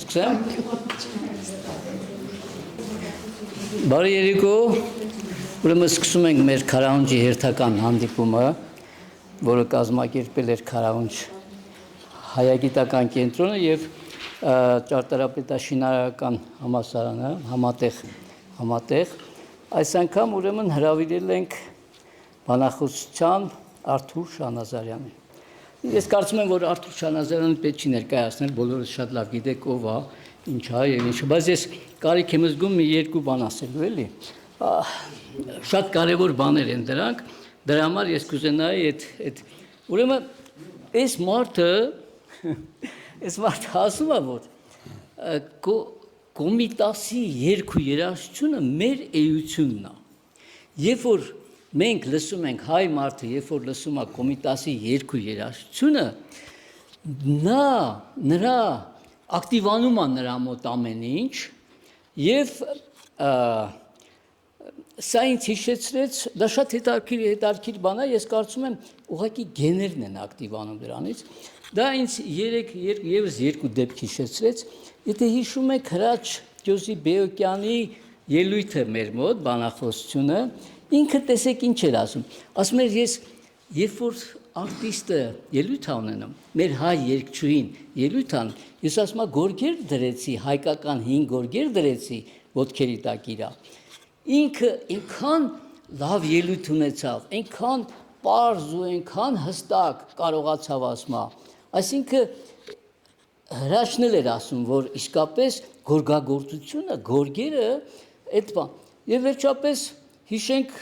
Սկսեմ։ Բարի երեկո, ուրեմն սկսում ենք մեր քարահունջի հերթական հանդիպումը, որը կազմակերպել էր Քարահունջ հայագիտական կենտրոնը եւ ճարտարապետաշինարարական համալսարանը համատեղ այս անգամ ուրեմն հրավիրել ենք բանախոսության Արթուր Շանազարյանին։ Ես կարծում եմ, որ Արթուր Շանազարյանը պետք չի ներկայացնել, բոլորը շատ լավ գիտեք ով է, ինչ է եւ ինչը, բայց ես կարիք եմ զգում մի երկու բան ասելու, էլի։ Շատ կարևոր բաներ են դրանք, դրա համար ես կուզենայի այդ ուրեմն այս մարդը ասում է, որ Կոմիտասի երգ ու երաժշտությունը մեր էությունն է։ Երբ որ մենք լսում ենք հայ մարդը, երբ որ լսում է Կոմիտասի երգ ու երաժշտությունը, նրա ակտիվանում է նրա մոտ ամեն ինչ եւ սա ինձ հիշեցրեց, դա շատ հետաքրքիր բան է, ես կարծում եմ ուղղակի գեներն են ակտիվանում դրանից, դա ինձ եւս երկու դեպք հիշեցրեց, եթե հիշում եք Հրաչ Ջոզի Բեոկյանի ելույթը մեր մոտ, բանախոսությունը, ինքը տեսեք ինչ էր ասում էր ես երբ որ արտիստը ելույթ ունենում, մեր հայ երգչուհին ելույթ ան, ես ասում եմ գորգեր դրեցի, հայկական 5 գորգեր դրեցի ոտքերի տակ իրա։ Ինքը այնքան լավ ելույթ ունեցավ, այնքան պարզ ու այնքան հստակ կարողացավ ասում, այսինքն Հրաչն էլ էր ասում, որ իսկապես գորգագործությունը, գորգերը այդ բան։ Եվ վերջապես հիշենք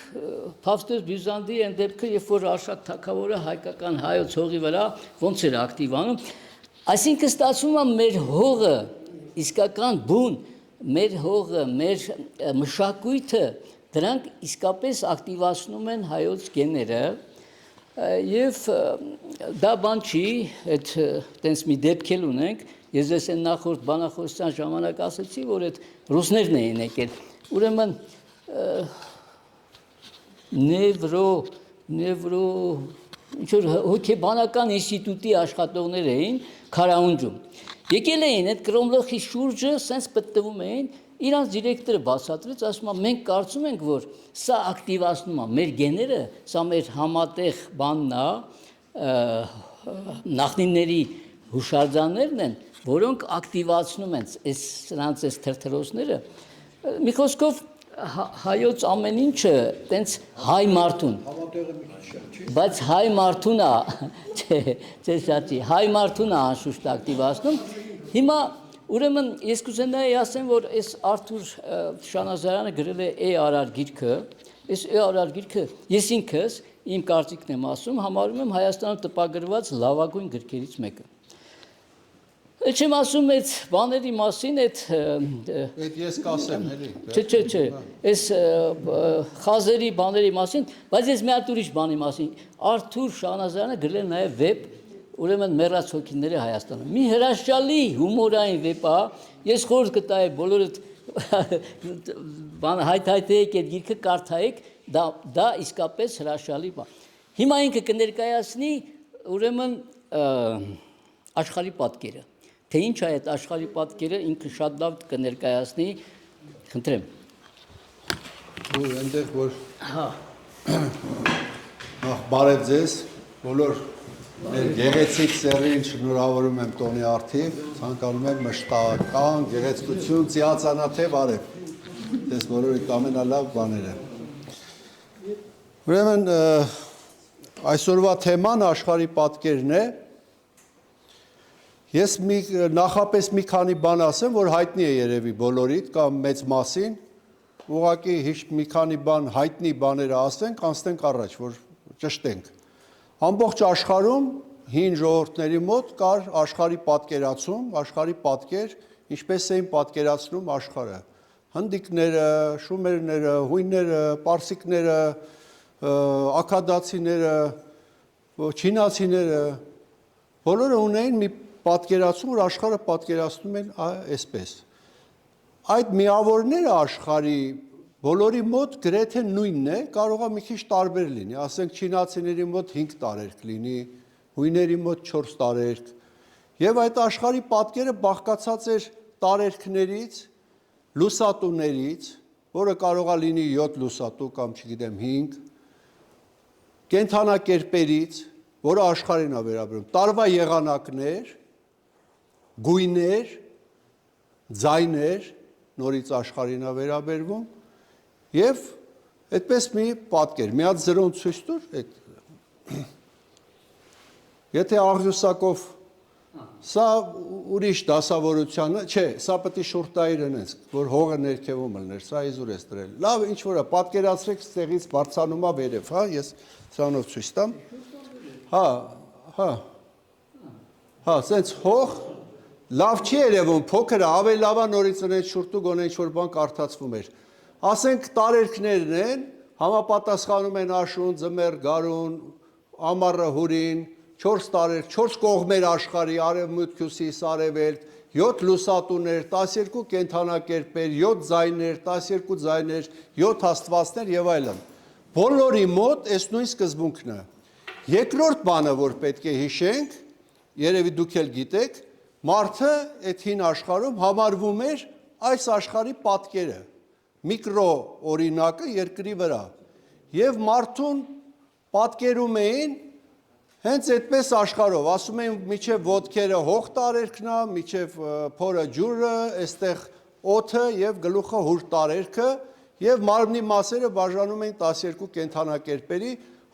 Փավստոս Բյուզանդի այն դեպքը, երբ որ Արշակ թագավորը հայկական հայոց հողի վրա ոնց էր ակտիվանում, այսինքն ստացվում է մեր հողը, իսկական բուն, մեր հողը, մեր մշակույթը, դրանք իսկապես ակտիվացնում են հայոց գեները, եւ դա բան չի, այդ տենց մի դեպք էլ ունենք, ես ես այն նախորդ բանախոսության ժամանակ ասացի, որ այդ ռուսներն էին եկել, ուրեմն նևրո ինչ-որ հոգեբանական ինստիտուտի աշխատողներ էին Քարահունջում, եկել էին այդ կրոմլոխի շուրջը, սենց պտտվում էին, իրանց դիրեկտորը բացատրեց, ասում է մենք կարծում ենք, որ սա ակտիվացնում է մեր գեները, սա մեր համատեղ բանն է, նախնիների հուշարձաններն են, որոնք ակտիվացնում են սրանց այս թրթրոցները, մի խոսքով հայոց ամեն ինչը տենց հայ մարդուն, բայց հայ մարդուն է, հայ մարդուն է անշուշտ ակտիվացնում, հիմա ուրեմն ես կուզենայի ասեմ, որ այս Արթուր Շանազարյանը գրել է «Է արար» գիրքը, այս «Է արար» գիրքը ես ինքս իմ կարծիքն եմ ասում, համարում եմ Հայաստանում տպագրված լավագույն գրքերից մեկը։ Չեմ ասում այդ բաների մասին, այդ ես կասեմ, էլի։ Չէ, այս խազերի բաների մասին, բայց ես մի հատ ուրիշ բանի մասին, Արթուր Շանազարյանը գրել է նաև վեպ, ուրեմն մեռած հոգիները Հայաստանում։ Մի հրաշալի հումորային վեպ է, ես խորհուրդ կտայի բոլորդ հայթայթեք այդ գիրքը կարդայեք, դա իսկապես հրաշալի բան։ Հիմա ինքը կներկայացնի ուրեմն աշխարհի պատկերը։ Թե ինչ է այդ աշխարհի պատկերը, ինքը շատ լավ կներկայացնի, խնդրեմ։ Ու այնտեղ որ բարև ձեզ, բոլոր մեր գեղեցիկ սերին շնորհավորում եմ տոնի արդիվ, ցանկանում եմ մշտական գեղեցկություն, ծիածանաթև արև, դες բոլորիդ ամենալավ բաները։ Ուրեմն այսօրվա թեման աշխարհի պատկերն է, ես նախապես մի քանի բան ասեմ, որ հայտնի է երևի բոլորիդ կամ մեծ մասին, ուղղակի մի քանի բան հայտնի բաները ասենք, անցնենք առաջ, որ ճշտենք։ Ամբողջ աշխարհում հին ժողովուրդների մոտ կար աշխարհի պատկերացում, աշխարհի պատկեր, ինչպես էին պատկերացնում աշխարհը։ Հնդիկները, շումերները, հույնները, պարսիկները, աքադացիները, չինացիները, բոլորը ունեին մի պատկերացում, որ աշխարհը պատկերացնում են այսպես։ Այդ միավորները աշխարհի բոլորի մոտ գրեթե նույնն է, կարող է մի քիչ տարբեր լինի, ասենք չինացիների մոտ 5 տարերկ լինի, հույների մոտ 4 տարերկ, եւ այդ աշխարհի պատկերը բաղկացած էր տարերքներից, լուսատուներից, որը կարող է լինի 7 լուսատու կամ չգիտեմ 5, կենդանակերպերից, որը աշխարհին է վերաբերում, տարվա եղանակներ, գույներ, ձայներ, նորից աշխարհին է վերաբերվում եւ այդպես մի պատկեր, մի հատ զրոն ցույց տուր, եթե աղյուսակով սա ուրիշ դասավորությանը, չէ, սա պետք է շուրտայր ընես, որ հողը ներքևում լներ, սա իզուր ես դրել։ Լավ, ինչ որ է, պատկերացրեք ստեղից բարձանում է վերև, հա, ես սրանով ցույց տամ։ Հա, սենց հող լավ չի երևում, փոքր է, ավելի լավ է նորից ունեն շուրտու գոնե ինչ որ բան կարդացվում էր։ Ասենք տարերքներն են, համապատասխանում են աշուն, ձմեռ, գարուն, ամառը, հուրին, 4 տարերք, 4 կողմեր աշխարհի, արևմուտք, հյուսիս, արևելք, 7 լուսատուներ, 12 կենդանակերպեր, 7 ձայներ, 12 ձայներ, 7 աստվածներ եւ այլն։ Բոլորի մոտ այս նույն սկզբունքն է։ Երկրորդ բանը, որ պետք է հիշենք, երևի դուք էլ գիտեք, մարդը այդ հին աշխարհում համարվում էր այս աշխարհի պատկերը, միկրո օրինակը երկրի վրա։ Եվ մարդուն պատկերում էին հենց այդպես աշխարհով, ասում էին միջև ոտքերը հող տարերքն է, միջև փորը ջուրը, այստեղ օդը եւ գլուխը հուր տարերքը եւ մարմնի մասերը բաժանում էին 12 կենդանակերպերի,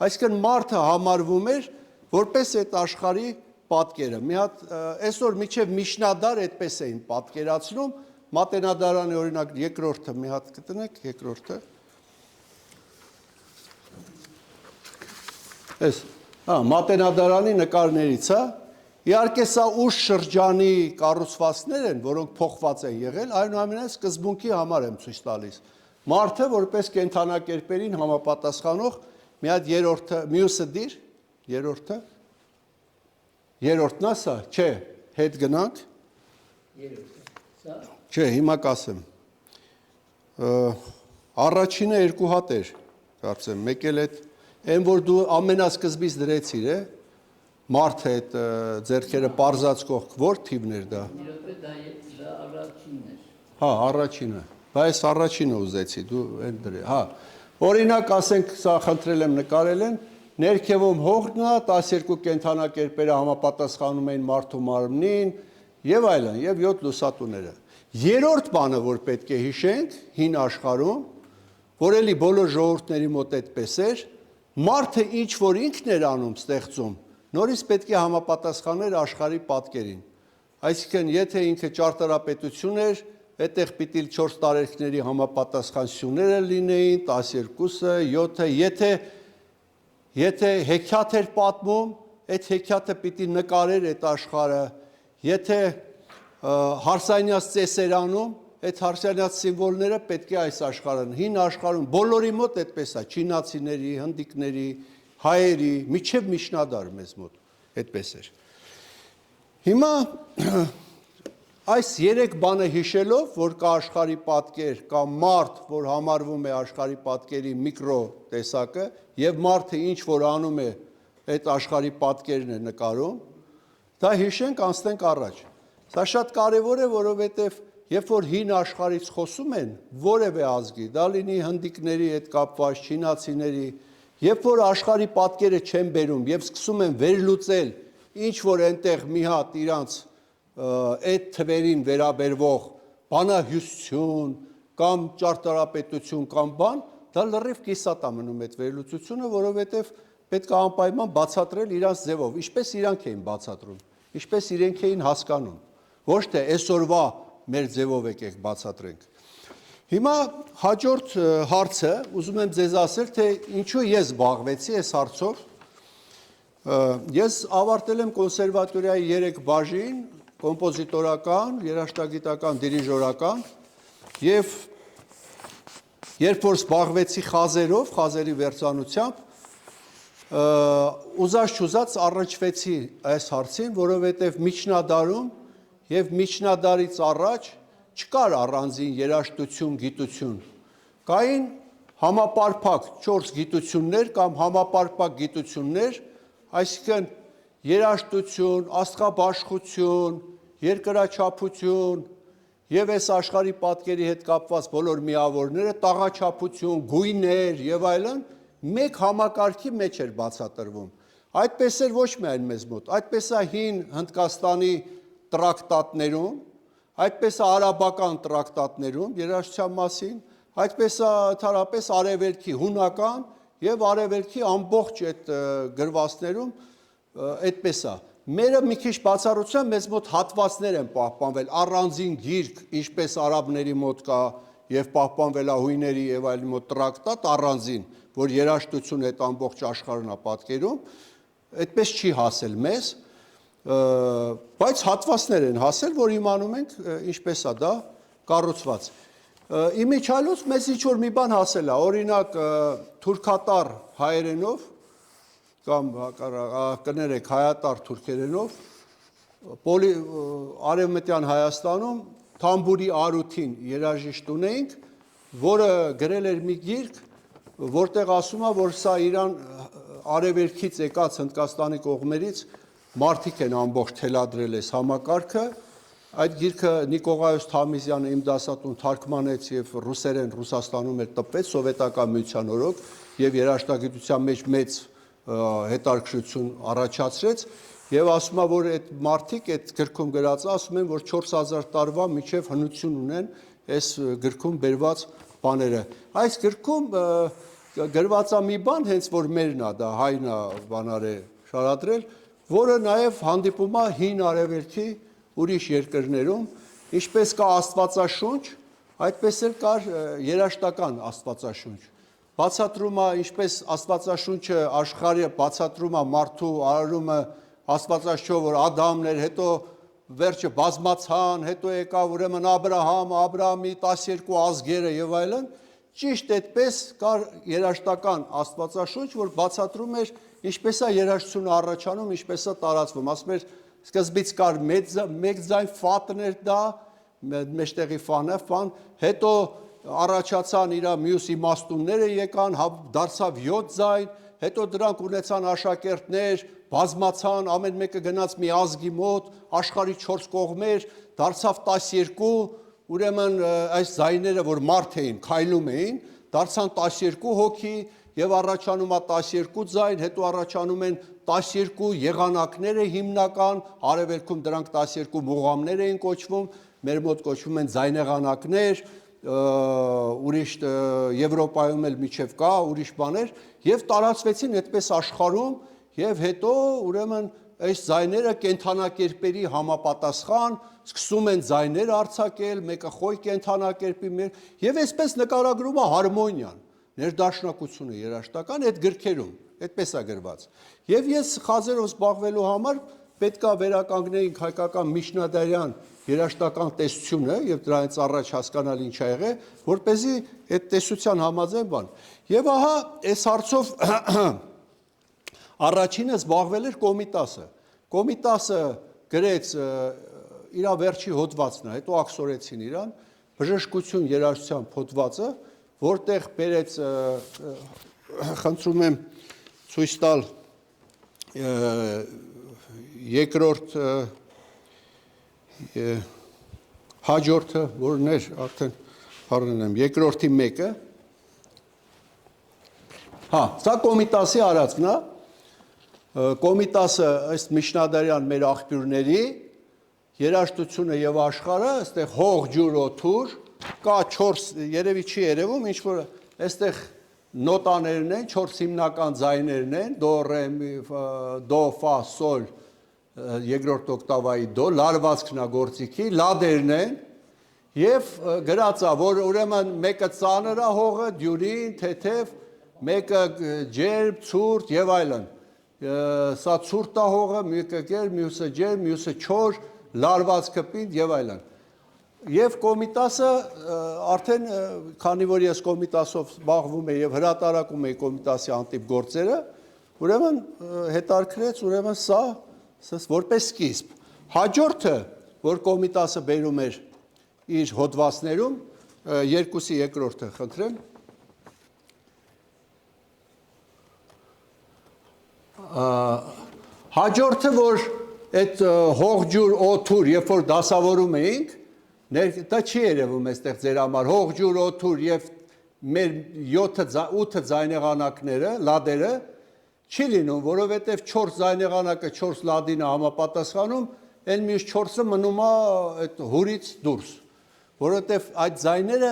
այսինքն մարդը համարվում էր որպես այդ աշխարհի պատկերը։ Մի հատ այսօր միջև Միշնադար այդպես էին պատկերացնում, Մատենադարանի օրինակ երկրորդը մի հատ կտնեք, երկրորդը։ Այս Մատենադարանի նկարներից է, իհարկե սա ուշ շրջանի կառուցվածքներ են, որոնք փոխված են եղել, այնուամենայնիվ սկզբունքի համար եմ ցույց տալիս։ Մարդը որպես կենդանակերպերին համապատասխանող մի հատ երրորդը, մյուսը դիր, երրորդն է սա, չէ, հետ գնանք։ Չէ, հիմա կասեմ։ Առաջինը երկու հատ էր, կարծեմ, մեկ էլ այդ այն որ դու ամենասկզբից դրեցիր է, մարդը այդ ձեռքերը պարզած կողք, որ թիվն էր դա։ Դա առաջինն էր։ Հա, առաջինը։ Բայց առաջինը ուզեցի, դու այն դրե։ Հա։ Օրինակ, ասենք, սա խնդրել եմ նկարել են, ներքևում հողն է, 12 կենդանակերպերը համապատասխանում էին մարդու մարմնին եւ այլն, եւ 7 լուսատուները։ Երրորդ բանը, որ պետք է հիշենք հին աշխարհում, որ էլի բոլոր ժողովուրդների մոտ այդպես էր, մարդը ինչ որ ինքն էր անում, ստեղծում, նորից պետք է համապատասխաներ աշխարհի պատկերին։ Այսինքն, եթե ինքը ճարտարապետություն էր, այդտեղ պիտի 4 տարերքների համապատասխանությունները լինեին, 12-ը, 7-ը, եթե հեքիաթ էր պատմում, այդ հեքիաթը պիտի նկարեր այդ աշխարհը, եթե հարսանյաց ծեսեր անում, այդ հարսանյաց սիմվոլները պետք է այս աշխարհն, հին աշխարհում, բոլորի մոտ այդպես է, չինացիների, հնդիկների, հայերի, միջև Միշնադար մեզ մոտ այդպես էր։ Հիմա այս 3 բանը հիշելով, որ կա աշխարհի պատկեր, կա մարդ, որ համարվում է աշխարհի պատկերի միկրո տեսակը, եւ մարդը ինչ որ անում է այդ աշխարհի պատկերն է նկարում, դա հիշենք, անցնենք առաջ։ Սա շատ կարևոր է, որովհետև երբ որ հին աշխարհից խոսում են որևէ ազգի, դա լինի հնդիկների հետ կապված, չինացիների, երբ որ աշխարհի պատկերը չեն բերում եւ սկսում են վերլուծել ինչ որ այնտեղ մի հատ իրանց այդ թվերին վերաբերվող բանահյուսություն կամ ճարտարապետություն կամ բան, դա լրիվ կիսատ է մնում այդ վերլուծությունը, որովհետև պետք է անպայման բացատրել իրանց ձևով, ինչպես իրանք էին բացատրում, ինչպես իրենք էին հասկանում, ոչ թե այսօրվա մեր ձևով եկեք բացատրենք։ Հիմա հաջորդ հարցը, ուզում եմ ձեզ ասել, թե ինչու ես զբաղվեցի այս հարցով։ Ես ավարտել եմ կոնսերվատորիայի 3 բաժին, կոմպոզիտորական, երաժշտագիտական, դիրիժորական, եւ երբ որ զբաղվեցի խազերով, խազերի վերծանությամբ, ուզած-չուզած առնչվեցի այս հարցին, որովհետև միջնադարում եւ միջնադարից առաջ չկար առանձին երաժշտություն, գիտություն։ Կային համապարփակ 4 գիտություններ կամ համապարփակ գիտություններ, այսինքն երաժշտություն, աստղաբաշխություն, երկրաչափություն եւ այս աշխարհի պատկերի հետ կապված բոլոր միավորները, տաղաչափություն, գույներ եւ այլն, մեկ համակարգի մեջ էր բացատրվում։ Այդպես էր ոչ միայն մեզ մոտ, այդպես է հին Հնդկաստանի տրակտատներում, այդպես է արաբական տրակտատներում երաժշտության մասին, այդպես է ընդհանրապես արևելքի հունական եւ արևելքի ամբողջ այդ գրվածներում այդպես է։ Մերը մի քիչ բացառությամբ մեզ մոտ հատվածներ են պահպանվել, առանձին գիրք, ինչպես արաբների մոտ կա եւ պահպանվել է հույների եւ այլն մոտ տրակտատ առանձին, որ երաժշտությունը այդ ամբողջ աշխարհն է պատկերում, այդպես չի հասել մեզ, բայց հատվածներ են հասել, որ իմանում ենք ինչպես է դա կառուցված։ Իմիջիալոց մեզ ինչ-որ մի բան հասել է, օրինակ թուրքատար հայերենով կամ կներեք հայատար թուրքերենով արևմտյան Հայաստանում Թամբուրի Արութին երաժիշտ ունեինք, որը գրել էր մի գիրք, որտեղ ասում է, որ սա Իրան արևելքից եկած Հնդկաստանի կողմերից մարդիկ են ամբողջ թելադրել այս համակարգը, այդ գիրքը Նիկողայոս Թամիզյանը իմ դասատուն թարգմանեց եւ ռուսերեն Ռուսաստանում էր տպվեց սովետական միության օրոք եւ երաժշտագիտության մեջ մեծ հետաքրքրություն առաջացրեց եւ ասում է, որ այդ մարդիկ այդ գրքում գրած ասում են, որ 4000 տարվա միջև հնություն ունեն այս գրքում բերված բաները։ Այս գրքում գրված է մի բան, հենց որ մերն է, դա հայն է բանարե շարադրել, որը նաեւ հանդիպում է հին արևելքի ուրիշ երկրներում, ինչպես կա Աստվածաշունչ, այդպես էլ կար երաժշտական Աստվածաշունչ։ Բացատրում է, ինչպես Աստվածաշունչը աշխարհը բացատրում է մարդու արարումը Աստվածաշունչով, որ Ադամն էր, հետո վերջը բազմացան, հետո եկավ ուրեմն Աբրահամի 12 ազգերը եւ այլն, ճիշտ այդպես կար երաժշտական Աստվածաշունչ, որ բացատրում էր ինչպես է երաժշտությունը առաջանում, ինչպես է տարածվում, ասում էր սկզբից կար մեկ ձայն ֆատներ դա, մեջտեղի ֆանը, ֆան, հետո առաջացան իր մյուս իմաստունները եկան, դարձավ 7 ձայն, հետո դրանք ունեցան աշակերտներ, բազմացան, ամեն մեկը գնաց մի ազգի մոտ, աշխարհի 4 կողմեր, դարձավ 12, ուրեմն այս ձայները, որ մարդ էին, քայլում էին, դարձան 12 հոգի եւ առաջանում է 12 ձայն, հետո առաջանում են 12 եղանակները հիմնական, արևելքում դրանք 12 մուղամներ էին կոչվում, մեր մոտ կոչվում են ձայնեղանակներ, ուրիշ Եվրոպայում էլ միջև կա ուրիշ բաներ եւ տարածվեցին այդպես աշխարհում եւ հետո ուրեմն այս ձայները կենթանակերպերի համապատասխան սկսում են ձայներ արձակել, մեկը խոյ կենթանակերպի մեր եւ այսպես նկարագրում է հարմոնիան, ներդաշնակությունը երաժշտական այդ գրքերում, այդպես է գրված։ Եվ ես խազերով զբաղվելու համար պետքա վերականգնեինք հայկական միջնադարյան երաժշտական տեսությունը եւ դրանից առաջ հասկանալ ինչ ա եղել, որպեսզի այդ տեսության համաձայն բան։ Եվ ահա այս հարցով առաջինը զբաղվել էր Կոմիտասը։ Կոմիտասը գրեց իր վերջի հոդվածն է, հետո աքսորեցին իրան, բժշկություն երաժշտության հոդվածը, որտեղ բերեց խնդրում եմ ցույց տալ երկրորդ հաջորդը, որն էր արդեն առնեմ, երկրորդի մեկը, սա Կոմիտասի արածն է, Կոմիտասը ըստ միջնադարյան մեր աղբյուրների, երաժշտությունը եւ աշխարհը, այստեղ հող, ջուր, օթուր, կա 4, երևի չի երևում, ինչ որ այստեղ նոտաներն են, 4 հիմնական ձայներն են, դո, ռե, մի, դո, ֆա, սոլ, երկրորդ օկտավայի դո, լարվածքն է գործիքի, լադերն են եւ գրած է, որ ուրեմն մեկը ծանր է հողը, դյուրին, թեթև, մեկը ջերմ, ցուրտ եւ այլն։ Սա ցուրտ է հողը, մեկը գեր, մյուսը ջերմ, մյուսը չոր, լարվածքը պինդ եւ այլն։ Եվ Կոմիտասը արդեն քանի որ ես Կոմիտասով զբաղվում եմ եւ հրատարակում եմ Կոմիտասի անտիպ գործերը, ուրեմն հետարքրեց, ուրեմն սա որպես սկիզբ։ Հաջորդը, որ Կոմիտասը բերում էր իր հոդվածներում, երկուսի երկրորդը խնդրեմ։ Հաջորդը, որ այդ հող ջուր օթուր, երբ որ դասավորում էինք, դա չի երևում այստեղ ձեր համար հող ջուր օթուր եւ մեր 7-8 ձայնեղանակները, լադերը չի լինում, որովհետեւ 4 ձայնեղանակը 4 լադին է համապատասխանում, այն մյուս 4-ը մնում է այդ հուրից դուրս, որովհետեւ այդ ձայները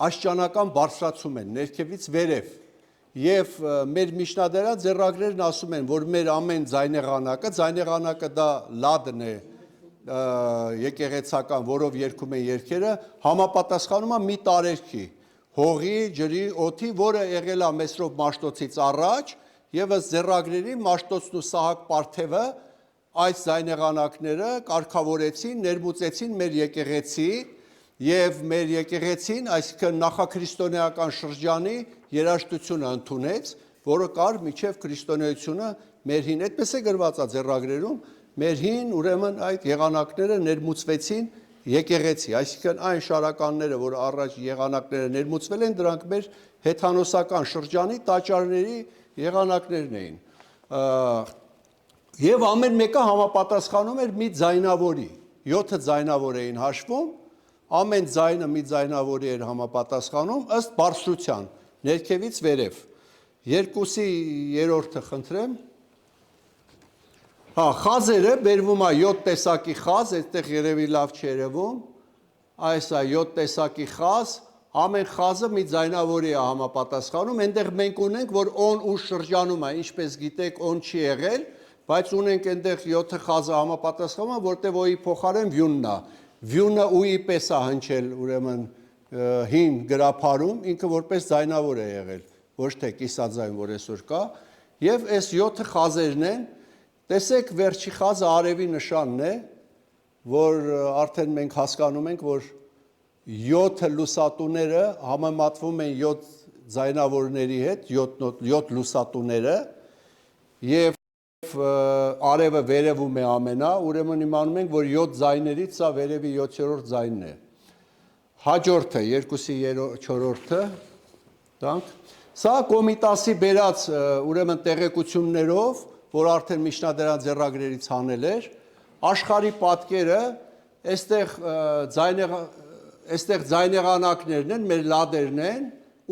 աշճանական բարձրացում են ներքևից վերև եւ մեր միջնադարյան ձեռագրերն ասում են, որ մեր ամեն ձայնեղանակը դա լադն է եկեղեցական, որով երգում են երգերը, համապատասխանում է մի տարերքի, հողի, ջրի, օդի, որը եղել է Մեսրոպ Մաշտոցից առաջ, եւ ըստ ձեռագրերի Մաշտոցն ու Սահակ Պարթևը այս ձայնեղանակները կարգավորեցին, ներմուծեցին մեր եկեղեցի եւ մեր եկեղեցին, այսինքն նախաքրիստոնեական շրջանի երաժշտությունը ընդունեց, որը կար մինչև քրիստոնեությունը մեր հին, այդպես է գրված է ձեռագրերում, մեր հին ուրեմն այդ եղանակները ներմուծվեցին եկեղեցի, այսինքն այն շարականները, որ առաջ եղանակները ներմուծվել են, դրանք մեր հեթանոսական շրջանի տաճարների եղանակներն էին։ Եվ ամեն մեկը համապատասխանում էր մի ձայնավորի, 7 ձայնավոր էին հաշվում, ամեն ձայնը մի ձայնավորի էր համապատասխանում ըստ բարձրության, ներքևից վերև։ 2/3 խնդրեմ։ Հա, խազերը բերվում է 7 տեսակի խազ, այդտեղ երևի լավ չի երևում, այս է 7 տեսակի խազ, ամեն խազը մի ձայնավորի է համապատասխանում, այնտեղ մենք ունենք, որ on ու շրջանում է, ինչպես գիտեք, on չի եղել, բայց ունենք այնտեղ 7 խազը համապատասխանում, որտեղ օի փոխարեն վյունն է, վյունը ուի պես է հնչել, ուրեմն հին գրափարում, ինքը որպես ձայնավոր է եղել, ոչ թե կիսաձայն, որ այսօր կա, եւ այս 7 խազերն են, տեսեք վերջի խազը արևի նշանն է, որ արդեն մենք հասկանում ենք, որ 7 լուսատուները համեմատվում են 7 ձայնավորների հետ, 7 լուսատուները եւ արևը վերևում է ամենա, ուրեմն իմանում ենք, որ 7 ձայներից սա վերևի 7-րդ ձայնն է։ Հաջորդը 2/4-ը, տանք։ Սա Կոմիտասի բերած ուրեմն տեղեկություններով, որ արդեն միջնադարյան ձեռագրերից հանել էր, աշխարհի պատկերը, այստեղ ձայնեղանակներն են, մեր լադերն են,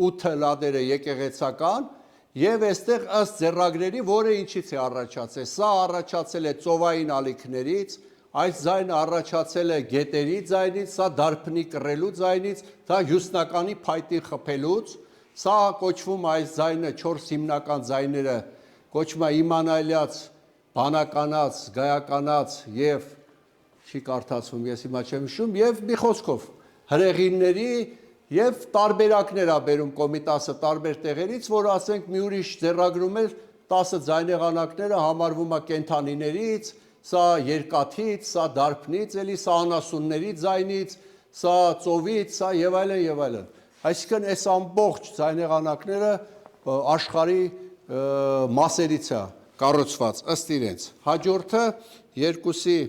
8 լադերը եկեղեցական, եւ այստեղ ըստ ձեռագրերի, որը ինչից է առաջացել, սա առաջացել է ծովային ալիքներից, այս ձայնը առաջացել է գետերի ձայնից, սա դարբնի կռելու ձայնից, դա հյուսնականի փայտի խփելուց, սա կոչվում է այս ձայնը 4 հիմնական ձայները կոչվում է իմանալյաց, բանականաց, գայականաց եւ չի կարդացվում, ես հիմա չեմ հիշում, եւ մի խոսքով հրեղինների եւ տարբերակներ ա բերում Կոմիտասը տարբեր տեղերից, որ ասենք մի ուրիշ ձեռագրում էր 10 ձայնեղանակները համարվում է կենթանիներից, սա երկաթից, սա դարբնից, էլի սա անասունների ձայնից, սա ծովից, սա եւ այլն եւ այլն։ Այսինքն այս ամբողջ ձայնեղանակները աշխարհի մասերից է կառուցված ըստ իրենց։ Հաջորդը 2/5,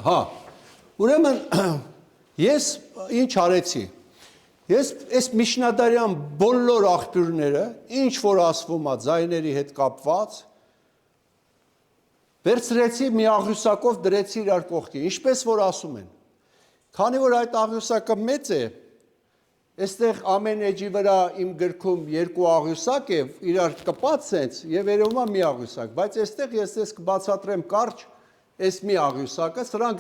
հա։ Ուրեմն ես ինչ արեցի։ Ես այս միջնադարյան բոլոր աղբյուրները, ինչ որ ասվում է ձայների հետ կապված, վերցրեցի մի աղյուսակով դրեցի իրար կողքի, ինչպես որ ասում են։ Քանի որ այդ աղյուսակը մեծ է, այստեղ ամեն էջի վրա իմ գրքում 2 աղյուսակ է, իրար կպած սենց եւ երևում է մի աղյուսակ, բայց այստեղ ես կբացատրեմ կարճ այս մի աղյուսակը, սրանք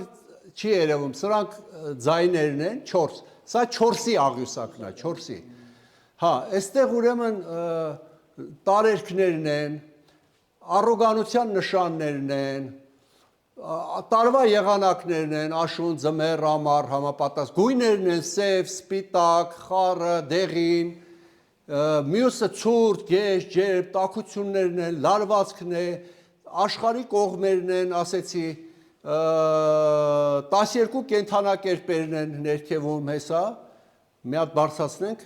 չի երևում, սրանք ձայներն են 4, սա 4-ի աղյուսակն է, 4-ի։ Հա, այստեղ ուրեմն տարերքներն են, առոգանության նշաններն են, տարվա եղանակներն են, աշուն, ձմեռ, ամառ, համապատասխան, գույներն են, սև, սպիտակ, խառը, դեղին, մյուսը ցուրտ, գեշ, ջերմ, տաքություններն են, լարվածքն է, աշխարհի կողմերն են, ասեցի, 12 կենդանակերպերն են ներքևում հեսա, մի հատ բարձրացնենք,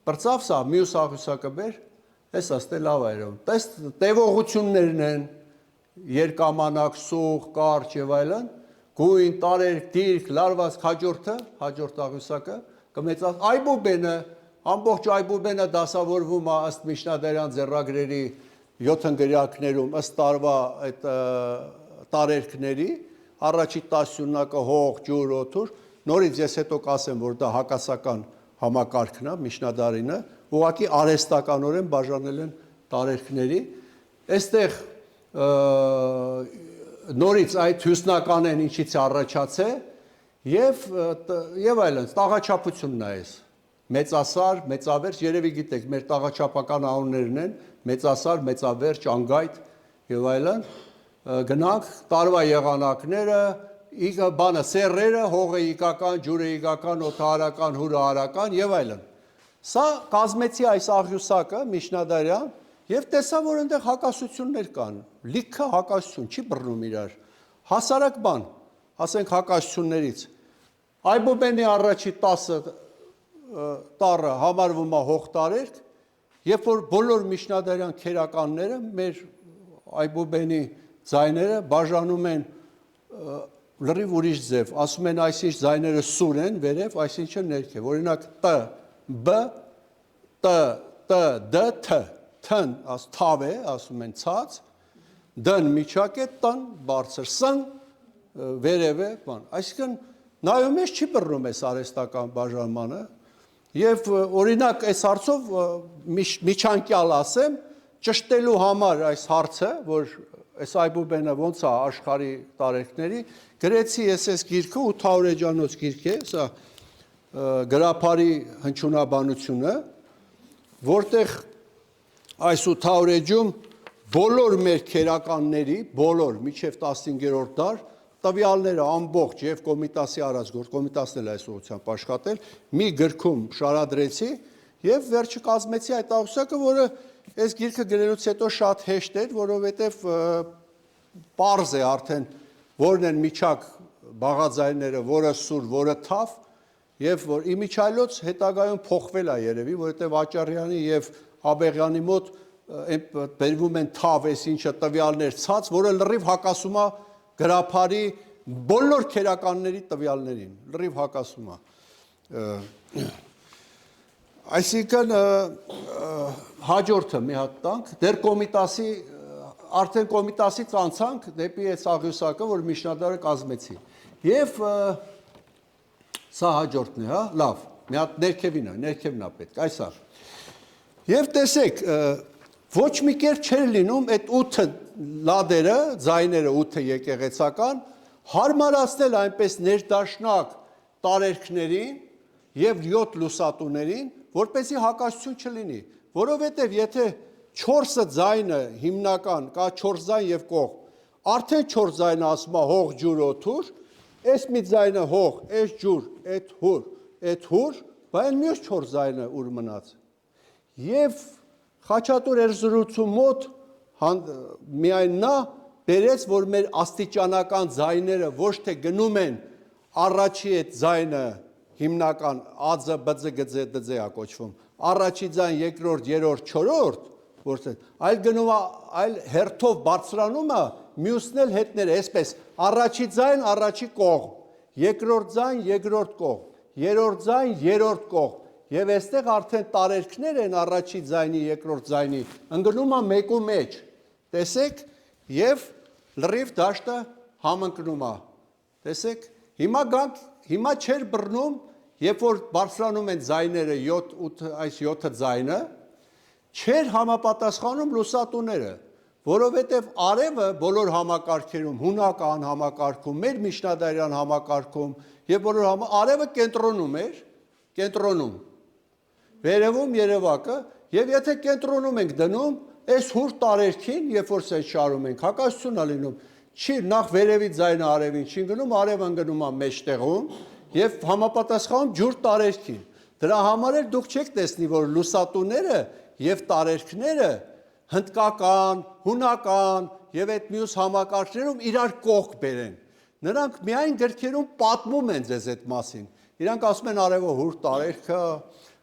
բրծավ սա, մյուս աղյուսակը բեր, հեսա ստե լավ է երևում, տևողություններն են, երկամանակ, սուղ, կարճ եւ այլն, գույն, տարերք, դիրք, լարվածք, հաջորդ աղյուսակը կմեծաց այբուբենը, ամբողջ այբուբենը դասավորվում է ըստ միջնադարյան ձեռագրերի 7 գրյակներում ըստ տարվա այդ տարերքների առաջի 10 սյունակը հող, ջուր, օդուր, նորից ես հետո կասեմ, որ դա հակասական համակարգն է, միջնադարինը, ուղղակի արհեստականորեն բաժանել են տարերքների, այստեղ նորից այդ հյուսնական են ինչից է առաջացել եւ այլն, տաղաչափությունն է այս, մեծասար, մեծավերջ, երևի գիտեք, մեր տաղաչափական անուններն են, մեծասար, մեծավերջ, անգայտ եւ այլն, գնանք տարվա եղանակները, բանը սերրերը, հողը իգական, ջուրը իգական, օդահարական, հյուրահարական եւ այլն։ Սա կազմեցի այս աղյուսակը միջնադարյան եւ տեսա, որ այնտեղ հակասություններ կան, լիքը հակասություն, չի բռնում իրար։ Հասարակ բան, ասենք հակասություններից։ Այբուբենի առաջի 10 տառը համարվում է հող տարերք, երբ որ բոլոր միջնադարյան քերականները մեր Այբուբենի ձայները բաժանում են լրիվ ուրիշ ձև, ասում են այսինչ ձայները սուր են վերև, այսինչը ներքև, օրինակ տ, բ, տ, դ, թ, թն թավ է, ասում են ցած, դն միջակ է, տն բարձր, սն վերև է, բան, այսինքն նայում ես չի բռնում այս արհեստական բաժանմանը, եւ օրինակ այս հարցով միջանկյալ ասեմ, ճշտելու համար այս հարցը, որ այս Այբուբենը ոնց է աշխարհի տարերքների, գրեցի ես այս գիրքը 800 էջանոց գիրք է, սա գրափարի հնչյունաբանությունը, որտեղ այս 800 էջում բոլոր մեր քերականների, բոլոր միջև 15-րդ դար տվյալները ամբողջ եւ Կոմիտասի առածգործ Կոմիտասն էլ այս ուղղությամբ աշխատել, մի գրքում շարադրեցի եւ վերջը կազմեցի այդ աղյուսակը, որը այս գիրքը գրելուց հետո շատ հեշտ էր, որովհետեւ պարզ է արդեն որն են միջակ բաղաձայները, որը սուր, որը թավ, եւ որ իմիջայլոց հետագայում փոխվել է երևի, որովհետեւ Աճարյանի եւ Աբեղյանի մոտ բերվում են թավ, այսինչը տվյալներ ցած, որը լրիվ հակասում է գրափարի բոլոր քերականների տվյալներին, լրիվ հակասում է։ Այսինքն հաջորդը մի հատ տանք, դեռ Կոմիտասի, արդեն Կոմիտասից անցանք դեպի այս աղյուսակը, որ միջնադարը կազմեցի։ Եվ սա հաջորդն է, հա, լավ, մի հատ ներքևին է պետք, այս է։ Եվ տեսեք, ոչ մի կերպ չէր լինում այդ 8 լադերը, ձայները 8 եկեղեցական, հարմարացնել այնպես ներդաշնակ տարերքներին եւ 7 լուսատուներին, որպեսզի հակասություն չլինի, որովհետեւ եթե 4 ձայնը հիմնական, կա 4 ձայն եւ կող, արդեն 4 ձայնը ասում է հող, ջուր, օդուր, այս մի ձայնը հող, այս ջուր, այդ հուր, բայց մյուս 4 ձայնը ուր մնաց։ Եվ Խաչատուր Էրզրուցու մոտ միայն նա բերեց, որ մեր աստիճանական ձայները ոչ թե գնում են առաջի այդ ձայնը հիմնական ածը, բծը, գծը, դծը է կոչվում, առաջի ձայն, երկրորդ, երրորդ, չորրորդ, այլ գնում է, այլ հերթով բարձրանում է, մյուսն էլ հետները, այսպես, առաջի ձայն, առաջի կողմ, երկրորդ ձայն, երկրորդ կողմ, երրորդ ձայն, երրորդ կողմ, եւ այստեղ արդեն տարերքներ են առաջի ձայնի, երկրորդ ձայնի, ընկնում է մեկու մեջ, տեսեք, եւ լրիվ դաշտը համընկնում է, տեսեք, հիմա չէր բռնում, երբ որ բարձրանում են ձայները, այս 7 ձայնը, չէր համապատասխանում լուսատուները, որովհետև արևը բոլոր համակարգերում, հունական համակարգում, մեր միջնադարյան համակարգում, եւ բոլոր արևը կենտրոնում էր, կենտրոնում, վերևում երևակը, եւ եթե կենտրոնում ենք դնում, այս հուր տարերքին, երբ որ սեյ շարում ենք, հակասություն է լինում, չի նախ վերևի ձայնը արևին չի գնում, արևը ընկնում է մեջտեղում եւ համապատասխանում ջուր տարերքին։ Դրա համար էլ դուք չեք տեսնի, որ լուսատուները եւ տարերքները հնդկական, հունական եւ այդ մյուս համակարգերում իրար կողք բերեն։ Նրանք միայն գրքերում պատմում են ձեզ այդ մասին։ Իրանք ասում են արևը հուր տարերքը,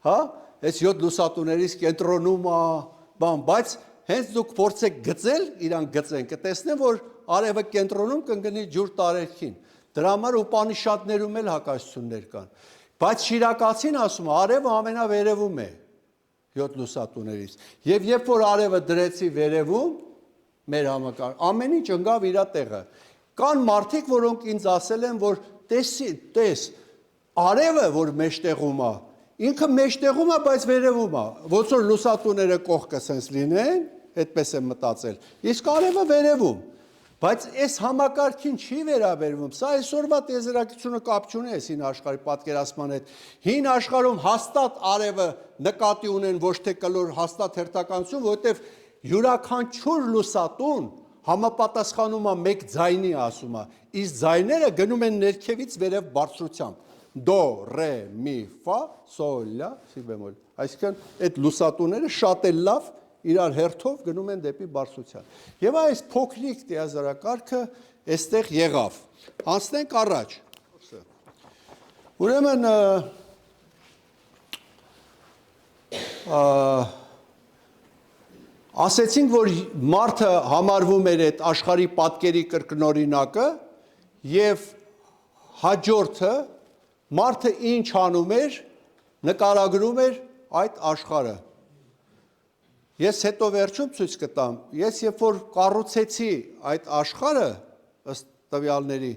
հա, այս 7 լուսատուներից կենտրոնում է, բայց հենց դուք փորձեք գծել, իրանք գծեն, կտեսնեն, որ արևը կենտրոնում կընկնի ջուր տարերքին։ Դրա համար Ուպանիշադներում էլ հակասություններ կան։ Բայց շիրակացին ասում է, արևը ամենավերևում է։ 7 լուսատուներից։ Եվ երբ որ արևը դրեցի վերևում, մեր համակարգ, ամեն ինչ ընկավ իր տեղը։ Կան մարդիկ, որոնք ինձ ասել են, որ տես, արևը, որ մեջտեղում է, ինքը մեջտեղում է, բայց վերևում է, ոնց որ լուսատուները կողքը սենց լինեն, այդպես եմ մտածել, իսկ արևը վերևում, բայց այս համակարգին չի վերաբերվում, սա այսօրվա տեզերակցությունը կապ չունի այս հին աշխարհի պատկերացման հետ, հին աշխարհում հաստատ արևը նկատի ունեն ոչ թե կլոր հաստատ հերթականություն, որովհետև յուրաքանչյուր լուսատուն համապատասխանում է մեկ ձայնի ասում է, իսկ ձայները գնում են ներքևից վերև բարձրությամբ, դո, ռե, մի, ֆա, սոլ, լա, սի բեմոլ, այսինքն այդ լուսատուները շատ էլ լավ իրար հերթով գնում են դեպի բարձրության։ Եվ այս փոքրիկ տիեզերակարգը այստեղ եղավ։ Անցնենք առաջ։ Ուրեմն ասեցինք, որ մարդը համարվում էր այդ աշխարհի պատկերի կրկնօրինակը եւ հաջորդը մարդը ինչ անում էր, նկարագրում էր այդ աշխարհը։ Ես հետո վերջում ցույց կտամ, ես երբ որ կառուցեցի այդ աշխարհը ըստ տվյալների,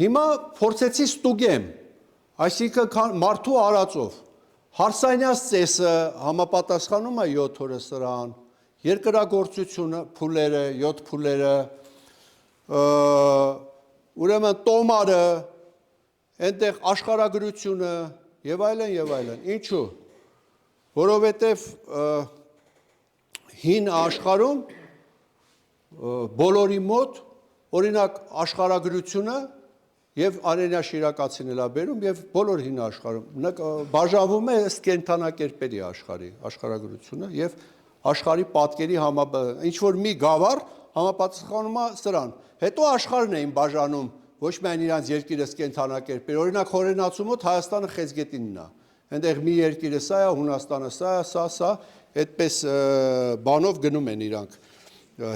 հիմա փորձեցի ստուգեմ, այսինքն մարդու արածով, հարսանյաց ծեսը համապատասխանում է 7 օրը սրան, երկրագործությունը, փուլերը, 7 փուլերը, ուրեմն տոմարը, այնտեղ աշխարհագրությունը եւ այլն, ինչու՞։ Որովհետև հին աշխարհում բոլորի մոտ օրինակ աշխարհագրությունը եւ արենաշիրակացին էլ բերում եւ բոլոր հին աշխարհում բաժանվում է ըստ կենդանակերպերի աշխարհագրությունը եւ աշխարհի պատկերի ինչ որ մի գավառ համապատասխանում է սրան։ Հետո աշխարհն էին բաժանում ոչ միայն իրանց երկիրը կենդանակերպեր, օրինակ հորենացու մոտ Հայաստանը խեցգետինն է։ Այնտեղ մի երկիրը սա է, Հունաստանը սա է, սա, այդպես բանով գնում են իրանք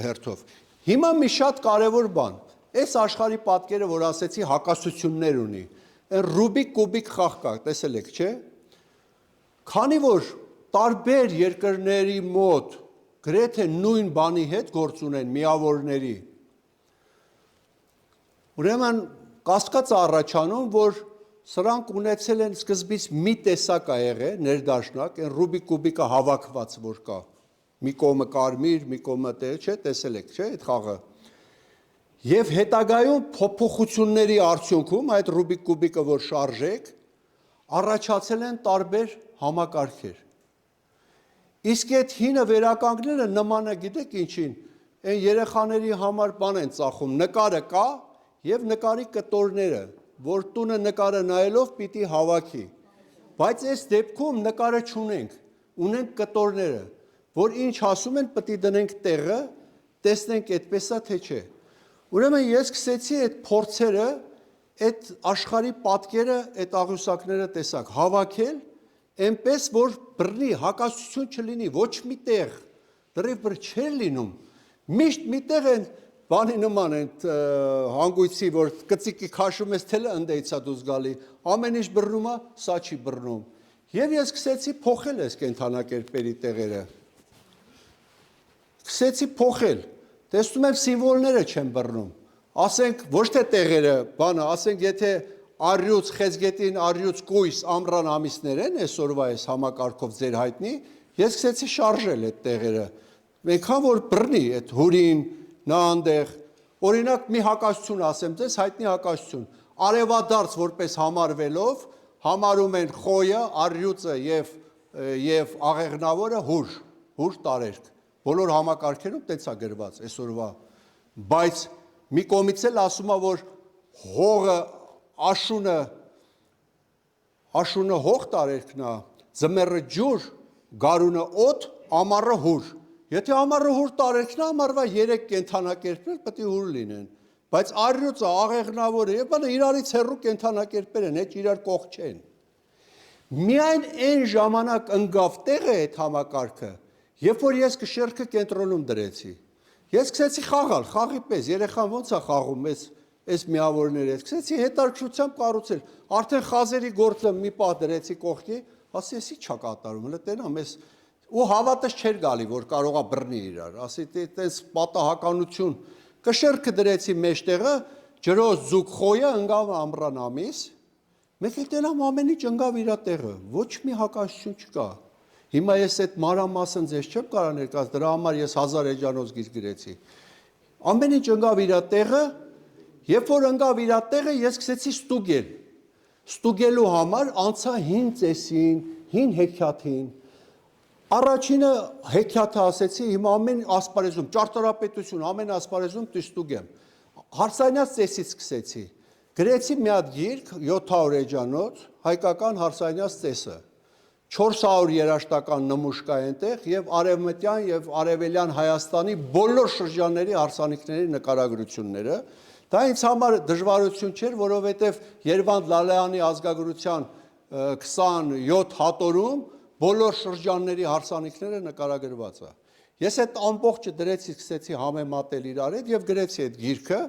հերթով։ Հիմա մի շատ կարևոր բան, այս աշխարհի պատկերը, որ ասեցի, հակասություններ ունի, այն Ռուբիկ կուբիկ խաղ կա, տեսել եք, չէ՞։ Քանի որ տարբեր երկրների մոտ գրեթե նույն բանի հետ գործ ունեն միավորների, ուրեմն կասկած առաջանում, որ սրանք ունեցել են սկզբից մի տեսակ է եղել, ներդաշնակ, այն Ռուբիկ կուբիկը հավաքված որ կա, մի կողմը կարմիր, մի կողմը չէ, տեսել եք, չէ, այդ խաղը։ Եվ հետագայում փոփոխությունների արդյունքում այդ Ռուբիկ կուբիկը որ շարժեք, առաջացել են տարբեր համակարգեր։ Իսկ այդ հինը վերականգնելը նման է, գիտեք ինչին, այն երեխաների համար բան են ծախում, նկարը կա եւ նկարի կտորները, որ տունը նկարը նայելով պիտի հավաքի, բայց այս դեպքում նկարը չունենք, ունենք կտորները, որ ինչ ասում են պիտի դնենք տեղը, տեսնենք այդպես է թե չէ։ Ուրեմն ես սկսեցի այդ փորձերը, այդ աշխարհի պատկերը, այդ աղյուսակները տեսակ հավաքել, այնպես որ բռնի հակասություն չլինի, ոչ մի տեղ, դեռ բր չէր լինում, միշտ մի տեղ են բանի նման են հանգույցի, որ կծիկի քաշում ես թելը ընդեից է դուզ գալի, ամեն ինչ բռնում է, սա չի բռնում։ Եվ ես սկսեցի փոխել այս կենդանակերպերի տեղերը։ Սկսեցի փոխել, տեսնում եմ սիմվոլները չեն բռնում։ Ասենք ոչ թե տեղերը, բանը, ասենք եթե առյուծ, խեցգետին, առյուծ, կույս, ամռան ամիսներ են այսօրվա այս համակարգով ձեր հայտնի, ես սկսեցի շարժել այդ տեղերը։ Այնքան որ բռնի այդ հուրին նա այնտեղ, օրինակ մի հակասություն ասեմ ձեզ, հայտնի հակասություն, արևադարձ որպես համարվելով, համարում են խոյը, առյուծը եւ աղեղնավորը հուր տարերք, բոլոր համակարգերում տենց է գրված այսօրվա, բայց մի կողմից էլ ասում է, որ հողը, աշունը հող տարերքն է, ձմեռը ջուր, գարունը օդ, ամառը հուր։ Եթե ամառը հուր տարերքն է, ամառվա 3 կենդանակերպեր պետք է հուր լինեն, բայց առյուծը, աղեղնավորը եւ բանը իրարից հեռու կենդանակերպեր են, հետ իրար կողք չեն։ Միայն այն ժամանակ ընկավ տեղը այդ համակարգը, երբ որ ես կշեռքը կենտրոնում դրեցի։ Ես սկսեցի խաղալ, խաղի պես, երեխան ոնց է խաղում այս միավորները, սկսեցի հետաքրքրությամբ կառուցել, արդեն խազերի գործը մի պահ դրեցի կողքի, ասի էսի չա կատարում, հələ տենա մեզ ու հավատս չէր գալի, որ կարողա բռնի իրար, ասի տես պատահականություն կշերքը դրեցի մեջտեղը, ջրոց զուգ խոյը ընկավ ամռան ամիս, մեկ էլ տենամ ամեն ինչ ընկավ իր տեղը, ոչ մի հակասություն չկա։ Հիմա ես այդ մանրամասն ձեզ չեմ կարող ներկայացնել, դրա համար ես 1000 էջանոց գիրք գրեցի։ Ամեն ինչ ընկավ իր տեղը, երբ որ ընկավ իր տեղը, ես սկսեցի ստուգել։ Ստուգելու համար անցա հին ծեսին, հին հեքիաթին։ Առաջինը հեքիաթը ասեցի, հիմա ամեն ասպարեզում, ճարտարապետություն, ամեն ասպարեզում ստուգեմ։ Հարսանյաց ծեսից սկսեցի։ Գրեցի մի հատ գիրք 700 էջանոց, հայկական հարսանյաց ծեսը։ 400 երաժշտական նմուշ կա այնտեղ եւ արևմտյան եւ արևելյան Հայաստանի բոլոր շրջանների հարսանիքների նկարագրությունները։ Դա ինձ համար դժվարություն չէր, որովհետեւ Երևան Լալայանի ազգագրության 27 հատորում բոլոր շրջանների հարսանիքները նկարագրված է։ Ես այդ ամբողջը դրեցի, սկսեցի համեմատել իրար հետ եւ գրեցի այդ գիրքը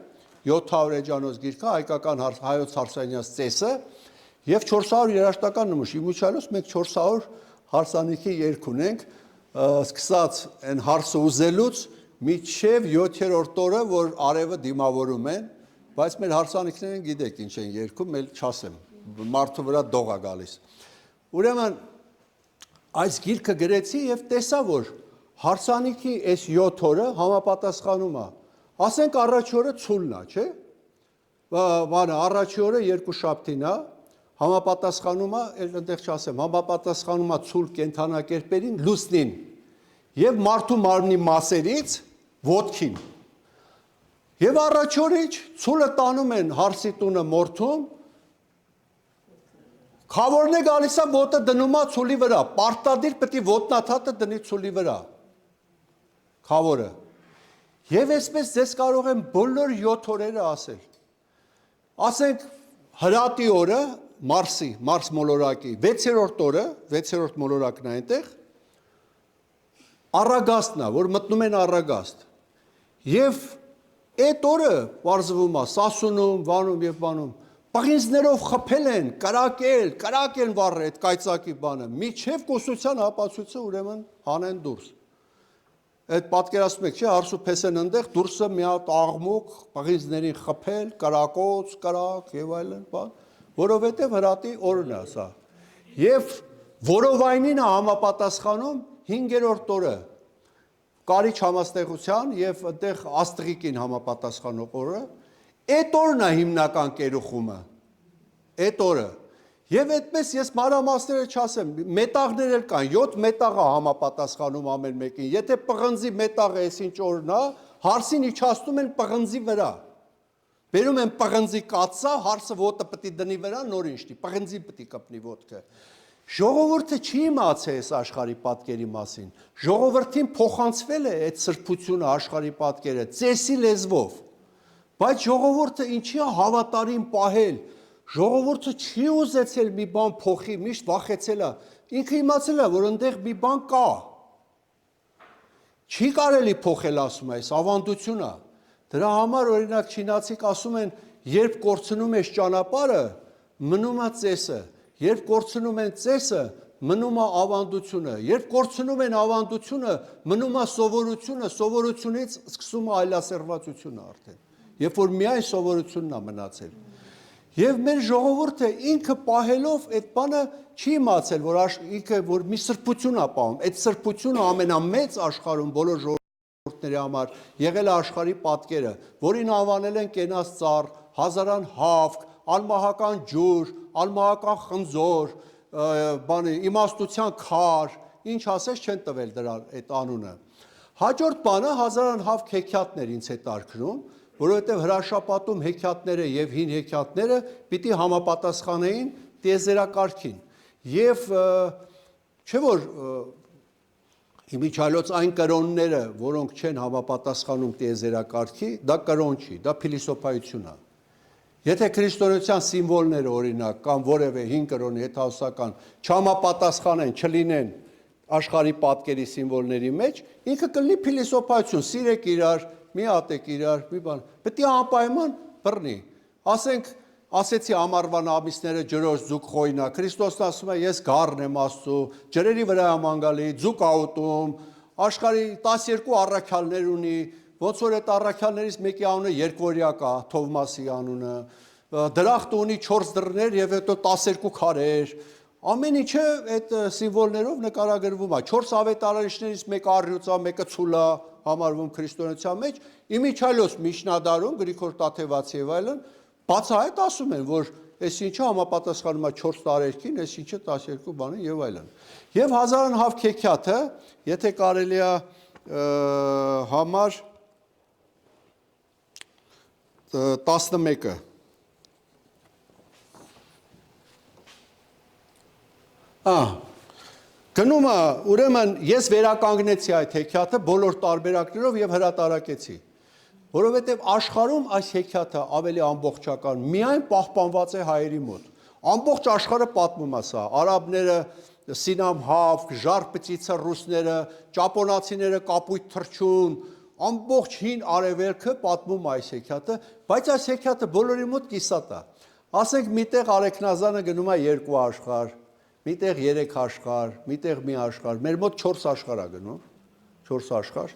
700 էջանոց գիրքը հայկական հայոց հարսանյաց ծեսը եւ 400 երաժշտական նմուշ։ Իմիջիալոց մենք 400 հարսանիքի երգ ունենք, սկսած այն հարսը ուզելուց մինչև 7-րդ օրը, որ արևը դիմավորում են, բայց մեր հարսանիքներն գիտեք ինչ են երգում, էլ չասեմ, մարդու վրա դող է գալիս։ Ուրեմն այս գիրքը գրեցի եւ տեսա, որ հարսանիքի այս 7 օրը համապատասխանում է։ Ասենք առաջի օրը ցուլն է, չէ՞։ Բանը առաջի օրը երկուշաբթին է, համապատասխանում է, այնտեղ չասեմ, համապատասխանում է ցուլ կենթանակերպերին, լուսնին եւ մարդու մարմնի մասերից ոտքին։ Եվ առաջի օրից ցուլը տանում են հարսի տունը մորթում, խավորն է գալիս է ոտը դնում է ցուլի վրա, պարտադիր պետք է ոտնաթաթը դնի ցուլի վրա։ Խավորը։ Եվ այսպես ձեզ կարող եմ բոլոր 7 օրերը ասել։ Ասենք հրատի օրը, մարս մոլորակի 6-րդ օրը, 6-րդ մոլորակն է այնտեղ, առագաստն է, որ մտնում են առագաստ։ Եվ այդ օրը պարզվում է սասունում, վանում եւ բանում, պղինձներով խփել են, կրակել վառը այդ կայծակի բանը, միջև կուսության ապացույցը ուրեմն հանեն դուրս։ Այդ պատկերացնում եք, չէ, հարսու պես են այնտեղ, դուրսը մի հատ աղմուկ, պղինձներին խփել, կրակոց, կրակ եւ այլն, բան, որովհետեւ հրատի օրն է սա։ Եվ որովայնին է համապատասխանում 5-րդ օրը կարիչ համաստեղության եւ այնտեղ աստղիկին համապատասխանող օրը, այդ օրն է հիմնական կերուխումը։ Այդ օրը։ Եվ այդպես ես մանրամասները չասեմ, մետաղներ էլ կան, 7 մետաղ է համապատասխանում ամեն մեկին։ Եթե պղնձի մետաղը այսինչ օրն է, հարսին իջացնում են պղնձի վրա։ Բերում են պղնձի կաթսա, հարսը ոտը պետք է դնի վրա, նորին շտի, պղնձի պետք է կպնի ոտքը։ Ժողովուրդը չի իմացել այս աշխարհի պատկերի մասին։ Ժողովրդին փոխանցվել է այդ սրբությունը աշխարհի պատկերը ծեսի լեզվով։ Բայց ժողովուրդը ինչի է հավատարիմ պահել։ Ժողովուրդը չի ուզեցել մի բան փոխի, միշտ վախեցել է։ Ինքը իմացել է, որ այնտեղ մի բան կա։ Չի կարելի փոխել, ասում է, այս ավանդություն է։ Դրա համար օրինակ չինացիք ասում են, երբ կորցնում ես ճանապարհը, մնում է ծեսը, երբ կորցնում են ծեսը, մնում է ավանդությունը, երբ կորցնում են ավանդությունը, մնում է սովորությունը, սովորությունից սկսում է այլասերվածությունը արդեն։ Երբ որ միայն սովորությունն է մնացել։ Եվ մեր ժողովուրդը ինքը պահելով այդ բանը չի իմացել, որ ինքը որ մի սրբություն է պահում, այդ սրբությունը ամենամեծ աշխարհում բոլոր ժողովուրդների համար եղել է աշխարհի պատկերը, որին անվանել են կենաց ծառ, հազարան հավք, ալմահական ջուր, ալմահական խնձոր, բանը իմաստության քար, ինչ ասես չեն տվել դրա այդ անունը։ Հաջորդ բանը հազարան հավք հեքիաթներ ինձ հետաքրքրում, որովհետև հրաշապատում հեքիաթները եւ հին հեքիաթները պիտի համապատասխանեին տիեզերակարգին։ Եվ չէ որ իմիջիալոց այն կրոնները, որոնք չեն համապատասխանում տիեզերակարգի, դա կրոն չի, դա փիլիսոփայություն է։ Եթե քրիստոնեության սիմվոլները օրինակ կամ որևէ հին կրոնի հետհասական չհամապատասխանեն, չլինեն աշխարհի պատկերի սիմվոլների մեջ, ինքը կլինի փիլիսոփայություն, սիրեք իրար, մի ատեք իրար, մի բան, պետք է անպայման բռնի։ Ասենք ասեցի ամառվան ամիսները ջրոց ձուկ խոյնա, Քրիստոսն ասում է ես գառն եմ Աստծո, ջրերի վրա եմ անգալի, ձուկ աուտում, աշխարհի 12 առաքյալներ ունի, ոնց որ այդ առաքյալներից մեկի անունը Երկվորյա կա, Թովմասի անունը, դրախտը ունի 4 դռներ եւ հետո 12 քարեր, ամեն ինչը այդ սիմվոլներով նկարագրվում է, 4 ավետարանիչներից մեկը առյուծա, մեկը ցուլա, համարվում քրիստոնեության մեջ, Իմիջայլոս Միշնադարում Գրիգոր Տաթևացի եւ այլն բացահայտ ասում են, որ այս ինչը համապատասխանում է 4 տարերքին, այս ինչը 12 բանը եւ այլն։ Եվ հազարանհավ քեքյաթը, եթե կարելի է համար 11-ը գնումը ուրեմն ես վերականգնեցի այդ հեքիաթը բոլոր տարբերակներով եւ հրատարակեցի, որովհետեւ աշխարհում այս հեքիաթը ավելի ամբողջական միայն պահպանված է հայերի մոտ։ Ամբողջ աշխարհը պատմում է սա, արաբները, Սինամ Հավք, Ժարպծիցը ռուսները, ճապոնացիները կապույտ թռչուն, ամբողջ հին արևելքը պատմում է այս հեքիաթը, բայց այս հեքիաթը բոլորի մոտ կիսատ է։ Ասենք միտեղ Արեքնազանը գնում է 2 աշխարհ, միտեղ 3 աշխարհ, միտեղ մի աշխարհ, մեր մոտ 4 աշխարհ է գնում, 4 աշխարհ,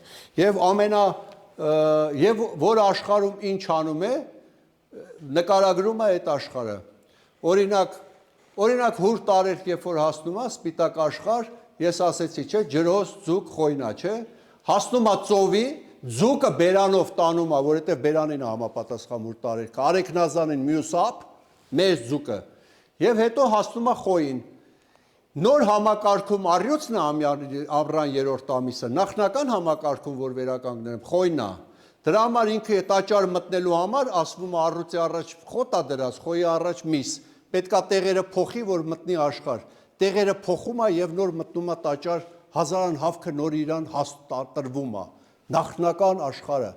եւ որ աշխարհում ինչ անում է, նկարագրում է այդ աշխարհը։ Օրինակ հուր տարերք երբ որ հասնում է սպիտակ աշխարհ, ես ասեցի, չէ, ջրոց ձուկ խոյնա, չէ, հասնում է ծովի, ձուկը բերանով տանում է, որովհետեւ բերանին է համապատասխան հուր տարերքը, Արեքնազանին մյուս ափ, մեծ ձուկը, եւ հետո հասնում է խոյին։ Նոր համակարգում առյուծն է ամռան 3-րդ ամիսը, նախնական համակարգում, որ վերականգնեմ, խոյնն է։ Դրա համար ինքը տաճար մտնելու համար ասվում է առյուծի առաջ խոտ է դրած, խոյի առաջ միս, պետքա տեղերը փոխի, որ մտնի աշխարհ։ Տեղերը փոխում է եւ նոր մտնում է տաճար, հազարան հավքը նոր իրան տրվում է։ Նախնական աշխարհը,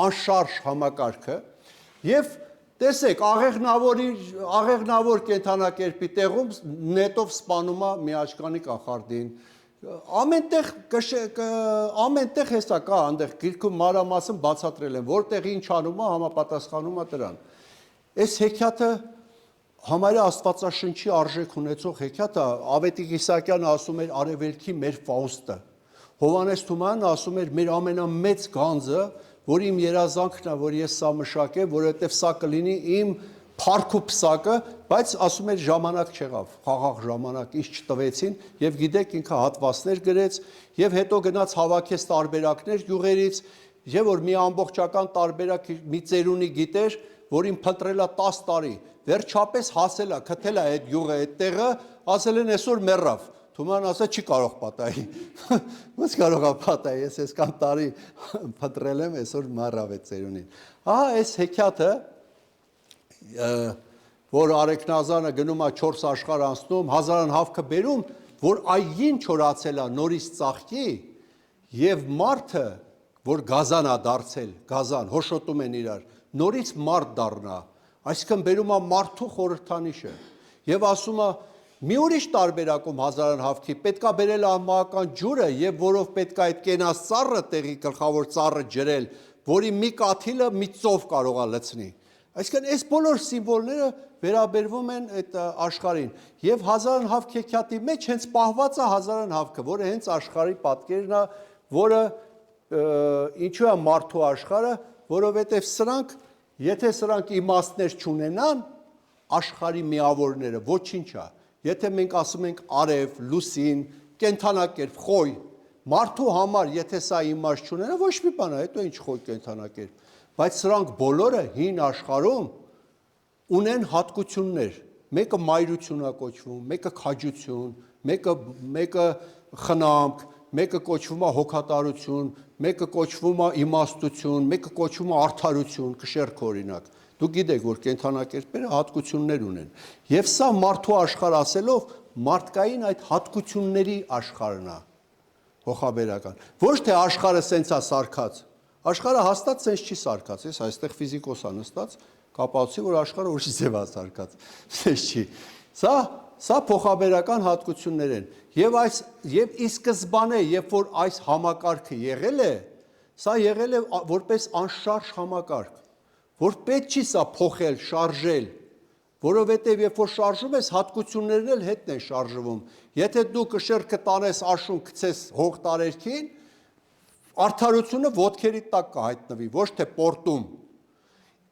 անշարժ համակարգը եւ տեսեք, աղեղնավոր կենդանակերպի տեղում նետով սպանում է միաճկանի կախարդին։ Ամենտեղ հեսա կա, այնտեղ գիրքում մանրամասն բացատրել են, որտեղ ինչ անում է, համապատասխանում է դրան։ Այս հեքիաթը համարյա Աստվածաշնչի արժեք ունեցող հեքիաթ է, Ավետիք Իսահակյանը ասում էր արևելքի մեր Ֆաուստը։ Հովհաննես Թումանյանն ասում էր մեր ամենամեծ գանձը, որ իմ երազանքն է, որ ես սա մշակեմ, որովհետև սա կլինի իմ փառք ու պսակը, բայց ասում էր ժամանակ չեղավ, խաղաղ ժամանակ ինչ չտվեցին, եւ գիտեք ինքը հատվածներ գրեց, եւ հետո գնաց հավաքեց տարբերակներ յուղերից, եւ որ մի ամբողջական տարբերակ մի ծերունի գիտեր, որին փնտրելա 10 տարի, վերջապես հասել է, գտել է այդ յուղը, այդ տեղը, ասել են այսօր մեռավ։ Թումանն ասա չի կարող պատահի։ Ոնց կարող է պատահի, ես այսքան տարի փնտրել եմ, այսօր մեռավ այդ ծերունին։ Ահա այս հեքիաթը, որ Արեքնազանը գնում է 4 աշխարհ անցնում, հազարան հավքը բերում, որ այգին չորացել է նորից ծաղկի, եւ մարդը, որ գազան է դարձել, գազան, հոշոտում են իրար, նորից մարդ դառնա, այսինքն բերում է մարդու խորհրդանիշը, եւ ասում է մի ուրիշ տարբերակում հազարան հավքի պետքա բերել ամահական ջուրը եւ որով պետքա այդ կենաց ծառը տեղի գլխավոր ծառը ջրել, որի մի կաթիլը մի ծով կարող է լցնի։ Այսինքն այս բոլոր սիմվոլները վերաբերվում են այդ աշխարհին եւ հազարան հավք հեքիաթի մեջ հենց պահված է հազարան հավքը, որը հենց աշխարհի պատկերն է, որը ինչու է մարդու աշխարհը, որովհետեւ սրանք, եթե սրանք իմաստներ չունենան, աշխարհի միավորները ոչինչ է։ Եթե մենք ասում ենք արև, լուսին, կենթանակերպ, խոյ, մարդու համար, եթե սա իմաստ չունենա, ոչ մի բան է, հետո ինչ խոյ կենթանակերպ, բայց սրանք բոլորը հին աշխարհում ունեն հատկություններ, մեկը մայրություն է կոչվում, մեկը քաջություն, մեկը խնամք, մեկը կոչվում է հոգատարություն, մեկը կոչվում է իմաստություն, մեկը կոչվում է արդարություն, կշեռք օրինակ։ Դուք գիտեք, որ կենթանակերպերը հատկություններ ունեն։ Եվ սա մարդու աշխարհ ասելով մարդկային այդ հատկությունների աշխարհն է, հոխաբերական։ Ոչ թե աշխարհը սենց է սարքած։ Աշխարհը հաստատ սենց չի սարքած, ես այստեղ ֆիզիկոս է նստած, կապացի, որ աշխարհը ուրիշ ձև է սարքած։ Սենց չի։ Սա փոխաբերական հատկություններ են։ Եվ ի սկզբանե, երբ որ այս համակարգը եղել է, սա եղել է որպես անշարժ համակարգ, որ պետք չի սա փոխել, շարժել, որովհետև երբ որ շարժում ես, հատկություններն էլ հետն են շարժվում։ Եթե դու կշեռքը տանես աշուն գցես հող տարերքին, արդարությունը ոտքերի տակ կհայտնվի, ոչ թե պորտում։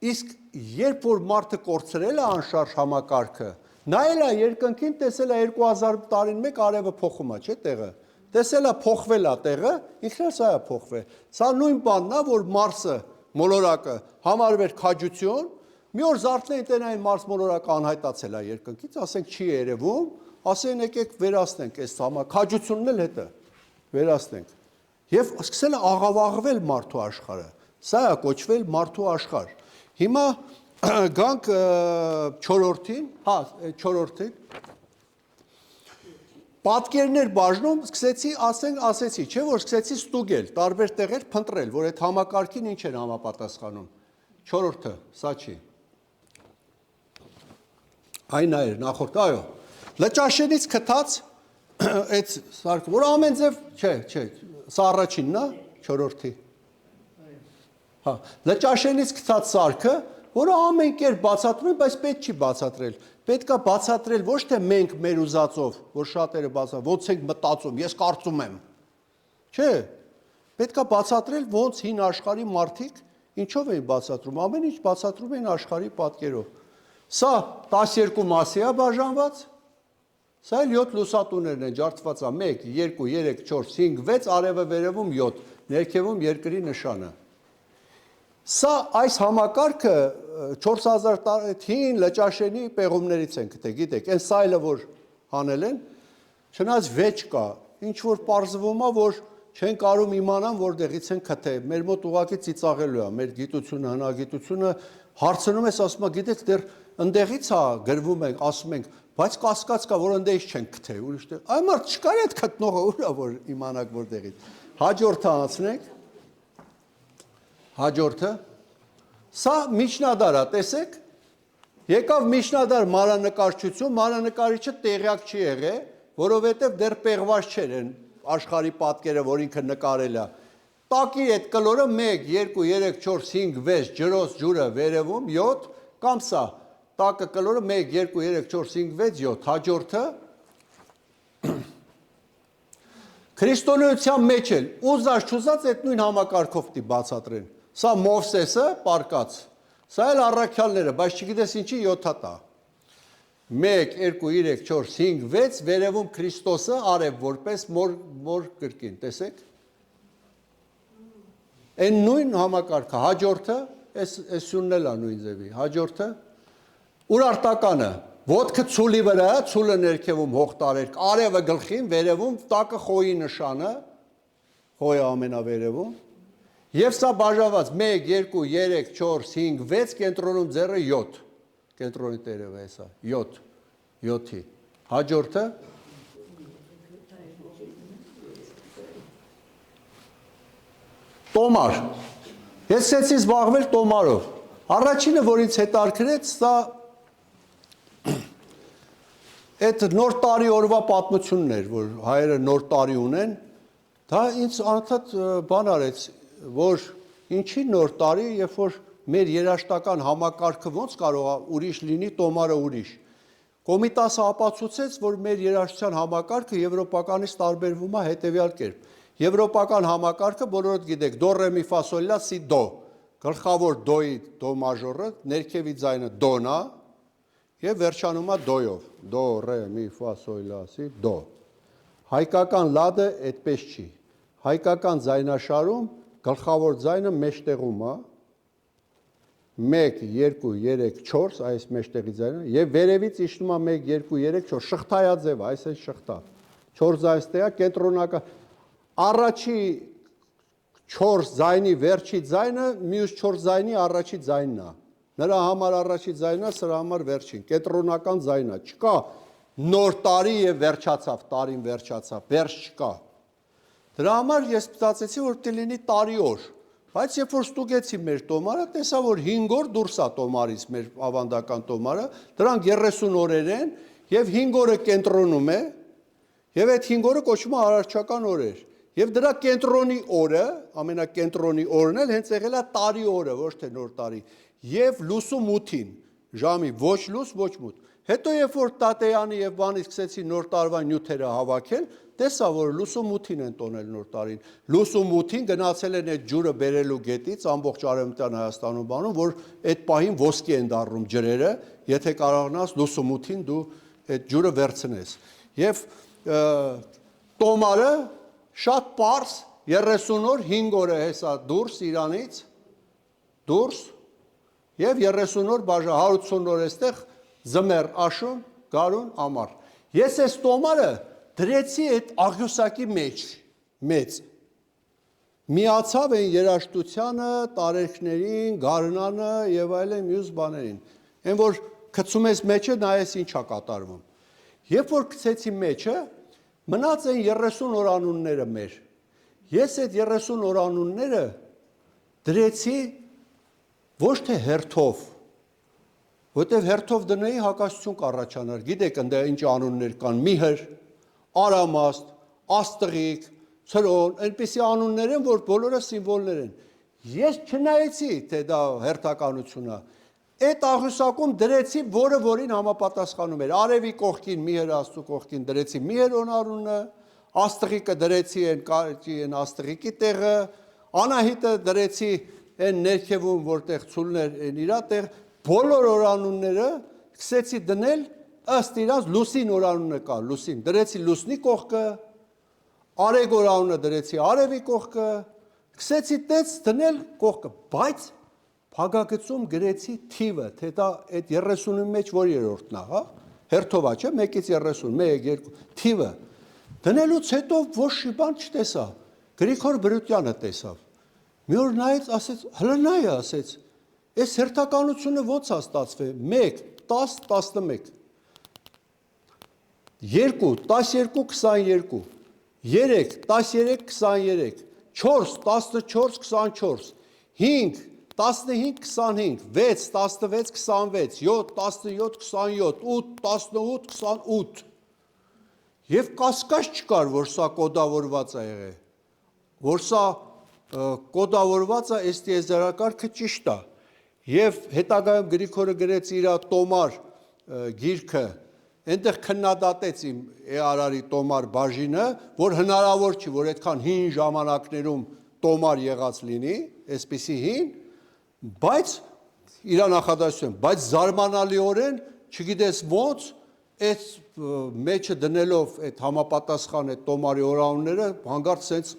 Իսկ երբ որ մարդը կորցրել է անշարժ համակարգը, նայել է երկնքին, տեսել է 2000 տարին մեկ արևը փոխում է, չէ՞ տեղը։ Տեսել է փոխվել է տեղը, ինքն էլ սա է փոխվել։ Սա նույն բանն է, որ Մարսը մոլորակը համարվեր քաջություն, մի օր զարթնեին տենային Մարս մոլորակը անհայտացել է երկնքից, ասենք չի երևում, ասեն եկեք վերացնենք այս քաջությունն էլ հետը վերացնենք։ Եվ սկսել է աղավաղվել մարդու աշխարհը։ Սա է կոչվել մարդու աշխարհ։ Հիմա գանք 4-րդին, հա, 4-րդին պատկերներ բաժնում, սկսեցի, ասեցի, չէ՞ որ սկսեցի ստուգել, տարբեր տեղեր փնտրել, որ այդ համակարգին ինչ են համապատասխանում։ 4-րդը, սա չի։ Այն էր նախորդ, այո։ Լճաշենից գտած այդ սարքը, որ ամեն ձև, չէ, սա առաջինն է, 4-րդի։ Հա, լճաշենից գտած սարքը, որը ամեն կերպ բացատրում են, բայց պետք չի բացատրել։ Պետք է բացատրել ոչ թե մենք մեր ուզածով, որ շատերը բացատրում, ոնց ենք մտածում, ես կարծում եմ։ Չէ, պետք է բացատրել ոնց հին աշխարհի մարդիկ ինչով էին բացատրում, ամեն ինչ բացատրում են աշխարհի պատկերով։ Սա 12 մասի է բաժանված, սա էլ 7 լուսատուներն են ջարդված, 1, 2, 3, 4, 5, 6, արևը վերևում 7, ներքևում երկրի նշանը։ Սա այս համակարգը 4000 տարին լճաշենի պեղումներից են գտել, գիտեք, այն սայլը որ հանել են, չնայած վեճ կա, ինչ որ պարզվում է, որ չեն կարում իմանան որտեղից են գտել, մեր մոտ ուղղակի ծիծաղելու է, մեր գիտությունը, հնագիտությունը հարցնում ես, ասում է, գիտեք, դեռ ընդեղից է գրվում ենք, ասում ենք, բայց կասկած կա, որ ընդեղից չեն գտել, ուրիշ տեղ, այ մարդ չկար այդ գտնողը, ուր է որ իմանաք որտեղից։ Հաջորդը անցնենք։ Հաջորդը, սա միջնադար է, տեսեք, եկավ միջնադար մանրանկարչություն, մանրանկարիչը տեղյակ չի եղել, որովհետև դեռ պեղված չէր են աշխարհի պատկերը, որ ինքը նկարել է։ Տակի այդ կլորը 1, 2, 3, 4, 5, 6 ջրոց ջուրը վերևում 7, կամ սա, տակը կլորը 1, 2, 3, 4, 5, 6, 7, հաջորդը, քրիստոնեության մեջ էլ ուզած չուզած այդ նույն համակարգով պիտի բացատրեն։ Սա Մովսեսը պարկած, սա էլ առաքյալները, բայց չգիտես ինչի 7 հատ է։ 1, 2, 3, 4, 5, 6, վերևում Քրիստոսը արև որպես մոր կրկին, տեսեք։ Այն նույն համակարգը, հաջորդը, այս սյունն էլ է նույն ձևի, հաջորդը, ուր արտականը, ոտքը ցուլի վրա, ցուլը ներքևում հող տարերք, արևը գլխին, վերևում տակը խոյի նշանը, խոյը ամենավերևում, եւ սա բաժանված 1, 2, 3, 4, 5, 6, կենտրոնում ձեռը 7, կենտրոնի տերևը է սա, 7, 7-ի, հաջորդը, տոմար, ես սկսեցի զբաղվել տոմարով, առաջինը, որ ինձ հետաքրքրեց, սա այդ նոր տարի օրվա պատմությունն էր, որ հայերը նոր տարի ունեն, դա ինձ անընդհատ բան արեց, որ ինչի նոր տարի, երբ որ մեր երաժշտական համակարգը ոնց կարող է ուրիշ լինի, տոմարը ուրիշ։ Կոմիտասը ապացուցեց, որ մեր երաժշտության համակարգը եվրոպականից տարբերվում է հետևյալ կերպ։ Եվրոպական համակարգը բոլորդ գիտեք, դո, ռե, մի, ֆա, սոլ, լա, սի, դո, գլխավոր դոյի դո մաժորը, ներքևի ձայնը դոն է, եւ վերջանում է դոյով, դո, ռե, մի, ֆա, սոլ, լա, սի, դո։ Հայկական լադը այդպես չի։ Հայկական ձայնաշարում գլխավոր ձայնը մեջտեղում է, 1, 2, 3, 4, այս մեջտեղի ձայնը, եւ վերևից իջնում է 1, 2, 3, 4, շղթայաձև, այս է շղթա։ 4 ձայն ստեյա, կենտրոնական, առաջի 4 ձայնի վերջի ձայնը, մյուս 4 ձայնի առաջի ձայնն է։ Նրա համար առաջի ձայնը, սրա համար վերջին, կենտրոնական ձայնը, չկա նոր տարի եւ վերջացավ, տարին վերջացավ, վերջ չկա։ Դրա համար ես մտածեցի, որ պիտի լինի տարի օր, բայց երբ որ ստուգեցի մեր տոմարը, տեսա, որ 5 օր դուրս է տոմարից մեր ավանդական տոմարը, դրանք 30 օրեր են եւ 5 օրը կենտրոնում է եւ այդ 5 օրը կոչվում է արարչական օրեր։ Եվ դրա կենտրոնի օրը, ամենակենտրոնի օրն էլ հենց եղել է տարի օրը, ոչ թե նոր տարի։ Եվ լուսում 8-ին, ժամի ոչ լույս, ոչ մութ։ Հետո երբ որ Տատեյանի եւ բանի սկսեցի նոր տարվա նյութերը հավաքել, տեսա որ լուսումութին են տոնել նոր տարին։ Լուսումութին գնացել են այդ ջուրը բերելու գետից ամբողջ արևմտյան Հայաստանում բանում, որ այդ պահին ոսկի են դառնում ջրերը, եթե կարողանաս լուսումութին դու այդ ջուրը վերցնես։ Եվ տոմարը շատ պարզ 30 օր 5 օր է հեսա դուրս Իրանից դուրս եւ 30 օր բաժա 180 օր էստեղ զմեր աշուն գարուն ամառ ես այս տոմարը դրեցի այդ աղյուսակի մեծ միացավ են երաշտությանը տարեքներին գարնանը եւ այլն մյուս բաներին այն որ գցում ես մեջը նայես ինչա կատարվում երբ որ գցեցի մեջը մնաց են 30 օրանունները մեր ես այդ 30 օրանունները դրեցի ոչ թե հերթով, որտեվ հերթով դնեի հակասություն կառաջանար, գիտեք ընդ ինչ անուններ կան, միհր, արամաստ, աստղիկ, ցրոն, այնպիսի անուններ են, որ բոլորը սիմվոլներ են։ Ես չնայեցի, թե դա հերթականություն է, այդ աղյուսակում դրեցի, որը որին համապատասխանում էր, արևի կողքին միհր աստծու կողքին դրեցի միհր անունը, աստղիկը դրեցի են աստղիկի տեղը, անահիտը դրեցի են ներքևում, որտեղ ցուլներ են իրա տեղ, բոլոր օրանունները սկսեցի դնել ըստ իրաց լուսին օրանունը կա, լուսին, դրեցի լուսնի կողքը, արեգ օրանունը դրեցի արևի կողքը, սկսեցի տեց դնել կողքը, բայց փագագծում գրեցի թիվը, թե դա այդ 30-ի մեջ որ երրորդն է, հա, հերթովա չէ, 1-ից 30, 1, 2, թիվը, դնելուց հետո ոչ մի բան չտեսա, Գրիգոր Բրուտյանը տեսավ, մի օր նայեց, ասեց, հլնայ է, ասեց, այս հերթականությունը ոնց է ստացվել, 1, 10, 11, 2, 12, 22, 3, 13, 23, 4, 14, 24, 5, 15, 25, 6, 16, 26, 7, 17, 27, 8, 18, 28, և կասկած չկար, որ սա կոդավորված է եղել, որ սա կոդավորված է այս տիեզերակարգը ճիշտ է, և հետագայում Գրիգորը գրեց իր տոմար գիրքը, այնտեղ քննադատեց իմ Էարարի տոմար բաժինը, որ հնարավոր չի, որ այդքան հին ժամանակներում տոմար եղած լինի, այսպիսի հին, բայց իր նախադասություն, բայց զարմանալիորեն չգիտես ոնց այդ մեջը դնելով այդ համապատասխան այդ տոմարի օրանունները հանգարց սենց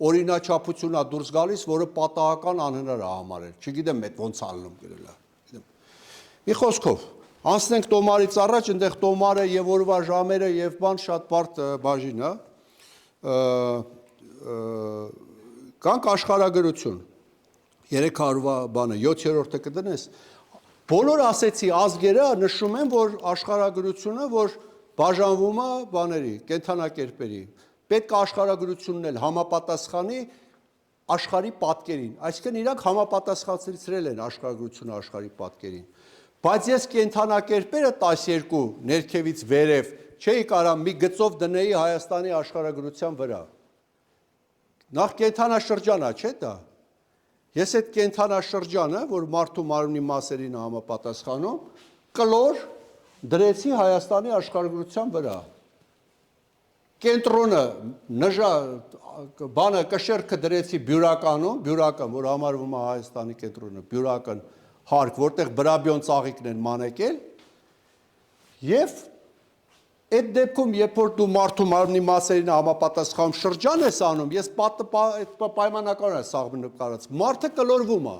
օրինաչափություն է դուրս գալիս, որը պատահական անհնար է համարել, չգիտեմ այդ ոնց ալնում գրել է։ Մի խոսքով, անցնենք տոմարից առաջ, այնտեղ տոմարը եւ օրվա ժամերը եւ բան շատ բարդ բաժին է։ Կանք աշխարհագրություն 300-վա բանը 7-րդը կդնես։ Բոլոր ասեցի ազգերը նշում են, որ աշխարհագրությունը, որ բաժանվում է բաների, կենդանակերպերի, պետք է աշխարհագրությունն էլ համապատասխանի աշխարհի պատկերին, այսինքն իրանք համապատասխանեցրել են աշխարհագրությունը աշխարհի պատկերին, բայց ես կենդանակերպերը 12 ներքևից վերև չէի կարա մի գծով դնեի Հայաստանի աշխարհագրության վրա, նախ կենդանաշրջան է, չէ՞ դա, ես այդ կենդանաշրջանը, որ մարդու մարմնի մասերին համապատասխանում, կլոր դրեցի Հայաստանի աշխարհագրության վրա, կենտրոնը բանը կշերքը դրեցի բյուրականում, բյուրակն, որ համարվում է Հայաստանի կենտրոնը, բյուրակն հարկ, որտեղ բրաբյոն ծաղիկն են մանեկել, և այդ դեպքում, երբ որ դու մարդու մարմնի մասերին համապատասխանում շրջան ես անում, ես պայմանական է սաղ նկարած, մարդը կլորվում է,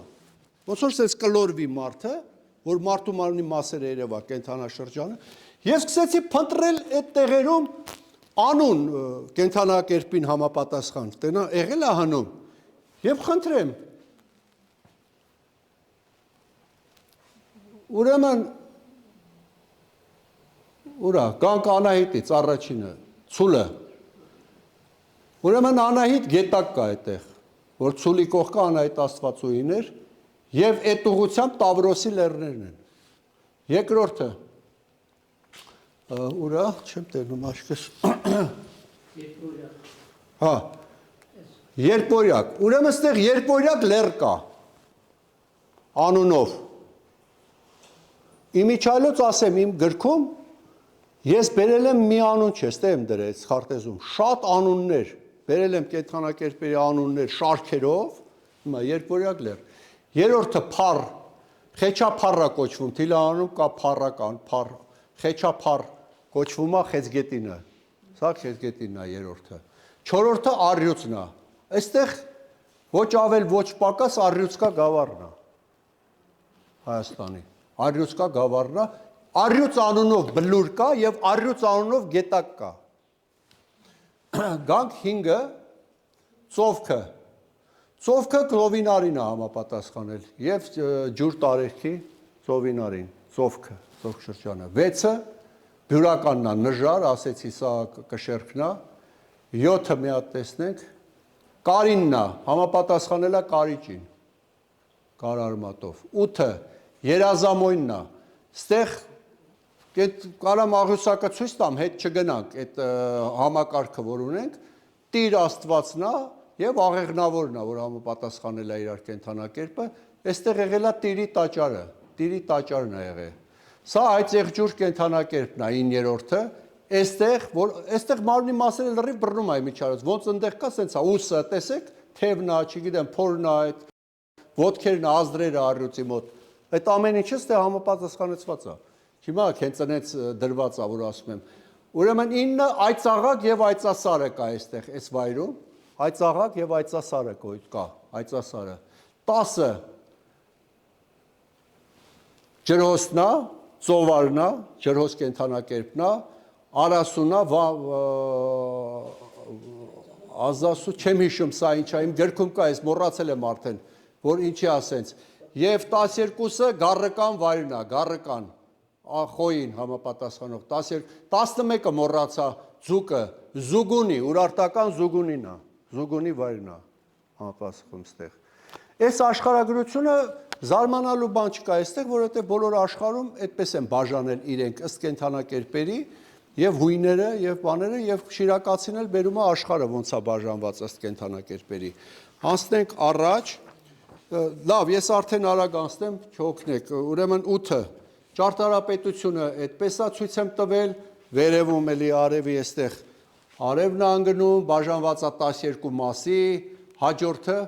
ոնց որ սենց կլորվի մարդը, որ մարդու մարմնի մասերը երևա կենդանաշրջանը, և սկսեցի փնտրել այդ տեղերում անուն կենդանակերպին համապատասխան, տենա եղել է հնում, և խնդրեմ, ուրեմն, ուրա, կանք Անահիտից առաջինը, ցուլը, ուրեմն Անահիտ գետակ կա այդտեղ, որ ցուլի կողքը Անահիտ աստվածուհին էր, և այդ ուղղությամբ Տավրոսի լեռներն են, երկրորդը, ուրա, չեմ տերնում աշկս, հա, երկորյակ, ուրեմն ստեղ երկորյակ լեռ կա, անունով, Իմիջիալոց ասեմ իմ գրքում ես բերել եմ մի անուն չես թե եմ դրել քարտեզում, շատ անուններ, բերել եմ կենդանակերպերի անուններ շարքերով, հիմա երկվորյակ լեր։ Երրորդը փառ, խեչափառա կոչվում, թիլահանում կա փառական, փառ, խեչափառ կոչվում է խեցգետինը։ Սա խեցգետինն է երրորդը։ Չորրորդը առյուծն է։ Այստեղ ոչ ավել ոչ պակաս առյուծկա գավառն է Հայաստանի։ Առյուծկա գավառն է, առյուծ անունով բլուր կա եւ առյուծ անունով գետակ կա։ Գանք 5-ը ծովքը։ Ծովքը Ծովինարին է համապատասխանել եւ ջուր տարեքի Ծովինարին, ծովքը, ծովք շրջանը։ 6-ը բյուրականն է, նժար, ասեցի սա կշերքն է։ 7-ը մի հատ տեսնենք, կարինն է, համապատասխանել է կարիճին, կարարմատով։ 8-ը երազամոյնն է, ստեղ կարամ աղյուսակը ցույց տամ, հետ չգնանք, այդ համակարգը որ ունենք, Տիր Աստվածն է եւ աղեղնավորն է, որ համապատասխանել է իրար կենդանակերպը, այստեղ եղել է Տիրի տաճարը, Տիրի տաճարն է եղել։ Սա այդ եղջյուր կենդանակերպն է 9-րդը, այստեղ մարմնի մասերը լրիվ բռնում է միջարոց, ոնց այնտեղ կա, սենց է, ուսը, տեսեք, թևն է, չգիտեմ, փորն է, այդ ոտքերն է, ազդրերը առյուծի մոտ։ Այդ ամեն ինչը ստե համապատասխանեցված է։ Հիմա հենց այնց դրված է, որ ասում եմ։ Ուրեմն 9 այծաղակ եւ այծասարը կա այստեղ, այս վայրում, այծաղակ եւ այծասարը կա, այծասարը։ 10-ը ջրհոսն է, ծովարն է, ջրհոս կենդանակերպն է, Արասունա, Ազասու, չեմ հիշում սա ինչ է, իմ գրքում կա, ես մոռացել եմ արդեն, որ ինչի ասենց։ Եվ 12-ը գառական վայրն է, գառական, խոյին համապատասխանող, 11-ը մոռացա, ձուկը, Զուգունի, ուրարտական Զուգունին է, Զուգունի վայրն է, համապատասխանում ստեղ։ Այս աշխարհագրությունը զարմանալու բան չկա այստեղ, որովհետև բոլոր աշխարհում այդպես են բաժանել իրենք ըստ կենդանակերպերի եւ հույները եւ բաները եւ շիրակացին էլ բերում է աշխարհը ոնց է բաժանված ըստ կենդանակերպերի։ Անցնենք առաջ։ Լավ, ես արդեն արագ անցնեմ, չօգնեք։ Ուրեմն 8-ը ճարտարապետությունը այդպես է ցույց եմ տվել, վերևում էլի արևի այստեղ արևն է անգնում, բաժանված է 12 մասի, հաջորդը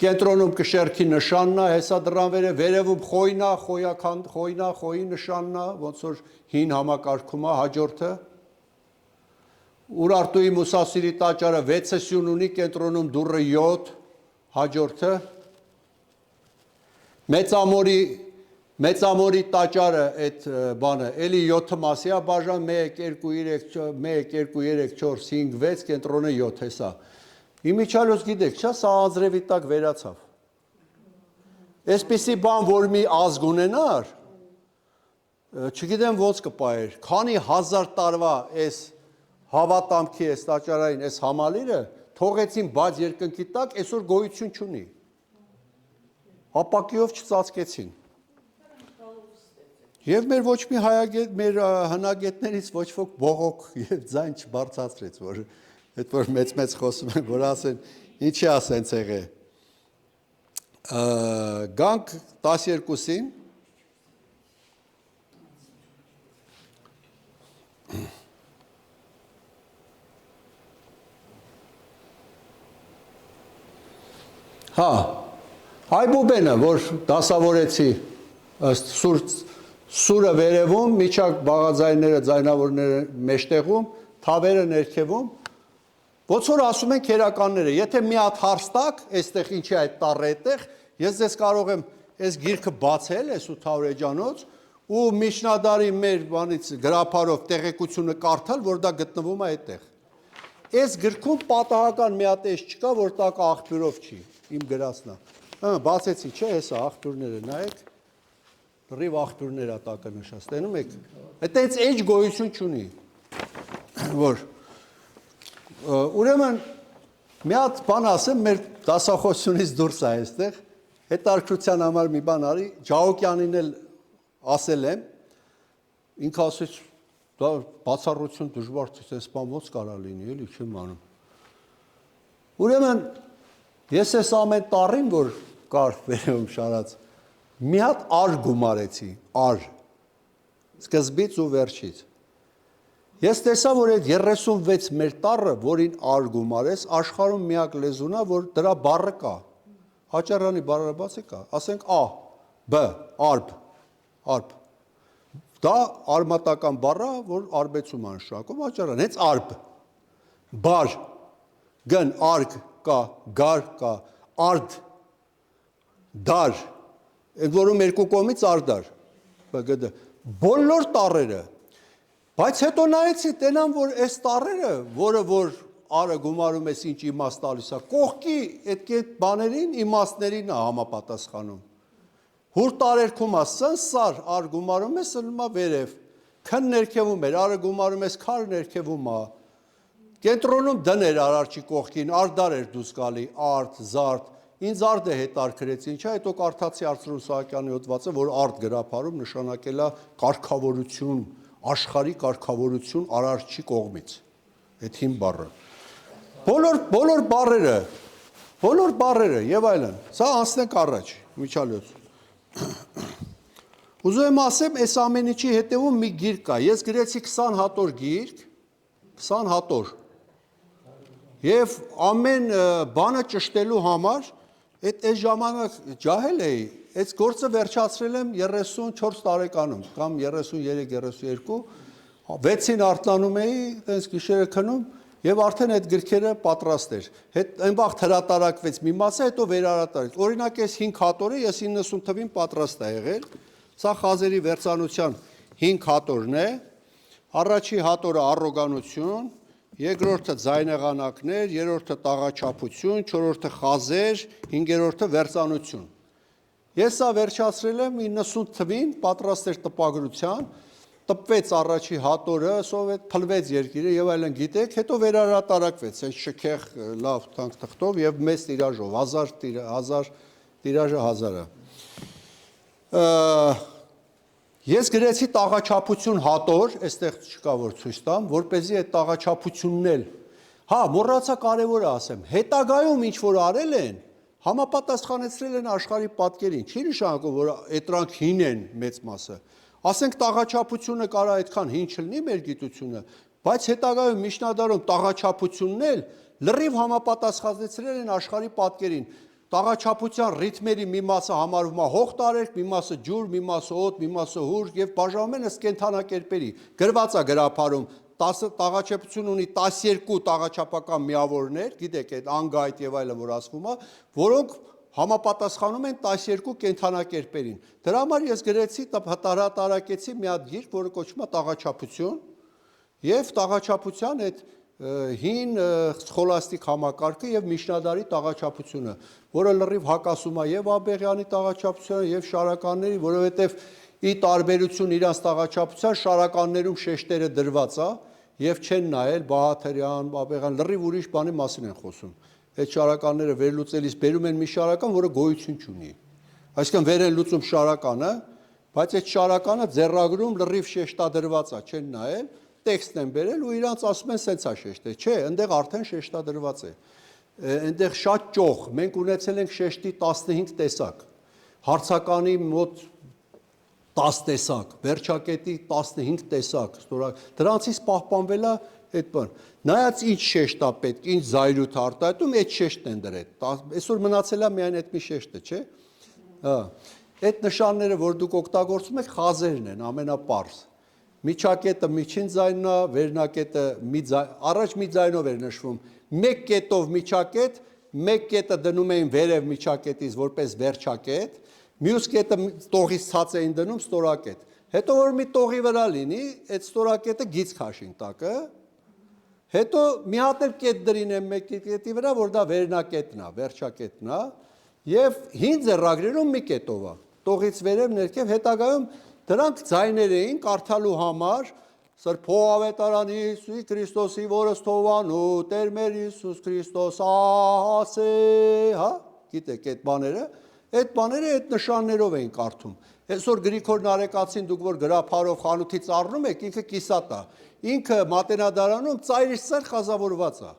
կենտրոնում կշերքի նշանն է, հեսա դրան վերևում խոյն է, խոյի նշանն է, ոնց որ հին համակարգում է, հաջորդը Ուրարտուի Մուսասիրի տաճարը 6 սյուն ունի, կենտրոնում դուռը 7, հաջորդը Մեծամորի տաճարը այդ բանը, էլի 7 մասի է բաժան, 1, 2, 3, 4, 5, 6, կենտրոնը 7, հեսա։ Իմիջիալոց գիտեք, չէ՞, սա անձրևի տակ վերացավ։ Այսպիսի բան, որ մի ազգ ունենար, չգիտեմ ոնց կպայեր, քանի հազար տարվա այս հավատամքի, այս տաճարային, այս համալիրը թողեցին բաց երկնքի տակ, այսօր գոյություն չունի։ Ապակիով չծածկեցին։ Եվ մեր ոչ մի հայագետ, մեր հնագետներից ոչ ոք բողոք եւ ձայն չբարձրացրեց, որ այդ որ մեծ խոսում են, որ ասեն, ինչի ասենց եղե։ Գանք 12-ին Հա, Հայբուբենը, որ դասավորեցի ըստ սուրը վերևում, միջակ բաղաձայները, ձայնավորները մեջտեղում, թավերը ներքևում, ոնց որ ասում են քերականները, եթե մի հատ հարց տակ, այստեղ ինչի այդ տառը այդտեղ, ես ձեզ կարող եմ այս գիրքը բացել, այս 800 էջանոց, ու միջնադարի մեր բանից գրափարով տեղեկությունը կարդալ, որ դա գտնվում է այդտեղ։ Այս գրքում պատահական մի հատ էջ չկա, որ տակը աղբյուրով չի, իմ գրածն է։ Բացեցի, չէ, հեսա աղբյուրները նայեք, լրիվ աղբյուրներ է տակը նշած, տենում եք, այդտենց էջ գոյություն չունի, որ ուրեմն մի հատ բան ասեմ, մեր դասախոսությունից դուրս է այստեղ, հետարքրության համար մի բան արի, Ջահոկյանին էլ ասել եմ, ինքը ասեց, դա բացառություն դժվար է, այս բան ոնց կարա լինի, էլի չեմ անում։ Ուրեմն Ես այս ամեն տառին, որ կար վերում շարած, մի հատ ար գումարեցի, ար, սկզբից ու վերջից։ Ես տեսա, որ այդ 36 մեր տառը, որին ար գումարես, աշխարհում միակ լեզուն է, որ դրա բառը կա։ Հաճարանի բառաբացի կա, ասենք A, B, արբ, արբ։ Դա արմատական բառ է, որ արբեցում է նշանակում, հաճարան, հենց արբ, բար, գն, արկ կա, գար կա, արդ, դար, այդ որում երկու կողմից արդար, բոլոր տառերը, բայց հետո նայեցի, տենամ, որ այս տառերը, որը որ արը գումարում ես ինչ իմաստ տալիս է, կողքի այդ բաներին իմաստներին է համապատասխանում։ Հուր տարերքում է սնսար, ար գումարում ես սնում է վերև, քն ներքևում էր, արը գումարում ես քար ներքևում է, կենտրոնում դներ արարչի կողքին, արդար էր դուս գալի, արդ, զարդ, ինձ արդը հետարքրեց, ինչա, հետո կարդացի Արծրուն Սահակյանի հոդվածը, որ արդ գրափարում նշանակել է կարգավորություն, աշխարհի կարգավորություն արարչի կողմից, այդ հին բառը։ Բոլոր բառերը եւ այլն, սա անցնենք առաջ, միջալյոց։ Ուզում եմ ասեմ, այս ամեն ինչի հետևում մի գիրք կա, ես գրեցի 20 հատոր գիրք, 20 հատոր, եւ ամեն բանը ճշտելու համար, այդ ժամանակ ջահել էի, այս գործը վերջացրել եմ 34 տարեկանում, կամ 33-32, 6-ին արտանում էի, տենց գիշերը քնում, եւ արդեն այդ գրքերը պատրաստ էր։ Այնվաղ հրատարակվեց մի մասը, հետո վերարատարեց։ Օրինակ այս 5 հատորը ես 90 թվին պատրաստ է եղել։ Սա խազերի վերծանության 5 հատորն է։ Առաջի հատորը առոգանություն, երկրորդը ձայնեղանակներ, երրորդը տաղաչափություն, չորրորդը խազեր, հինգերորդը վերծանություն։ Ես սա վերջացրել եմ 90 թվին, պատրաստ էր տպագրության, տպվեց առաջի հատորը, սովետ փլվեց երկիրը եւ այլն գիտեք, հետո վերարատարակվեց, այս շքեղ լավ թանկ թղթով եւ մեծ տիրաժով, 1000 տիրաժը 1000-ը։ Ես գրեցի տաղաչափություն հատոր, այստեղ չկա որ ցույց տամ, որպեսզի այդ տաղաչափությունն էլ, հա, մոռացա կարևոր է ասեմ, հետագայում ինչ որ արել են, համապատասխանեցրել են աշխարհի պատկերին, չի նշանակում, որ այդրանք հին են մեծ մասը, ասենք տաղաչափությունը կարա այդքան հին չլինի մեր գիտությունը, բայց հետագայում միջնադարում տաղաչափությունն էլ լրիվ համապատասխանեցրել են աշխարհի պատկերին, տաղաչափության ռիթմերի մի մասը համարվում է հող տարերք, մի մասը ջուր, մի մասը օդ, մի մասը հուր եւ բաժանում են ըստ կենդանակերպերի, գրված է գրափարում, տաղաչափություն ունի 12 տաղաչափական միավորներ, գիտեք այդ անգայտ եւ այլն որ ասվում է, որոնք համապատասխանում են 12 կենդանակերպերին։ Դրա համար ես գրեցի, հրատարակեցի մի հատ գիրք, որը կոչվում է տաղաչափություն, եւ տաղաչափության այդ հին սխոլաստիկ համակարգը եւ միջնադարի տաղաչափությունը, որը լրիվ հակասում է եւ Աբեղյանի տաղաչափությանը եւ շարականների, որովհետեւ ի տարբերություն իրանց տաղաչափության շարականներում շեշտերը դրված է եւ չեն նայել Բահաթերյան, Աբեղյան, լրիվ ուրիշ բանի մասին են խոսում։ Այդ շարականները վերլուծելիս բերում են մի շարական, որը գոյություն չունի։ Այսինքն վեր են լուծում շարականը, բայց այդ շարականը ձեռագրում լրիվ շեշտադրված է, չեն նայել, տեքստն են բերել ու իրանց ասում են սենց է շեշտը, չէ, այնտեղ արդեն շեշտադրված է։ Այնտեղ շատ ճոխ, մենք ունեցել ենք շեշտի 15 տեսակ, հարցականի մոտ 10 տեսակ, վերջակետի 15 տեսակ, դրանցից պահպանվել է այդ բան։ Նայած ինչ շեշտ է պետք, ինչ զայրույթ արտահայտում, այդ շեշտն են դրել։ Այսօր մնացել է միայն այդ մի շեշտը, չէ։ Այդ նշանները, որ դուք օգտագործում եք, խազերն են, ամենապարզ։ Միջակետը միջին ձայնն է, վերնակետը առաջ մի ձայնով էր նշվում։ Մեկ կետով միջակետ, մեկ կետը դնում էին վերև միջակետից որպես վերջակետ, մյուս կետը տողից ցած էին դնում ստորակետ։ Հետո որ մի տողի վրա լինի, այդ ստորակետը գիծ քաշին տակը, հետո մի հատ էլ կետ դրին են մեկ կետի վրա, որ դա վերնակետն է, վերջակետն է, եւ հին ձեռագրերում մի կետով է, տողից վերև ներքև, հետագայում դրանք ձայներ էին կարդալու համար, Սրբո ավետարանի Հիսուսի Քրիստոսի որս թողանու, Տեր մեր Հիսուս Քրիստոս ասե, հա, գիտեք այդ բաները այդ նշաններով էին կարդում։ Այսօր Գրիգոր Նարեկացին դուք որ գրափարով խանութից առնում եք, ինքը կիսատ է, ինքը մատենադարանում ծայրից ծայր խազավորված է։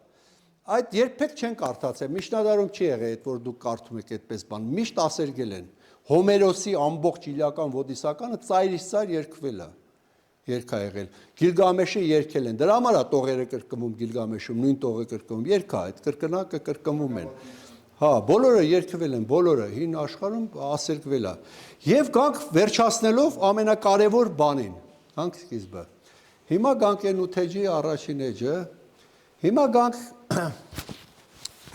այդ երբեք չեն կարդացել, Միշնադարում չի եղել այդ, որ դուք կարդում եք այդպես բան, միշտ ասերգել են, Հոմերոսի ամբողջ իլիական ոդիսականը ծայրից ծայր երկվել է, երգ է եղել, Գիլգամեշը երգել են, դրա համար է տողերը կրկնվում Գիլգամեշում, նույն տողը կրկնվում, երգ է, այդ կրկնակը կրկնվում են, հա, բոլորը երգվել են, բոլորը հին աշխարհում ասերգվել է, եւ գանք վերջացնելով ամենակարևոր բանին, գանք սկիզբը, հիմա գանք են Ութեջի առաջին էջը, հիմա գանք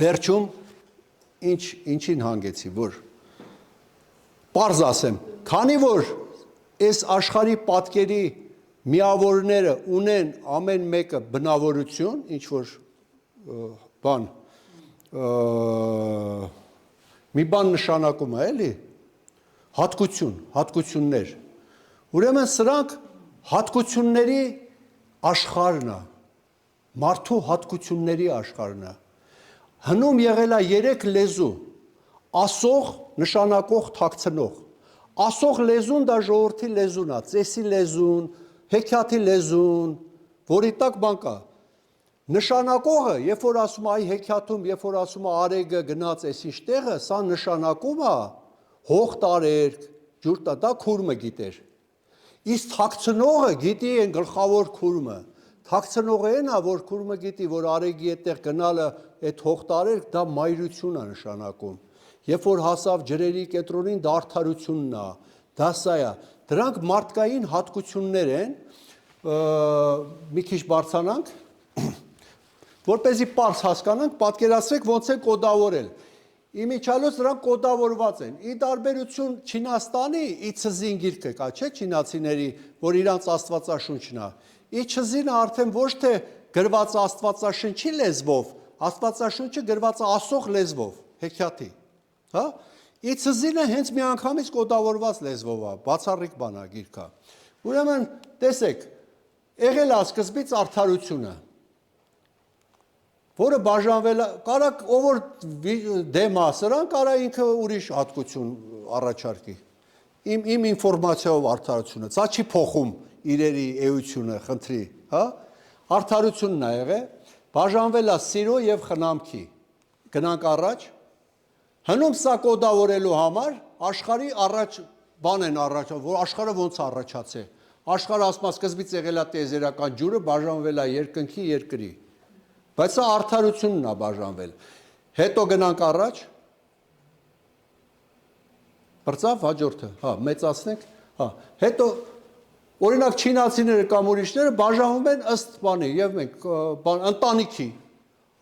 վերջում ինչին հանգեցի, որ պարզ ասեմ, քանի որ այս աշխարհի պատկերի միավորները ունեն ամեն մեկը բնավորություն, ինչ որ բան մի բան նշանակում է, էլի, հատկություններ, ուրեմն սրանք հատկությունների աշխարհն է, մարդու հատկությունների աշխարհն է, հնում եղել է 3 լեզու, ասող, նշանակող, թաքցնող, ասող լեզուն դա ժողովրդի լեզուն է, ծեսի լեզուն, հեքիաթի լեզուն, որի տակ բան կա, նշանակողը, երբ որ ասում է այ հեքիաթում, երբ որ ասում է արեգը գնաց այս ինչ տեղը, սա նշանակում է հող տարերք, ջուր տա, դա քուրմը գիտեր, իսկ թաքցնողը գիտի են գլխավոր քուրմը, թաքցնողը այն է, որ քուրմը գիտի, որ արեգի այդտեղ գնալը այդ հող տարերք, դա մայրություն է նշանակում, երբ որ հասավ ջրերի կենտրոնին, դա արդարությունն է, դա սա է, դրանք մարդկային հատկություններ են, մի քիչ բարձրանանք, որպեսզի պարզ հասկանանք, պատկերացրեք ոնց են կոդավորել, իմիջիալոց նրանք կոդավորված են, ի տարբերություն Չինաստանի իցզին գիրքը կա, չէ, չինացիների, որ իրանց աստվածաշունչն է, իցզինը արդեն ոչ թե գրված աստվածաշնչի լեզվով, աստվածաշունչը գրված ասող լեզվով, հեքիաթի, հա, իցզինը հենց միանգամից կոդավորված լեզվով է, բացառիկ բան է գիրքը, ուրեմն տեսեք, եղել է սկզբից արդարությունը, որը բաժանվել է, կարա ով որ դեմ է սրան, կարա ինքը ուրիշ հատկություն առաջարկի, իմ ինֆորմացիայով արդարությունը, սա չի փոխում իրերի էությունը, խնդրի, հա, արդարությունն է եղել, բաժանվել է սիրո եւ խնամքի, գնանք առաջ, հնում սա կոդավորելու համար, աշխարհի առաջ բան են առաջ, որ աշխարհը ոնց առաջացե, աշխարհը ասում է սկզբից եղել է տիեզերական ջուրը, բաժանվել է երկնքի երկրի, բայց սա արդարությունն է բաժանվել, հետո գնանք առաջ, բրծավ հաջորդը, հա, մեծացնենք, հա, հետո օրինակ չինացիները կամ ուրիշները բաժանվում են ըստ բանի եւ մենք ընտանիքի,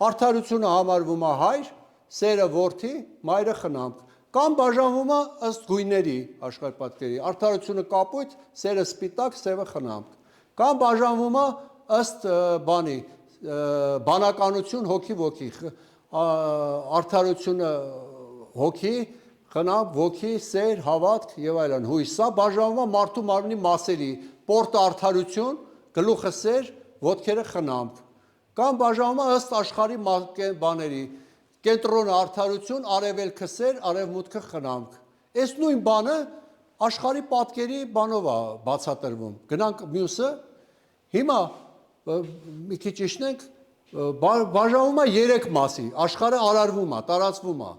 արդարությունը համարվում է հայր, սերը որդի, մայրը խնամք, կամ բաժանվում է ըստ գույների աշխարհպատկերի, արդարությունը կապույտ, սերը սպիտակ, սևը խնամք, կամ բաժանվում է ըստ բանի բանականություն հոգի ոգի, արդարությունը հոգի, խնամ, ոգի, սեր, հավատք եւ այլն, հույս, սա բաժանվում է մարդու մարմնի մասերի, պորտը արդարություն, գլուխը սեր, ոտքերը խնամք, կամ բաժանվում է ըստ աշխարհի բաների, կենտրոնը արդարություն, արևելքը սեր, արևմուտքը խնամք, այս նույն բանը աշխարհի պատկերի բանով է բացատրվում, գնանք մյուսը, հիմա մի քիչ իշնենք, բաժանվում է 3 մասի, աշխարհը արարվում է, տարածվում է,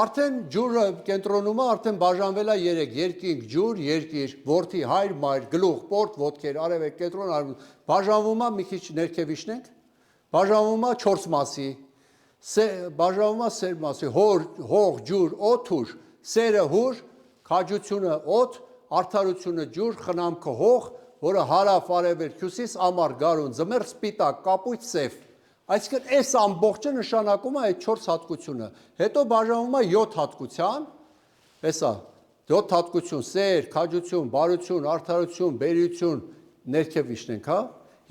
արդեն ջուրը կենտրոնում է, արդեն բաժանվել է 3, երկինք, ջուր, երկիր, որդի, հայր, մայր, գլուխ, պորտ, ոտքեր, արևելք, կենտրոն, արևմուտք, բաժանվում է մի քիչ ներքև իշնենք, բաժանվում է 4 մասի, բաժանվում է սեր մասի, հող, ջուր, օդ, հուր, սերը հուր, քաջությունը օդ, արդարությունը ջուր, խնամքը հող, որը հարավ, արևելք, հյուսիս, ամառ, գարուն, ձմեռ, սպիտակ, կապույտ, սև, այսինքն այս ամբողջը նշանակում է այդ 4 հատկությունը, հետո բաժանվում է 7 հատկության, էսա, 7 հատկություն, սեր, քաջություն, բարություն, արդարություն, բերություն, ներքև իշնենք, հա,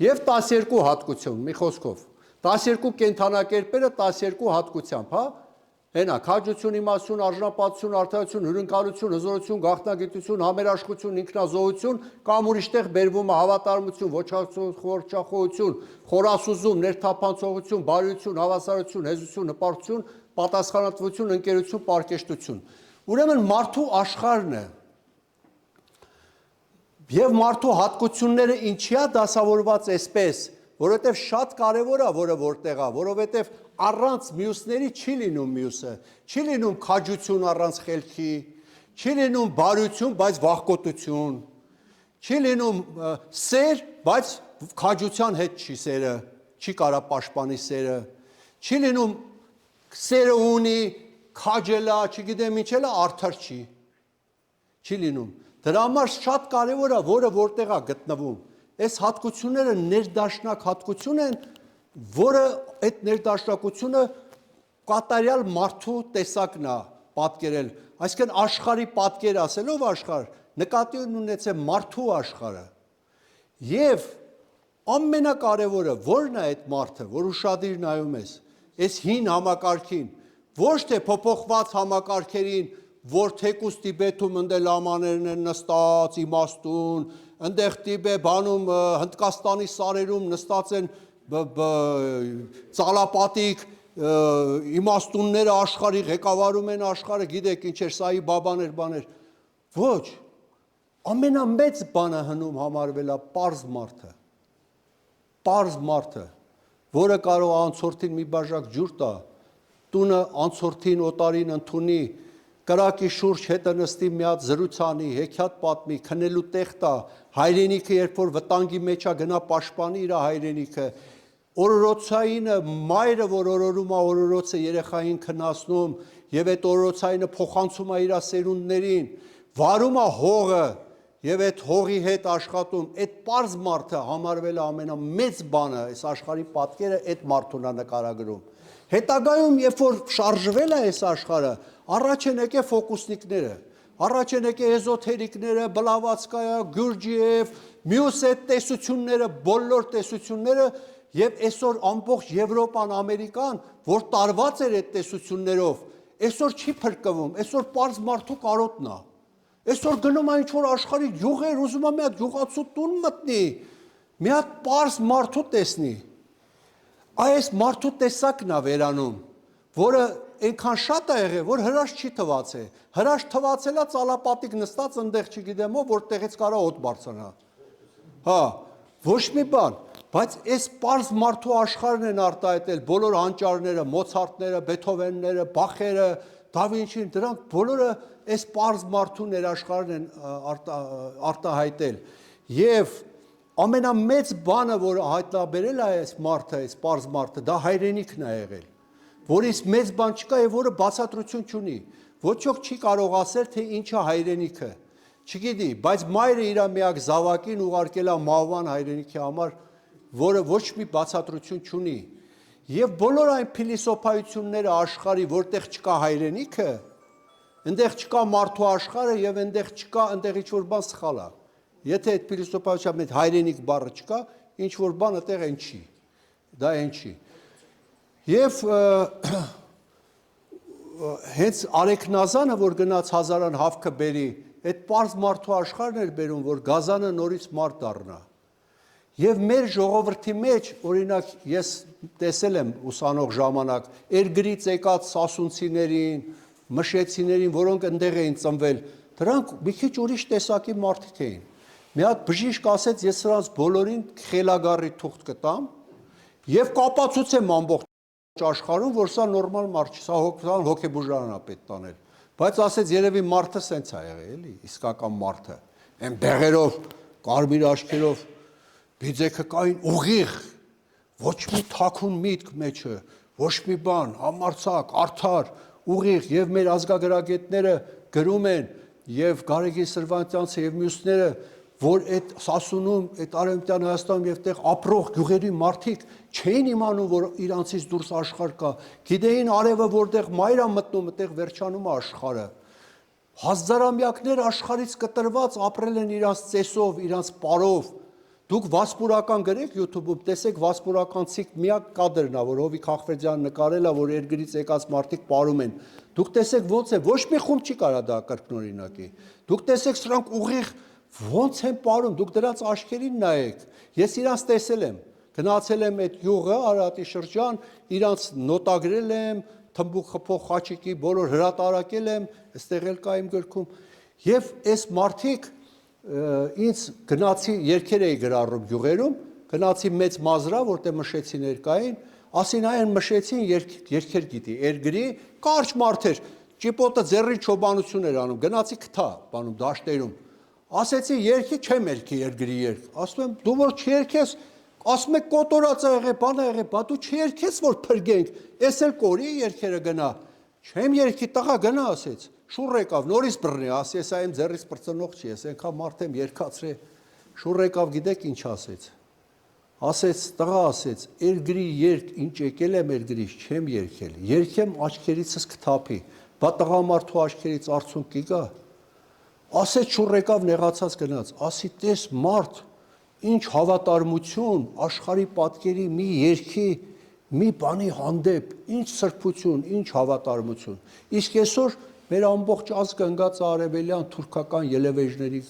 եւ 12 հատկություն, մի խոսքով, 12 կենդանակերպերը 12 հատկությամբ, հա, հենա, քաջություն, իմաստություն, արժանապատվություն, արդարություն, հյուրընկալություն, հզորություն, գաղտնագիտություն, համերաշխություն, ինքնազոհություն, կամ ուրիշտեղ բերվում է հավատարմություն, ոչխարություն, խորասուզում, ներթափանցողություն, բարություն, հավասարություն, հեզություն, հպարտություն, պատասխանատվություն, ընկերություն, պարկեշտություն։ Ուրեմն մարդու աշխարհն է եւ մարդու հատկությունները ինչի է դասավորված այսպես, որովհետև շատ կարևոր է, որտեղ է, որովհետև առանց մյուսների չի լինում մյուսը, չի լինում քաջություն առանց խելքի, չի լինում բարություն, բայց վախկոտություն, չի լինում սեր, բայց քաջության հետ չի սերը, չի կարա պաշտպանի սերը, չի լինում սերը ունի, քաջելա, չգիտեմ ինչ էլա, արդար չի լինում։ Դրա համար շատ կարևոր է, որտեղ է գտնվում։ Այս հատկությունները ներդաշնակ հատկություն են, որը այդ ներդաշնակությունը կատարյալ մարդու տեսակն է պատկերել, այսինքն աշխարհի պատկեր ասելով աշխարհ, նկատի ունեցել մարդու աշխարհը։ Եվ ամենակարևորը ո՞րն է այդ մարդը, որ ուշադիր նայում ես, այս հին համակարգին, ոչ թե փոփոխված համակարգերին, որ թեկուս Տիբեթում ընդ լամաներն են նստած, իմաստուն, ընդեղ Տիբե բանում Հնդկաստանի սարերում նստած են ծալապատիկ իմաստունները աշխարհի ղեկավարում են աշխարհը, գիտեք ինչ էր, սայի բաբաներ, բաներ։ Ոչ, ամենամեծ բանը հնում համարվել է պարզ մարդը, որը կարող է անցորդին մի բաժակ ջուր տա, տունը անցորդին օտարին ընդունի, կրակի շուրջ հետը նստի մի հատ զրուցանի, հեքիաթ պատմի, քնելու տեղ տա, հայրենիքը երբ որ վտանգի մեջ է գնա պաշտպանի իր հայրենիքը, օրորոցայինը մայրը, որ օրորում է օրորոցը երեխային քնասնում եւ այդ օրորոցայինը փոխանցում է իր սերունդներին, վարում է հողը եւ այդ հողի հետ աշխատում, այդ պարզ մարդը համարվել է ամենամեծ բանը, այս աշխարհի պատկերը այդ մարդուն է նկարագրում։ Հետագայում երբ որ շարժվել է այս աշխարհը, առաջ են եկել ֆոկուսնիկները, առաջ են եկել էզոթերիկները, Բլավատսկայա, Գյուրջիև, մյուս այդ տեսությունները, բոլոր տեսությունները եւ այսօր ամբողջ Եվրոպան, Ամերիկան, որ տարված էր այդ տեսություններով, այսօր չի փրկվում, այսօր պարզ մարդու կարոտն է։ Այսօր գնում է ինչ որ աշխարհի յուղեր, ուզում է մի հատ յուղացու տուն մտնի, մի հատ պարզ մարդու տեսնի։ Այս մարդու տեսակն է վերանում, որը այնքան շատ է եղել, որ հրաշ չի թվացել։ Հրաշ թվացել է ծալապատիկ նստած ընդեղ չգիտեմ ով, որտեղից կարա օդ բարձրանա։ Հա, ոչ մի բան, բայց այս պարզ մարդու աշխարհն են արտահայտել բոլոր հանճարները, Մոցարտները, Բեթհովենները, Բախերը, Դավինչին, դրանք բոլորը այս պարզ մարդու ներաշխարհն են արտահայտել։ Եվ ամենամեծ բանը, որ հայտնաբերել է այս մարդը, այս պարզ մարդը, դա հայրենիքն է եղել, որից մեծ բան չկա եւ որը բացատրություն չունի։ Ոչ ոք չի կարող ասել, թե ինչ է հայրենիքը։ Չգիտի, բայց մայրը իր միակ զավակին ուղարկել է մահվան հայրենիքի համար, որը ոչ մի բացատրություն չունի։ Եվ բոլոր այն փիլիսոփայությունները աշխարհի, որտեղ չկա հայրենիքը, այնտեղ չկա մարդու աշխարհը եւ այնտեղ չկա, այնտեղ ինչ որ բան սխալ է։ Եթե այդ փիլիսոփայության մեջ հայրենիք բառը չկա, ինչ որ բան այդտեղ այն չի։ Դա այն չի։ Եվ հենց Արեքնազանը, որ գնաց հազարան հավքը բերի, այդ պարզ մարդու աշխարհն էր բերում, որ Գազանը նորից մարդ դառնա։ Եվ մեր ժողովրդի մեջ, օրինակ, ես տեսել եմ ուսանող ժամանակ, Էրգրից եկած սասունցիներին, մշեցիներին, որոնք ընդեղ էին ծնվել, դրանք մի քիչ ուրիշ տեսակի մարդիկ էին։ Մի հատ բժիշկ ասեց, ես սրանց բոլորին խելագարի թուղթ կտամ եւ կապացուցեմ ամբողջ աշխարհում, որ սա նորմալ մարդ չի, սա հոգեբուժարան է պետք տանել։ Բայց ասեց, երևի մարդը սենց է եղել, էլի, իսկական մարդը, այն բեղերով, կարմիր աչքերով, բիձեքը կային ուղիղ, ոչ մի թաքուն միտք մեջը, ոչ մի բան, համարձակ, արդար, ուղիղ, եւ մեր ազգագրագետները գրում են, եւ Գարեգին Սրվանտյանցը եւ մյուսները, որ այդ Սասունում, այդ Արևմտյան Հայաստանում եւ տեղ ապրող գյուղերի մարդիկ չէին իմանում, որ իրանցից դուրս աշխարհ կա, գիտեին արևը որտեղ մայր է մտնում, այդտեղ վերջանում է աշխարհը։ Հազարամյակներ աշխարհից կտրված ապրել են իրանց ծեսով, իրանց պարով։ Դուք Վասպուրական գրեք YouTube-ում, տեսեք Վասպուրականցիք միակ կադրն է, որ Հովիկ Խախվերդյանը նկարել է, որ Էրգրից եկած մարդիկ պարում են։ Դուք տեսեք ոնց է, ոչ մի խումբ չի կարա դա կրկնօրինակի։ Դուք տեսեք սրանք ուղիղ ոնց են պարում, դուք դրանց աչքերին նայեք։ Ես իրանց տեսել եմ, գնացել եմ այդ յուղը, Արարատի շրջան, իրանց նոտագրել եմ, թմբուկ խփող խաչիկի բոլոր հրատարակել եմ, այստեղ էլ կա իմ գրքում։ Եվ այս մարդիկ ինձ գնացի երկեր էի գրառում գյուղերում, գնացի մեծ մազրա, որտեղ մշեցի ներկային, ասին այն մշեցին երկեր գիտի, երգրի, կարճ մարդեր, ճիպոտը ձեռի չոբանություն էր անում, գնացի կթա, բանում դաշտերում, ասեցի երկի չեմ երկի երգրի երգ, ասում եմ դու որ չերքես, ասում եք կոտորած ա եղե, բան ա եղե, բա դու չերքես որ փրկենք, ես էլ կորի երկերը գնա, չեմ երկի տղա գնա ասեց, շուռ եկավ, նորից բռնի, ասի ես այմ ձեռից պրծնող չի, ես ենքա մարդ եմ երկացրե, շուռ եկավ գիտեք ինչ ասեց, տղա ասեց, երգրի երգ ինչ եկել եմ երգրից չեմ երկել, երկեմ աչքերիցս կթափի, բա տղամարդու աչքերից արցունք կգա, ասեց շուռ եկավ նեղացած գնաց, ասի տես մարդ, ինչ հավատարմություն, աշխարհի պատկերի մի երկի, մի բանի հանդեպ, ինչ սրբություն, ինչ հավատարմություն, իսկ այսօր մեր ամբողջ ազգը ընկած արևելյան թուրքական ելևեժների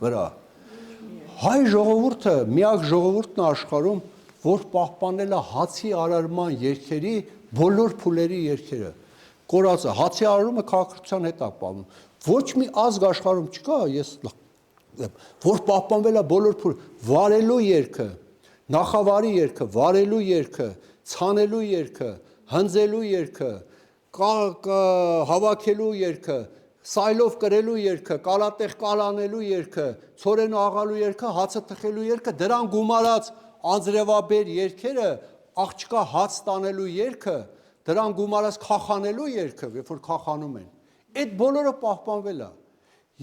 վրա, հայ ժողովուրդը միակ ժողովուրդն է աշխարհում, որ պահպանել է հացի արարման երգերի բոլոր փուլերի երգերը։ Կորածը հացի արարումը քաղաքացիության հետ է պահպանում։ Ոչ մի ազգ աշխարհում չկա, ես որ պահպանվել է բոլոր փուլ, վարելու երգը, նախավարի երգը, վարելու երգը, ցանելու երգը, հնձելու երգը, հավաքելու երգը, սայլով կրելու երգը, կալատեղ կալանելու երգը, ցորենը աղալու երգը, հացը թխելու երգը, դրան գումարած անձրևաբեր երգերը, աղջկա հաց տանելու երգը, դրան գումարած քախանելու երգը, երբ որ քախանում են, այդ բոլորը պահպանվել է։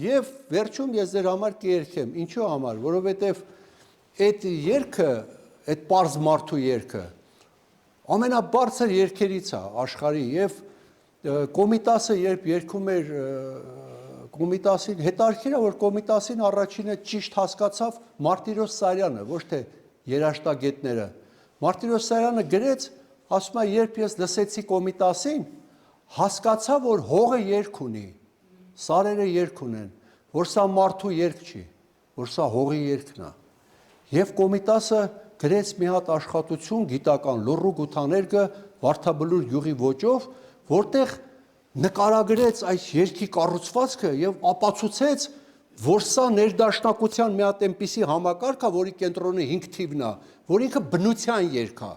Եվ վերջում ես ձեր համար կերքեմ, ինչու համար, որովհետև այդ երգը, այդ պարզ մարդու երգը, ամենաբարձր երգերից է աշխարհի եւ Կոմիտասը երբ երգում էր Կոմիտասին, հետարքիրա որ Կոմիտասին առաջինը ճիշտ հասկացավ Մարտիրոս Սարյանը, ոչ թե երաշտագետները։ Մարտիրոս Սարյանը գրեց, ասում է, երբ ես լսեցի Կոմիտասին, հասկացա, որ հողը երգ ունի, սարերը երգ ունեն, որ սա մարդու երգ չի, որ սա հողի երգն է։ Եվ Կոմիտասը գրեց մի հատ աշխատություն գիտական լոռու գութաներգը Վարդաբլուր գյուղի ոճով, որտեղ նկարագրեց այս երգի կառուցվածքը եւ ապացուցեց, որ սա ներդաշնակության մի հատ այնպիսի համակարգ է, որի կենտրոնը 5 թիվն է, որ ինքը բնության երգ է։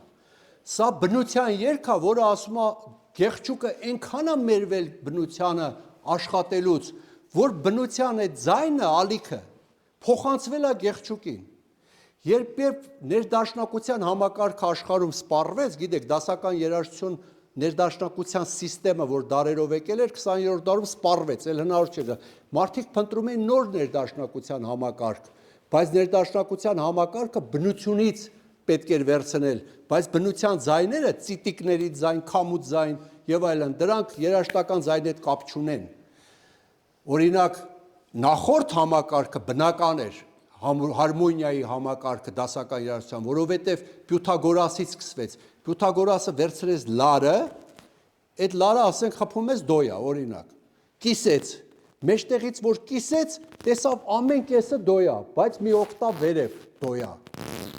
Սա բնության երգ է, որը ասում է գեղչուկը այնքան է մերվել բնությանը աշխատելուց, որ բնության այդ ձայնը, ալիքը փոխանցվել է գեղչուկին։ Երբ ներդաշնակության համակարգը աշխարհում սպառվեց, գիտեք, դասական երաժշտություն ներդաշնակության համակարգը, որ դարերով եկել էր, 20-րդ դարում սպառվեց, էլ հնարավոր չէր։ Մարդիկ փնտրում էին նոր ներդաշնակության համակարգ, բայց ներդաշնակության համակարգը բնությունից պետք էր վերցնել, բայց բնության ձայները, ծիտիկների ձայն, քամուց ձայն եւ այլն, դրանք երաժշտական ձայնի հետ կապ չունեն։ Օրինակ, նախորդ համակարգը բնական էր, հարմոնիայի համակարգը դասական երաժշտության, որովհետև Պյութագորասից սկսվեց։ Պյութագորասը վերցրեց լարը, այդ լարը ասենք խփում ես դոյա, օրինակ, կիսեց, մեջտեղից որ կիսեց, տեսավ ամեն կեսը դոյա, բայց մի օկտավ վերև դոյա։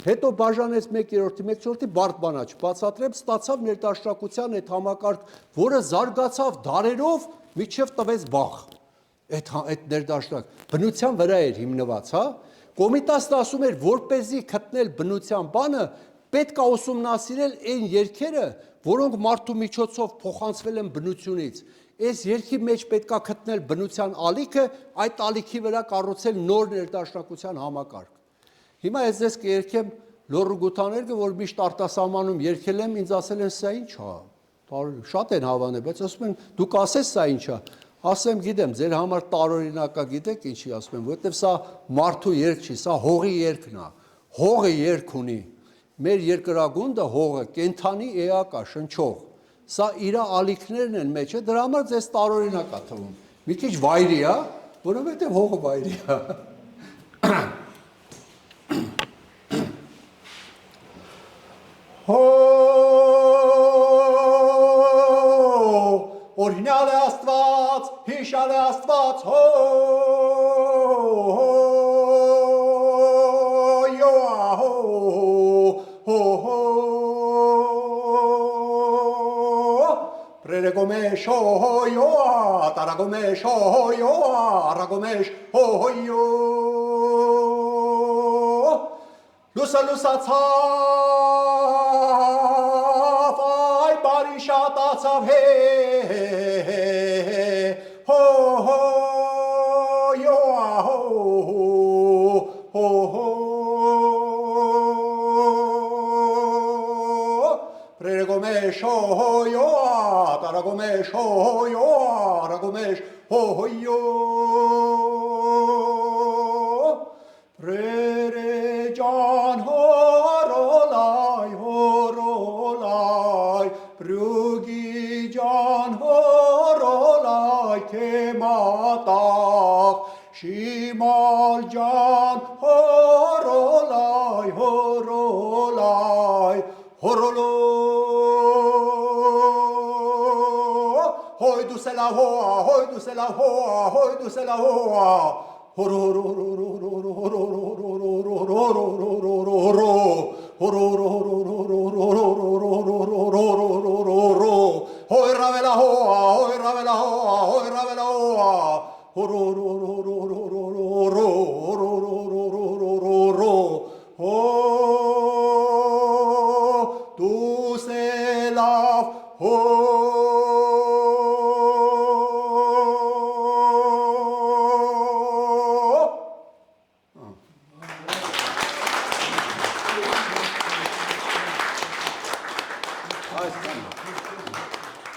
Հետո բաժանեց 1/3, 1/4 բարդ բանա չբացատրեմ, ստացավ ներդաշնակության այդ համակարգ, որը զարգացավ դարերով, մինչև տվեց բախ։ Այդ ներդաշնակ բնության վրա էր հիմնված, հա։ Կոմիտասն ասում էր, որպեսզի գտնել բնության բանը, պետք է ուսումնասիրել այն երգերը, որոնք մարդու միջոցով փոխանցվել են բնությունից։ Այս երգի մեջ պետք է գտնել բնության ալիքը, այդ ալիքի վրա կառուցել նոր ներդաշնակության համակարգ։ Հիմա ես ձեզ կերքեմ լոռու գութաներգը, որ միշտ արտասահմանում երգել եմ, ինձ ասել են սա ինչ է։ Շատ են հավանել, բայց ասում են դուք ասես սա ինչ է։ Ասեմ գիտեմ, ձեր համար տարօրինակ է, գիտեք ինչի ասում եմ, որովհետև սա մարդու երգ չի, սա հողի երգն է։ Հողը երգ ունի։ Մեր երկրագունդը հողը կենթանի էակ է, շնչող։ Սա իր ալիքներն են մեջը, դրա համար ձեզ տարօրինակ է թվում։ Մի քիչ վայրի է, որովհետև հողը վայրի է։ Օրհնյալ է Աստված, հիշալ է Աստված, Preregomesh, Taragomesh, Aragomesh, լուսը լուսացավ այ բարի շատացավ հո հո յո հո հո հո Pregomesh ho yo taragomesh ho yo aragomesh ho yo Prere jan horolai Prugi jan horolai kematach Shimal jan horolai horolo Hoy du se la hoa hoy du se la hoa hoy du se la hoa Hoy ravela hoa hoy ravela hoa hoy ravela hoa tu se la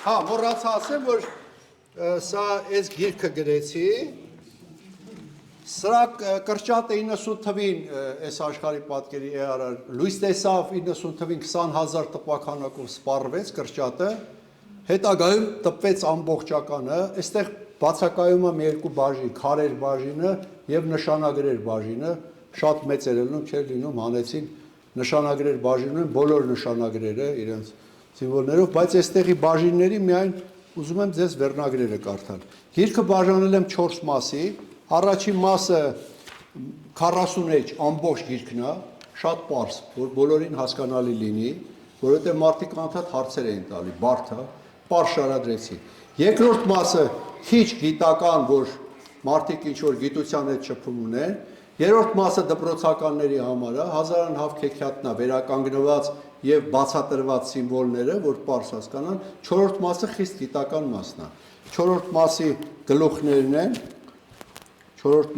Հա, մոռացա ասեմ, որ սա այս գիրքը գրեցի, սրա կրճատը 90 թվին այս աշխարհի պատկերի էարար, լույս տեսավ 90 թվին 20,000 տպականակով սպառվեց կրճատը, հետագայում տպվեց ամբողջականը, այստեղ բացակայում է մի երկու բաժին, քարեր բաժինը եւ նշանագրեր բաժինը, շատ մեծ էր լինում, չէր լինում, հանեցին նշանագրեր բաժինում են բոլոր նշանագրերը իրենց սիմվոլներով, բայց այստեղի բաժինների միայն ուզում եմ ձեզ վերնագրերը կարդալ։ Գիրքը բաժանել եմ 4 մասի, առաջին մասը 40 էջ ամբողջ գիրքն է, շատ պարզ, որ բոլորին հասկանալի լինի, որովհետև մարդիկ անդադ հարցեր էին տալի, բարդ է, պարզ շարադրեցի։ Երկրորդ մասը քիչ գիտական, որ մարդիկ ինչ որ գիտության հետ շփում ունեն, երրորդ մասը դպրոցականների համար է, հազարան հավքեքյատնա վերականգնված եւ բացատրված սիմվոլները, որ պարզ հասկանան, չորրորդ մասը խիստ գիտական մասն է։ Չորրորդ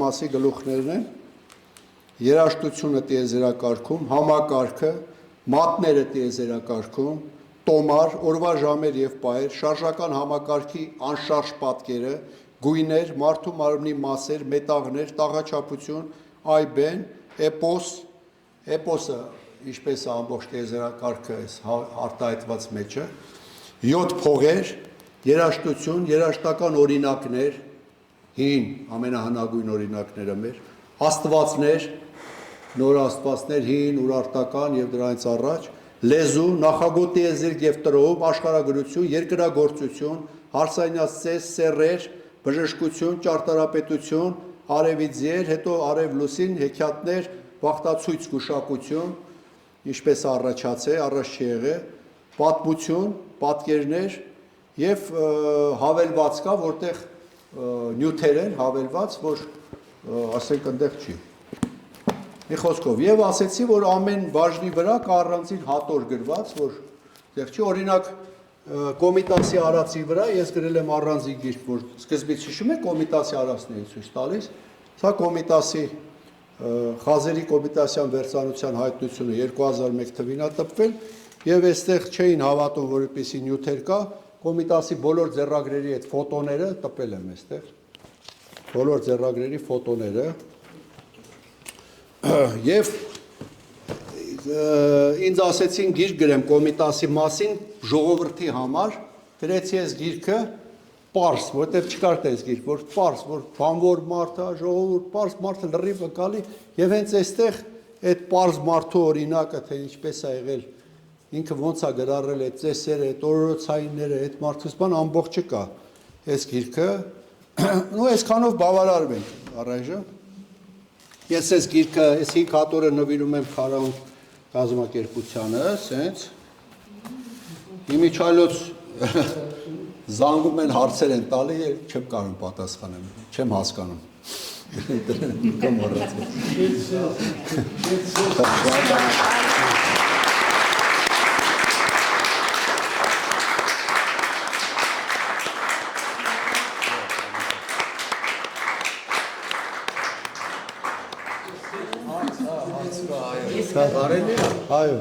մասի գլուխներն են, երաժշտությունը տիեզերակարգում, համակարգը, մատները տիեզերակարգում, տոմար, օրվա ժամեր եւ պահեր, շարժական համակարգի անշարժ պատկերը, գույներ, մարդու մարմնի մասեր, մետաղներ, տաղաչափություն, այբեն, էպոս, էպոսը ինչպես է ամբողջ տիեզերակարգը արտահայտված մեջը, 7 փողեր, երաժշտություն, երաժշտական օրինակներ, հին ամենահնագույն օրինակները մեր, աստվածներ, նոր աստվածներ, հին, ուրարտական եւ դրանից առաջ, լեզու, նախագոտ տիեզերք եւ տրոհ, աշխարհագրություն, երկրագործություն, հարսանյաց ծես, սեռեր, բժշկություն, ճարտարապետություն, արևի ձիեր, հետո արև լուսին, հեքիաթներ, վախտացույց գուշակություն, ինչպես առաջացե, առաջ չի եղել, պատմություն, պատկերներ եւ հավելված կա, որտեղ նյութեր են հավելված, որ ասենք այնտեղ չի։ Մի խոսքով, եւ ասեցի, որ ամեն բաժնի վրա կա առանձին հատոր գրված, որ այդտեղ չի, օրինակ Կոմիտասի արածի վրա ես գրել եմ առանձին գիրք, որ սկզբից հիշում եք Կոմիտասի արածն էի ցույց տալիս, սա Կոմիտասի Խազերի Կոմիտասյան վերծանության հայտնությունը 2001 թվին է տպվել եւ այստեղ չէին հավատում, որ այդպիսի նյութեր կա, Կոմիտասի բոլոր ձեռագրերի այդ ֆոտոները տպել եմ այստեղ, բոլոր ձեռագրերի ֆոտոները եւ ինձ ասեցին գիրք գրեմ Կոմիտասի մասին ժողովրդի համար, գրեցի այս գիրքը պարզ, որտեղ չկար տես գիրք, որ պարզ, որ բանվոր մարդը, ժողովուրդ պարզ մարդը լրիվ վկալի եւ հենց այստեղ այդ պարզ մարդու օրինակը, թե ինչպես է եղել, ինքը ոնց է գրառել այդ ծեսերը, այդ օրորոցայինները, այդ մարդուց բան ամբողջը կա այս գիրքը, ու այսքանով բավարարվենք առայժմ։ Ես այս գիրքը, այս 5 հատորը նվիրում եմ Քարաուն կազմակերպությանը, սենց իմիջայլոց զանգում են հարցեր են տալի, չեմ կարող պատասխանել, չեմ հասկանում։ Այո։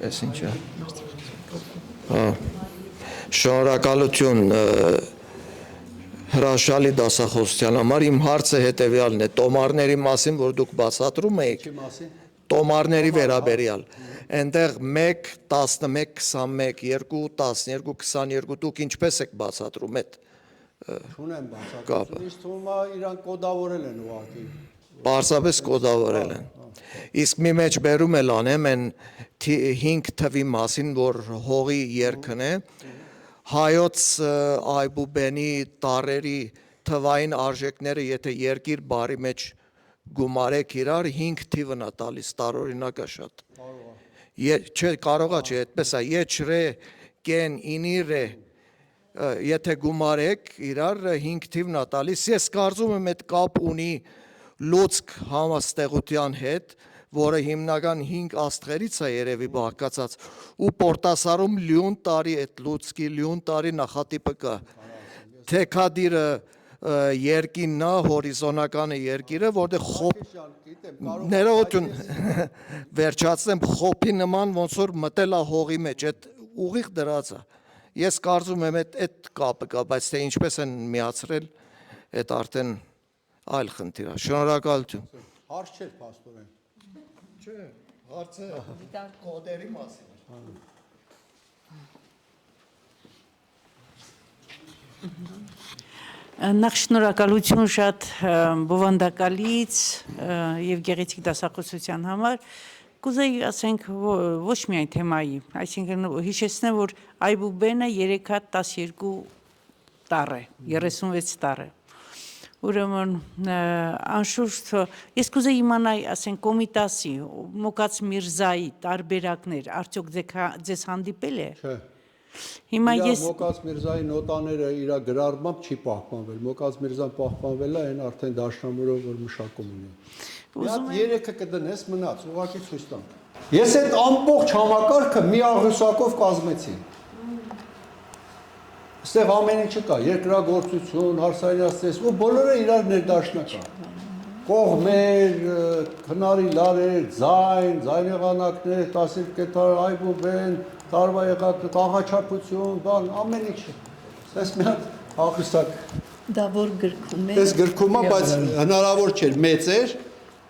Էս ինչ է։ Շնորհակալություն հրաշալի դասախոսության համար։ Իմ հարցը հետևյալն է, տոմարների մասին, որ դուք բացատրում եք, տոմարների վերաբերյալ։ Այնտեղ 1, 11, 21, 2, 12, 22 դուք ինչպես եք բացատրում այդ Չունեմ բացատրություն, ինձ թվում է իրանք կոդավորել են ուղղակի։ Պարզապես կոդավորել են։ Իսկ մի մեջ բերում էլ անեմ այն 5 թվի մասին, որ հողի երգն է, հայոց այբուբենի տարերի թվային արժեքները, եթե երկիր բարի մեջ գումարեք իրար, 5 թիվն է տալիս, տարօրինակ է շատ։ Չէ, կարողա չէ, այդպես է, եչրե, կեն, ինիրե, եթե գումարեք իրար 5 թիվն է տալիս, ես կարծում եմ այդ կապ ունի լուծք համաստեղության հետ, որը հիմնական 5 աստղերից է երևի բաղկացած, ու Պորտասարում լյուն տարի այդ լուծքի լյուն տարի նախատիպը կա։ Թեքադիրը երկինն է, հորիզոնականը երկիրը, որտեղ ներողություն վերջացնեմ, խոփի նման ոնց որ մտել է հողի մեջ, այդ ուղիղ դրած է։ Ես կարծում եմ այդ կապը կա, բայց թե ինչպես են միացրել, այդ արդեն այլ խնդիր է։ Շնորհակալություն։ Հարց չէր փաստորեն։ Չէ, հարցը կոդերի մասին է։ Նախ շնորհակալություն շատ բովանդակալից եւ գեղեցիկ դասախոսության համար։ Կուզեի ասենք ոչ միայն թեմայի, այսինքն հիշեցնեմ, որ այբուբենը 3 հատ 12 տառ է, 36 տառ է։ Ուրեմն անշուշտ ես կուզեի իմանալ, ասենք Կոմիտասի, Մոկաց Միրզայի տարբերակներ, արդյոք ձեզ հանդիպել է։ Չէ։ Հիմա ես Մոկաց Միրզայի նոտաները իր գրառմամբ չի պահպանվել։ Մոկաց Միրզան պահպանվել է այն արդեն դաշնամուրով որ մշակում ունի։ Մի հատ 3-ը կդնես մնաց, ուղղակի ցույց տամ։ Ես այդ ամբողջ համակարգը մի աղյուսակով կազմեցի։ Այստեղ ամեն ինչը կա, երկրագործություն, հարսանյացես, ու բոլորը իրար ներդաշնակ են։ Կողմեր, քնարի լարեր, ձայն, ձայնեղանակներ, տասիր կետար, այբուբեն, տարվա եղակ, աղաչափություն, բան, ամեն ինչը։ Այս մի հատ աղյուսակ։ Դա որ գրքում է։ Այս գրքում է, բայց հնարավոր չէր, մեծ էր,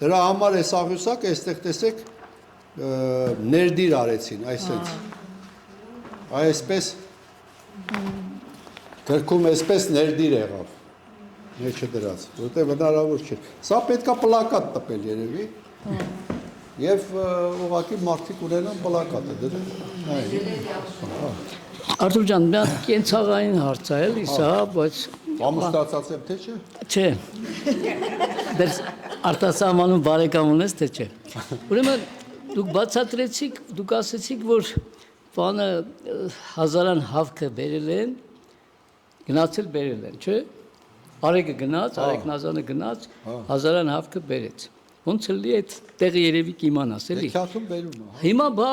դրա համար այս աղյուսակը, այստեղ տեսեք, ներդիր արեցին, այսպես։ Այսպես գրքում այսպես ներդիր եղավ, մեջը դրած, որտեղ հնարավոր չէր։ Սա պետքա պլակատ տպել երևի, և ուղղակի մարդիկ ունենան պլակատը դրել։ Արտուր ջան, մի հատ կենցաղային հարց է, էլի սա, բայց Ամուսնացած եմ, թե չէ։ չէ։ Դες արտասահմանում բարեկամ ունես, թե չէ։ Ուրեմն դուք բացատրեցիք, դուք ասեցիք, որ բանը հազարան հավքը բերել են, գնացել բերել են, չէ։ Արեգը գնաց, Արեգնազանը գնաց, հազարան հավքը բերեց։ Ոնց էլի այդ տեղը երևի կիմանաս, էլի։ Քյաթում բերում է։ Հիմա բա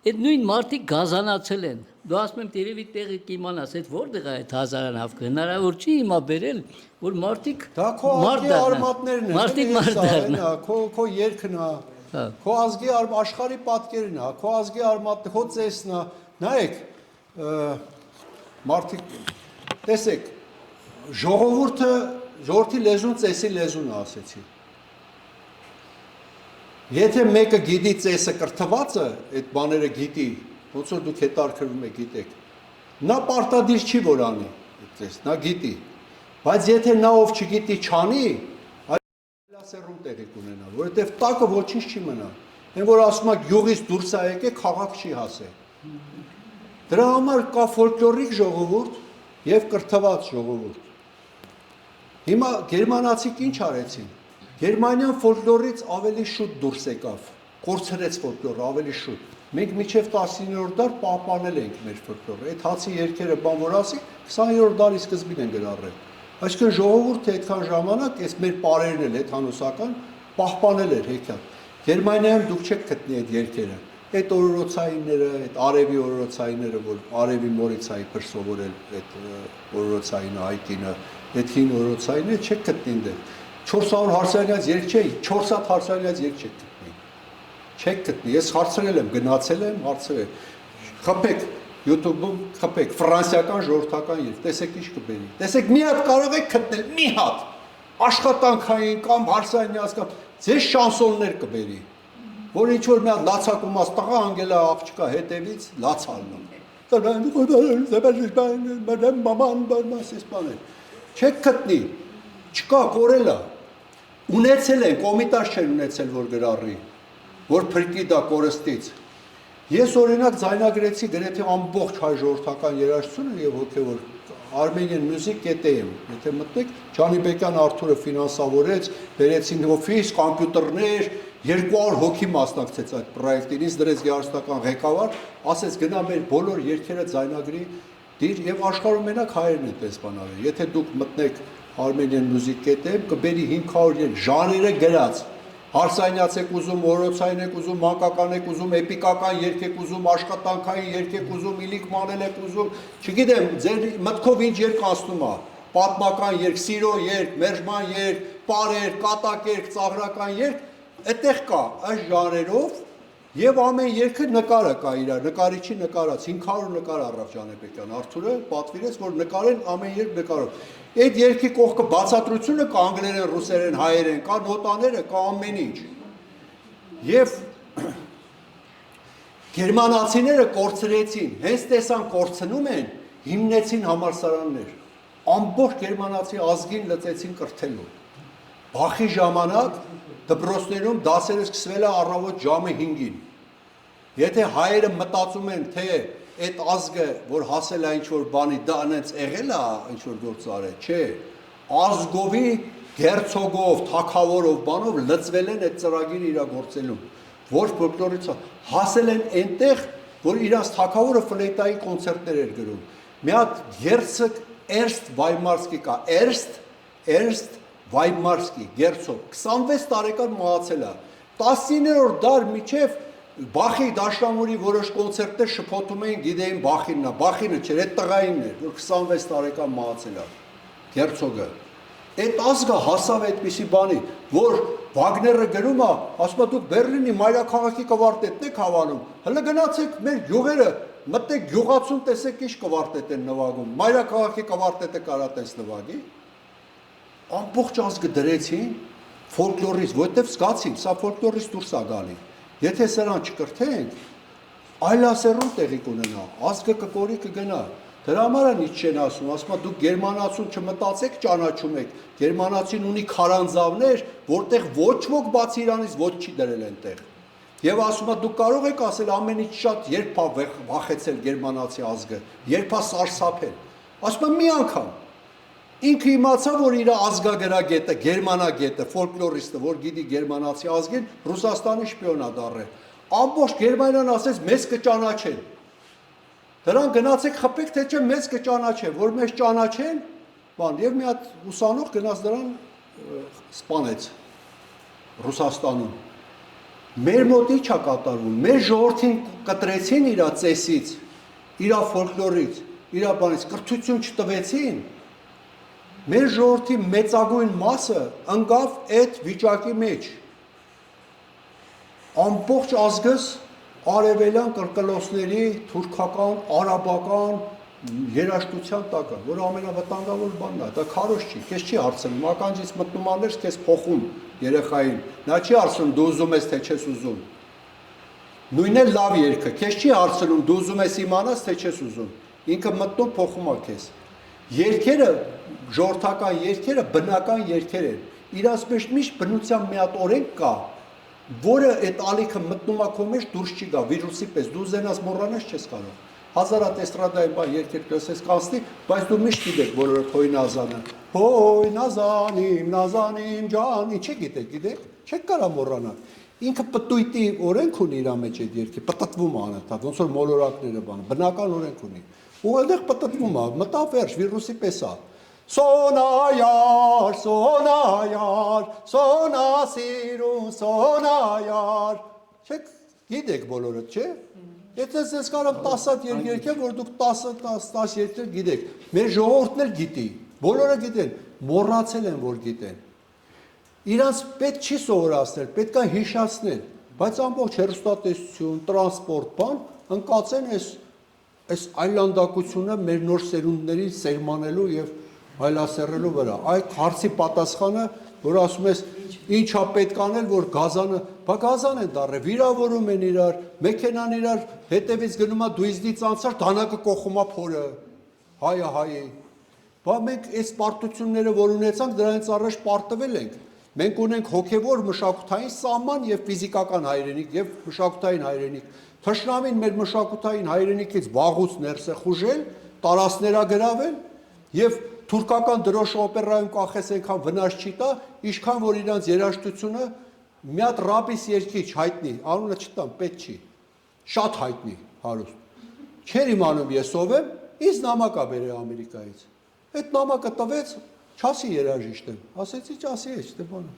այդ նույն մարդիկ գազանացել են։ Դու ասում եմ երևի տեղը կիմանաս, այդ որտեղ է այդ հազարան հավքը։ Հնարավոր չի հիմա բերել, որ մարդիկ Դա քո ազգի արմատներն են։ Մարդիկ մարդ դառնան։ Քո երկն է։ Քո ազգի աշխարհի պատկերն է, քո ազգի արմատը, քո ծեսն է։ Նայեք, մարդիկ տեսեք, ժողովրդի լեզուն ծեսի լեզուն է, ասեցի։ Եթե մեկը գիտի ծեսը կրթվածը, այդ բաները գիտի, ոնց որ դուք հետարքրվում եք, գիտեք, նա պարտադիր չի որ անի այդ ծես, նա գիտի, բայց եթե նա ով չգիտի չանի, սերում տեղի կունենա, որովհետև տակը ոչինչ չի մնա, այն որ ասում է գյուղից դուրս է եկե, քաղաք չի հասել։ Դրա համար կա ֆոլկլորիկ ժողովուրդ և կրթված ժողովուրդ։ Հիմա գերմանացիք ինչ արեցին։ Գերմանիան ֆոլկլորից ավելի շուտ դուրս եկավ, կորցրեց ֆոլկլորը ավելի շուտ։ Մենք մինչև 19-րդ դար պահպանել ենք մեր ֆոլկլորը։ Այդ հացի երգերը բան որ ասի, 20-րդ դարի սկզբին են գրառել։ Այսինքն ժողովուրդը այդքան ժամանակ այս մեր պարերն էլ հեթանոսական պահպանել էր հեքիաթ։ Գերմանիայում դուք չեք գտնի այդ երգերը։ Այդ օրորոցայինները, այդ արևի օրորոցայինները, որ արևի մորիցայի փր սովորել այդ օրորոցայինը, այկինը, այդ հին օրորոցայինները չեք գտնի դեր։ 400 հարսանյաց երգ չէ, 400 հարսանյաց երգ չեք գտնի։ Չեք գտնի։ Ես հարցրել եմ, գնացել եմ, հարցրել։ Խփեք YouTube-ում խփեք ֆրանսիական ժողովրդական երգ, տեսեք ինչ կբերի։ Տեսեք մի հատ կարող եք գտնել, մի հատ աշխատանքային կամ հարսանյաց կամ ձեր շանսոններ կբերի, որ ինչ որ մի հատ լացակումած տղա անգելա աղջկա հետևից լաց ալնում։ Չեք գտնի, չկա, կորել է։ Ունեցել են, կոմիտաս չեն ունեցել, որ գրառի, որ փրկի դա կորստից։ Ես օրինակ ձայնագրեցի գրեթե ամբողջ հայ ժողովրդական երաժշտությունը եւ հոգեվոր Armenian Music KTM, եթե մտնեք, Ջանիբեկյան Արթուրը ֆինանսավորեց, բերեցին օֆիս, կոմպյուտերներ, 200 հոգի մասնակցեց այդ պրոյեկտին, ինձ դրեց գեղարվեստական ղեկավար, ասեց գնա մեր բոլոր երգերը ձայնագրի դիր եւ աշխարհում մենակ հայերն են պես բան արել։ Եթե դուք մտնեք Armenian Music KTM, կբերի 500 երգ, ժանրերը գրած, հարսանյաց եք ուզում, օրոցային եք ուզում, մանկական եք ուզում, էպիկական երգ եք ուզում, աշխատանքային երգ եք ուզում, իլիկ մանել եք ուզում, չգիտեմ, ձեր մտքով ինչ երգ անցնում է, պատմական երգ, սիրո երգ, մերժման երգ, պարեր, կատակ երգ, ծաղրական երգ, այդտեղ կա այս ժանրերով եւ ամեն երգը նկարը կա իր, նկարիչի նկարած, 500 նկար առավ Ջանեբեկյան Արթուրը, պատվիրեց, որ նկարեն ամեն երգ նկարով։ Այդ երգի կողքը բացատրությունը կա անգլերեն, ռուսերեն, հայերեն, կա նոտաները, կա ամեն ինչ։ Եվ գերմանացիները կորցրեցին, հենց տեսան կորցնում են, հիմնեցին համալսարաններ։ Ամբողջ գերմանացի ազգին լծեցին կրթելու։ Բախի ժամանակ դպրոցներում դասերը սկսվել է առավոտ ժամը 5-ին։ Եթե հայերը մտածում են, թե այդ ազգը, որ հասել է ինչ-որ բանի, դա այնց եղել է ինչ-որ գործ արել, չէ, ազգովի գերցոգով, թագավորով, բանով լծվել են այդ ծրագիրը իրագործելուն, ոչ ֆոլկլորից հասել են այնտեղ, որ իրանց թագավորը ֆլեյտայի կոնցերտներ էր գրում։ Մի հատ գերցոգ Էրստ Վայմարսկի կա, Էրստ Վայմարսկի գերցոգ 26 տարեկան մահացել է 19-րդ դար միջև Բախի դաշնամուրի որոշ կոնցերտներ շփոթում էին, գիտեին Բախինն է, Բախինը չէր, այդ տղայինն էր, որ 26 տարեկան մահացել է, գերցոգը։ Այդ ազգը հասավ այդպիսի բանի, որ Վագները գրում է, ասում է դուք Բերլինի մայրաքաղաքի կվարտետն եք հավանում, հələ գնացեք մեր գյուղերը, մտեք գյուղացուն տեսեք ինչ կվարտետ են նվագում, մայրաքաղաքի կվարտետը կարա տես նվագի։ Ամբողջ ազգը դրեցին ֆոլկլորից, որտեվ զգացին, սա ֆոլկլորից դուրս է գալի։ Եթե սրան չկրթենք, այլասերուն տեղի կունենա, ազգը կկորի կգնա։ Դրա համար են ինչ չեն ասում, ասում է դուք գերմանացուն չմտածեք, ճանաչում եք։ Գերմանացին ունի քարանձավներ, որտեղ ոչ ոք բացի իրանից ոչ չի դրել այնտեղ։ Եվ ասում է դուք կարող եք ասել ամենից շատ երբ է վախեցել գերմանացի ազգը, երբ է սարսափել։ Ասում է մի անգամ ինքը իմացա, որ իր ազգագրագետը, գերմանագետը, ֆոլկլորիստը, որ գիտի գերմանացի ազգին, Ռուսաստանի շպիոն է դառել։ Ամբողջ Գերմանիան ասեց մեզ կճանաչեն։ Դրան գնացեք խփեք, թե չէ մեզ կճանաչեն, որ մեզ ճանաչեն, բան, եւ մի հատ ուսանող գնաց դրան սպանեց Ռուսաստանում։ Մեր մոտ ի՞նչ է կատարվում։ Մեր ժողովրդին կտրեցին իր ծեսից, իր ֆոլկլորից, իր բանից, կրթություն չտվեցին։ Մեր ժողովրդի մեծագույն մասը ընկավ այդ վիճակի մեջ։ Ամբողջ ազգս արևելյան կրկլոսների, թուրքական, արաբական երաժշտության տակ է, որ ամենավտանգավոր բանն է, դա քարոզ չի, քեզ չի հարցնում, ականջից մտնում աներս քեզ փոխում երեխային, նա չի հարցնում դու ուզում ես թե չես ուզում։ Նույնն է լավ երգը, քեզ չի հարցնում դու ուզում ես իմանաս թե չես ուզում, ինքը մտնում փոխում է քեզ։ Երգերը, ժողովրդական երգերը բնական երգեր են։ Իրանց մեջ միշտ բնության մի հատ օրենք կա, որը այդ ալիքը մտնում է քո մեջ դուրս չի գա, վիրուսի պես, դու զենաս մոռանաս չես կարող։ Հազարատ էստրադային բան երգեր լսես կանցնի, բայց դու միշտ գիտեք բոլորը Հոյ Նազանը։ Հոյ Նազանիմ ջանի, չգիտեք, չեք կարող մոռանալ։ Ինքը պտույտի օրենք ունի իր մեջ այդ երգը, պտտվում է անընդհատ, ոնց որ մոլորակները բանը, բնական օրենք ունի։ Ու այդտեղ պտտվում է, մտավ վերջ, վիրուսի պես է։ Սոնայար, սոնայար, սոնասիրուն, սոնայար։ Չեք գիտեք բոլորը, չէ՞։ Եթե ես կարամ 10 հատ երկեր, որ դուք 10 երկեր գիտեք, մեր ժողովուրդն էլ գիտի, բոլորը գիտեն, մոռացել են, որ գիտեն։ Իրանց պետք չի սովորացնել, պետք է հիշացնել, բայց ամբողջ հեռուստատեսություն, տրանսպորտ, բան, ընկածեն այս այլանդակությունը մեր նոր սերունդների սերմանելու եւ այլասերելու վրա։ Այդ հարցի պատասխանը, որ ասում ես, ինչա պետք անել, որ գազանը, բա գազան են դառել, վիրավորում են իրար, մեքենան իրար հետևից գնում է դույզդից անցար, դանակը կողում է փորը, հայը հայի։ Բա մենք այս պարտությունները, որ ունեցանք, դրանից առաջ պարտվել ենք։ Մենք ունենք հոգևոր մշակութային սահման եւ ֆիզիկական հայրենիք եւ մշակութային հայրենիք։ Թշնամին մեր մշակութային հայրենիքից վաղուց ներս է խուժել, տարածքներագրավել եւ թուրքական դրոշ օպերայում կախես այնքան վնաս չի տա, ինչքան որ իրանց երաժշտությունը մի հատ ռաբիս երկիչ հայտնի, անունը չտամ, պետք չի։ Շատ հայտնի, հարուստ։ Չեր իմանում ես ով եմ, ինձ նամակ ա բերել Ամերիկայից։ Այդ նամակը տվեց, չասի երաժիշտ եմ, ասեցի չասի է, չէ՞ բանը։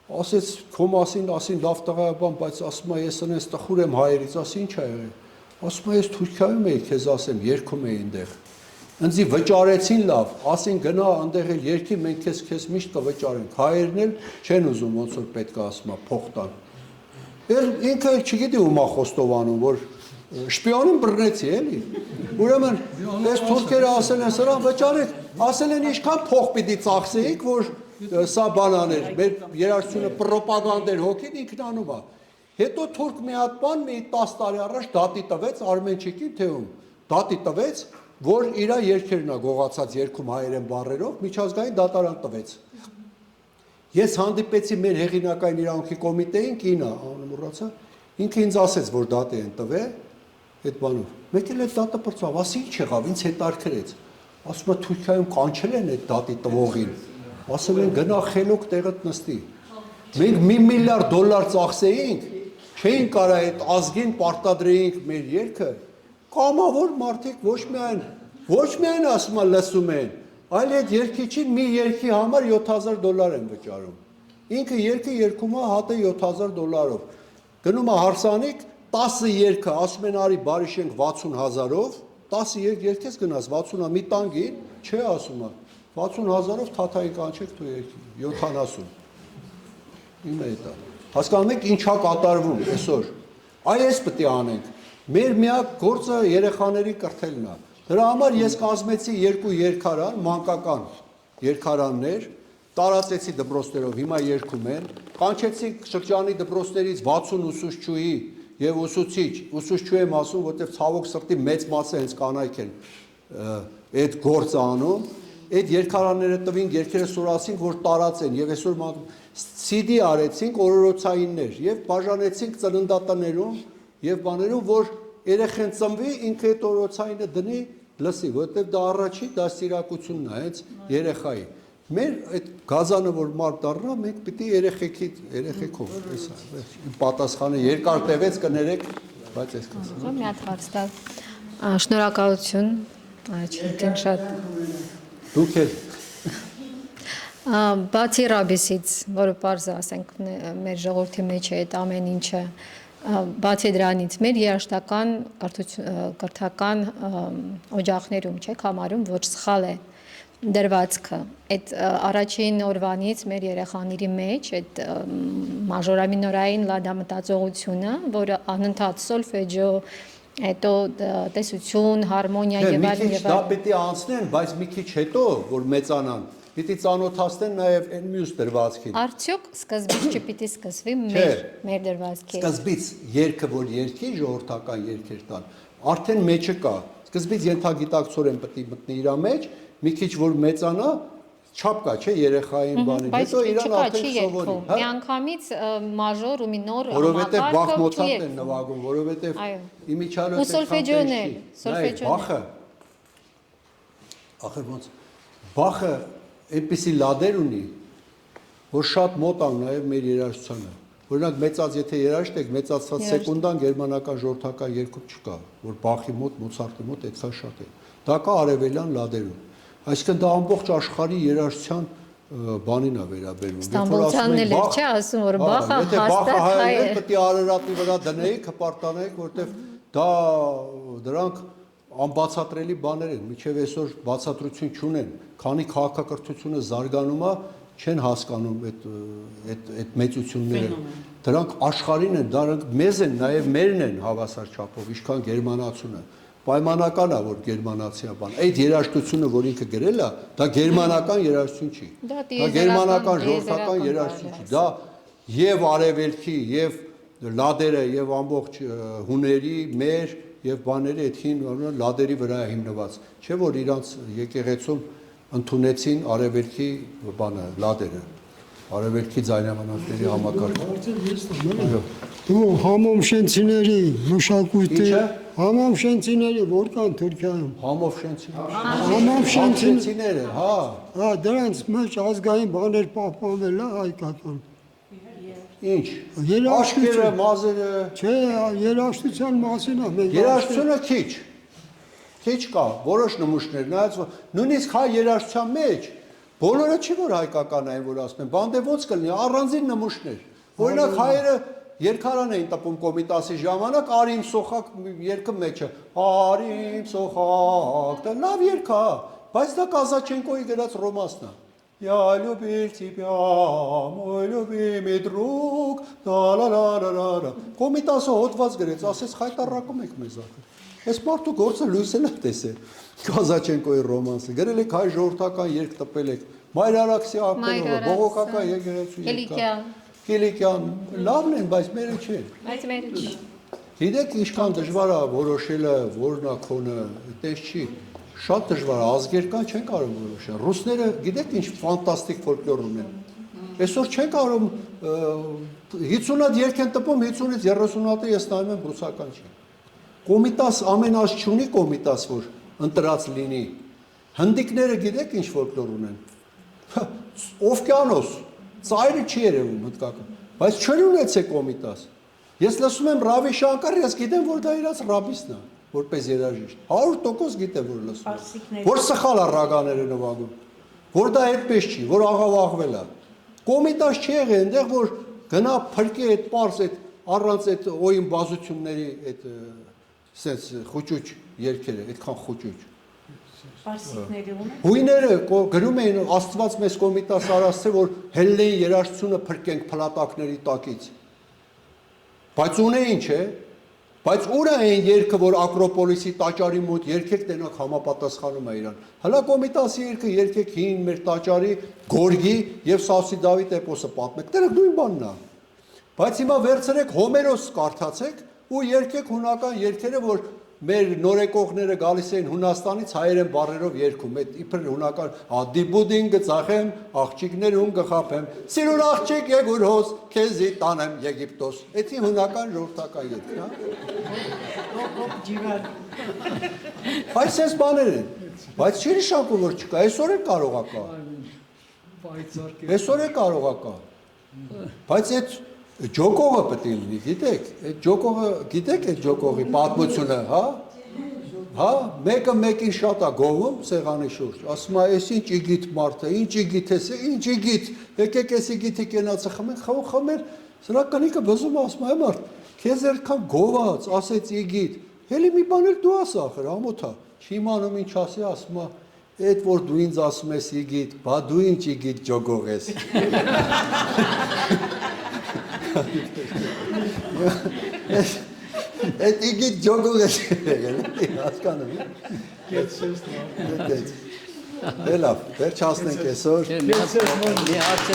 Ասեց քո մասին, ասին լավ տղա է բան, բայց ասում է ես այնպես տխուր եմ հայերից, ասի ինչ ա եղել։ Ասում է ես Թուրքիայում էի, քեզ ասեմ, երգում էի այնտեղ։ Ինձի վճարեցին լավ, ասին գնա այնտեղ էլ երգի, մենք քեզ միշտ կվճարենք։ Հայերն էլ չեն ուզում ոնց որ պետք է ասում է, փող տան։ Ինքը չգիտի ում ա խոստովանում, որ շպիոնին բռնեցի էլի։ Ուրեմն այս թուրքերը ասել են սրան վճարեք, ասել են ինչքան փող պիտի ծախսեիք, որ սա բանաներ, մեր երաժշտությունը պրոպագանդեր հոգին ինքնանում է։ Հետո թուրք մի հատ բան մի 10 տարի առաջ դատի տվեց Արմենչիկին թեում։ Դատի տվեց, որ իր երգերն է գողացած երգում հայերեն բառերով, միջազգային դատարան տվեց։ Ես հանդիպեցի մեր հեղինակային իրավունքի կոմիտեին, կինը, անունը մոռացա, ինքը ինձ ասեց, որ դատի են տվել այդ բանով։ Մեկ էլ այդ դատը պրծավ, ասի ինչ եղավ, ինձ հետարքրեց։ Ասում է Թուրքիայում կանչել են այդ դատի տվողին։ Ասում են գնա խելոք տեղդ նստի։ Մենք $1 միլիարդ ծախսեինք, չէին կարա այդ ազգին պարտադրեինք մեր երգը։ Կամավոր մարդիկ ոչ միայն ասում են լսում են, այլ այդ երգիչին մի երգի համար $7,000 են վճարում։ Ինքը երգը երգում է հատը $7,000-ով։ Գնում է հարսանիք 10 երգը, ասում են արի բարի շենք 60,000-ով, 10 երգ երգես գնաս 60-ը մի տանգին, չէ ասում է 60,000-ով թաթային կանչեք դու երգի 70։ Իմը է դա։ Հասկանում եք ինչա կատարվում այսօր։ Այս պետք է անենք։ Մեր միակ գործը երեխաների կրթելն է։ Դրա համար ես կազմեցի 2 երգարան, մանկական երգարաններ, տարածեցի դպրոցներով, հիմա երգում են, կանչեցի շրջանի դպրոցներից 60 ուսուցչուհի եւ ուսուցչու եմ ասում, որտեղ ցավոք սրտի մեծ մասը հենց կանայք են այդ գործը անում, այդ երգարանները տվին, երգերը սորացինք, որ տարածեն եւ այսօր CD արեցինք օրորոցայիններ եւ բաժանեցինք ծննդատներում եւ բաներում, որ երեխեն ծնվի, ինքը այդ օրորոցայինը դնի, լսի, որտեղ դա առաջի դաստիարակությունն է, հենց երեխայի։ Մեր այդ գազանը որ մարդ դառնա, մենք պիտի երեխեքով, էսա, պատասխանը երկար տևեց կներեք, բայց այսքան։ Մի հատ հարց տա։ Շնորհակալություն, այդքան շատ։ Դուք էլ Բացի ռաբիսից, որը պարզ ասենք մեր ժողովրդի մեջ է այդ ամեն ինչը, բացի դրանից մեր երաշտական կրթական օջախներում չեք համարում, որ սխալ է դրվածքը, այդ առաջին օրվանից մեր երեխաների մեջ այդ մաժորամինորային լադամտածողությունը, որը անընդհատ սոլֆեջո, հետո տեսություն, հարմոնիա եւ այլն եւ դա պետք է անցնեն, բայց մի քիչ հետո որ մեծանան, պիտի ծանոթացնեն նաեւ այն մյուս դրվածքին։ Արդյոք սկզբից չպիտի սկսվի մեր դրվածքի։ Սկզբից երգը որ երգի ժողովրդական երգեր տան, արդեն մեջը կա։ Սկզբից ենթագիտակցորեն պետք է մտնի իր մեջ, մի քիչ որ մեծանա, չափ կա, չէ, երեխային բանին, հետո իրան արդեն սովորի։ Միանգամից մաժոր ու մինոր որովհետև Բախ Մոցարտն են նվագում, որովհետև իմիջալը սոլֆեջոն էլ, Բախը, ախր ոնց, Բախը այնպիսի լադեր ունի, որ շատ մոտ ան նաև մեր երաժշտությանը։ Օրինակ մեծած եթե երաժշտ եք, մեծացած սեկունդան գերմանական ժողովրդական երգում չկա, որ Բախի մոտ, Մոցարտի մոտ այդքան շատ է։ Դա կա արևելյան լադերում։ Այսինքն դա ամբողջ աշխարհի երաժշտության բանին է վերաբերում։ Ստամբուլցյանն էլ չէ ասում, որ Բախը եթե Բախը հաստատ հայ հայերեն է։ պետք է Արարատի վրա դնեիք, հպարտանեիք, որտեվ դա դրանք անբացատրելի բաներ են, միջև այսօր բացատրություն չունեն, քանի քաղաքակրթությունը զարգանում է, չեն հասկանում այդ մեծությունները։ Դրանք աշխարհին են, դրանք մեզ են, նաև մերն են հավասար չափով, ինչքան գերմանացունը։ Պայմանական է, որ գերմանացիա բան։ Այդ երաժշտությունը, որ ինքը գրել է, դա գերմանական երաժշտություն չի։ Դա գերմանական ժողովրդական երաժշտություն չի։ Դա եւ արևելքի, եւ լադերը, եւ ամբողջ հուների, մեր եւ բաների այդ հին լադերի վրա է հիմնված։ Չէ՞ որ իրանց եկեղեցում ընդունեցին արևելքի բանը, լադերը, արևելքի ձայնամանանքների համակարգը։ Դու համոմշենցիների մշակույթի Ինչը? համոմշենցիների որ կան Թուրքիայում։ Համովշենցիները, հա։ Հա, դրանց մեջ ազգային բաներ պահպանվել է հայկական։ Ինչ։ Երաժշտություն։ Աշկերը, մազերը, Չէ, երաժշտության մասին է մենք։ երաժշտությունը քիչ կա, որոշ նմուշներ, նայած նույնիսկ հայ երաժշտության մեջ բոլորը չի որ հայկական այն որ ասում են, բանդե ոնց կլինի, առանձին նմուշներ։ Օրինակ հայերը երկարան էին տպում Կոմիտասի ժամանակ, Արիմ Սոխակ երգը մեջը, Արիմ Սոխակ, դա լավ երգ է, բայց դա Կազաչենկոյի գրած ռոմանսն է։ Я любил тебя, мой любимый друг, la. Կոմիտասը հոդված գրեց, ասես խայտարակում եք մեզ ախր։ Այս մարդու գործը լույսել է տեսել։ Կազաչենկոյի ռոմանսը, գրել եք հայ ժողովրդական երգ տպել եք, Մայրարաքսի ակտորը, բողոքական եկեղեցու Կիլիկյան։ Կիլիկյան, լավն են, բայց մերը չեն։ Բայց մերը չի։ Գիտեք ինչքան դժվար է որոշելը, որն է քոնը, այդպես չի։ Շատ դժվար է, ազգեր կան չեն կարող որոշել։ Ռուսները գիտեք ինչ ֆանտաստիկ ֆոլկլոր ունեն։ Այսօր չեն կարող 50 հատ երգ են տպում, 50-ից 30 հատը ես նայում եմ ռուսական չի։ Կոմիտաս ամեն ազ չունի Կոմիտաս, որ ընտրած լինի։ Հնդիկները գիտեք ինչ ֆոլկլոր ունեն։ Օվկիանոս, ծայրը չի երևում հնդկական, բայց չեն ունեցել Կոմիտաս։ Ես լսում եմ Ռավի Շանկար, ես գիտեմ, որ դա իրաց ռաբիսն է, որպես երաժիշտ։ 100% գիտեմ, որ լսում եմ։ Որ սխալ է ռագաները նվագում, որ դա այդպես չի, որ աղավաղվել է։ Կոմիտաս չի եղել այնտեղ, որ գնա փրկի այդ պարզ այդ առանց այդ օյին բազությունների այդ sense խոճուճ երգերը, այդքան խոճուճ։ Պարսիկների ունեն։ Հույները գրում էին Աստված մեզ Կոմիտաս արասցե, որ հելլեի երաժշտությունը փրկենք փլատակների տակից։ Բայց ունեին, չէ՞։ Բայց ուր է այն երգը, որ Ակրոպոլիսի տաճարի մոտ երգեք տենակ համապատասխանում է իրան։ Հələ Կոմիտասի երգը երգեք հին մեր տաճարի Գորգի եւ Սասի Դավիթ էպոսը պատմեք։ Դրանք նույն բանն է։ Բայց հիմա վերցրեք Հոմերոս կարդացեք ու երգեք հունական երգերը, որ մեր նորեկողները գալիս էին Հունաստանից հայերեն բառերով երգում, այդ իբր հունական ադիբուդին գծախեմ, աղջիկներ ուն գխափեմ, սիրուն աղջիկ եգուրհոս, քեզի տանեմ Եգիպտոս։ Էդի հունական ժողովրդական երգն է։ Բայց այս բաներ են, բայց չի նշանակում որ չկա, այսօր է կարող է կա։ Այսօր է կարող է կա։ Բայց այդ ջոկողը պետք է լինի, գիտեք, այդ ջոկողը, գիտեք այդ ջոկողի պատմությունը, հա? Հա, մեկը մեկին շատ է գովում սեղանի շուրջ, ասում է, այս ինչ իգիտ մարդը, ինչ իգիտ ես, ինչ իգիտ, եկեք այս իգիտի կենացը խմել, սրա կնիկը բզում ասում է, մարդ, քեզ այդքան գոված, ասեց իգիտ, հելի մի բան էլ դու ասա ախր, ամոթա, չի իմանում ինչ ասի, ասում է, այդ որ դու ինձ ասում ես իգիտ, բա դու ինչ իգիտ ջոկող ես։ Այդ իգիտ ջոգող ես եղել, հասկանում եմ։ Դե լավ, վերջ հասնենք այսօր։ Մի հարց է։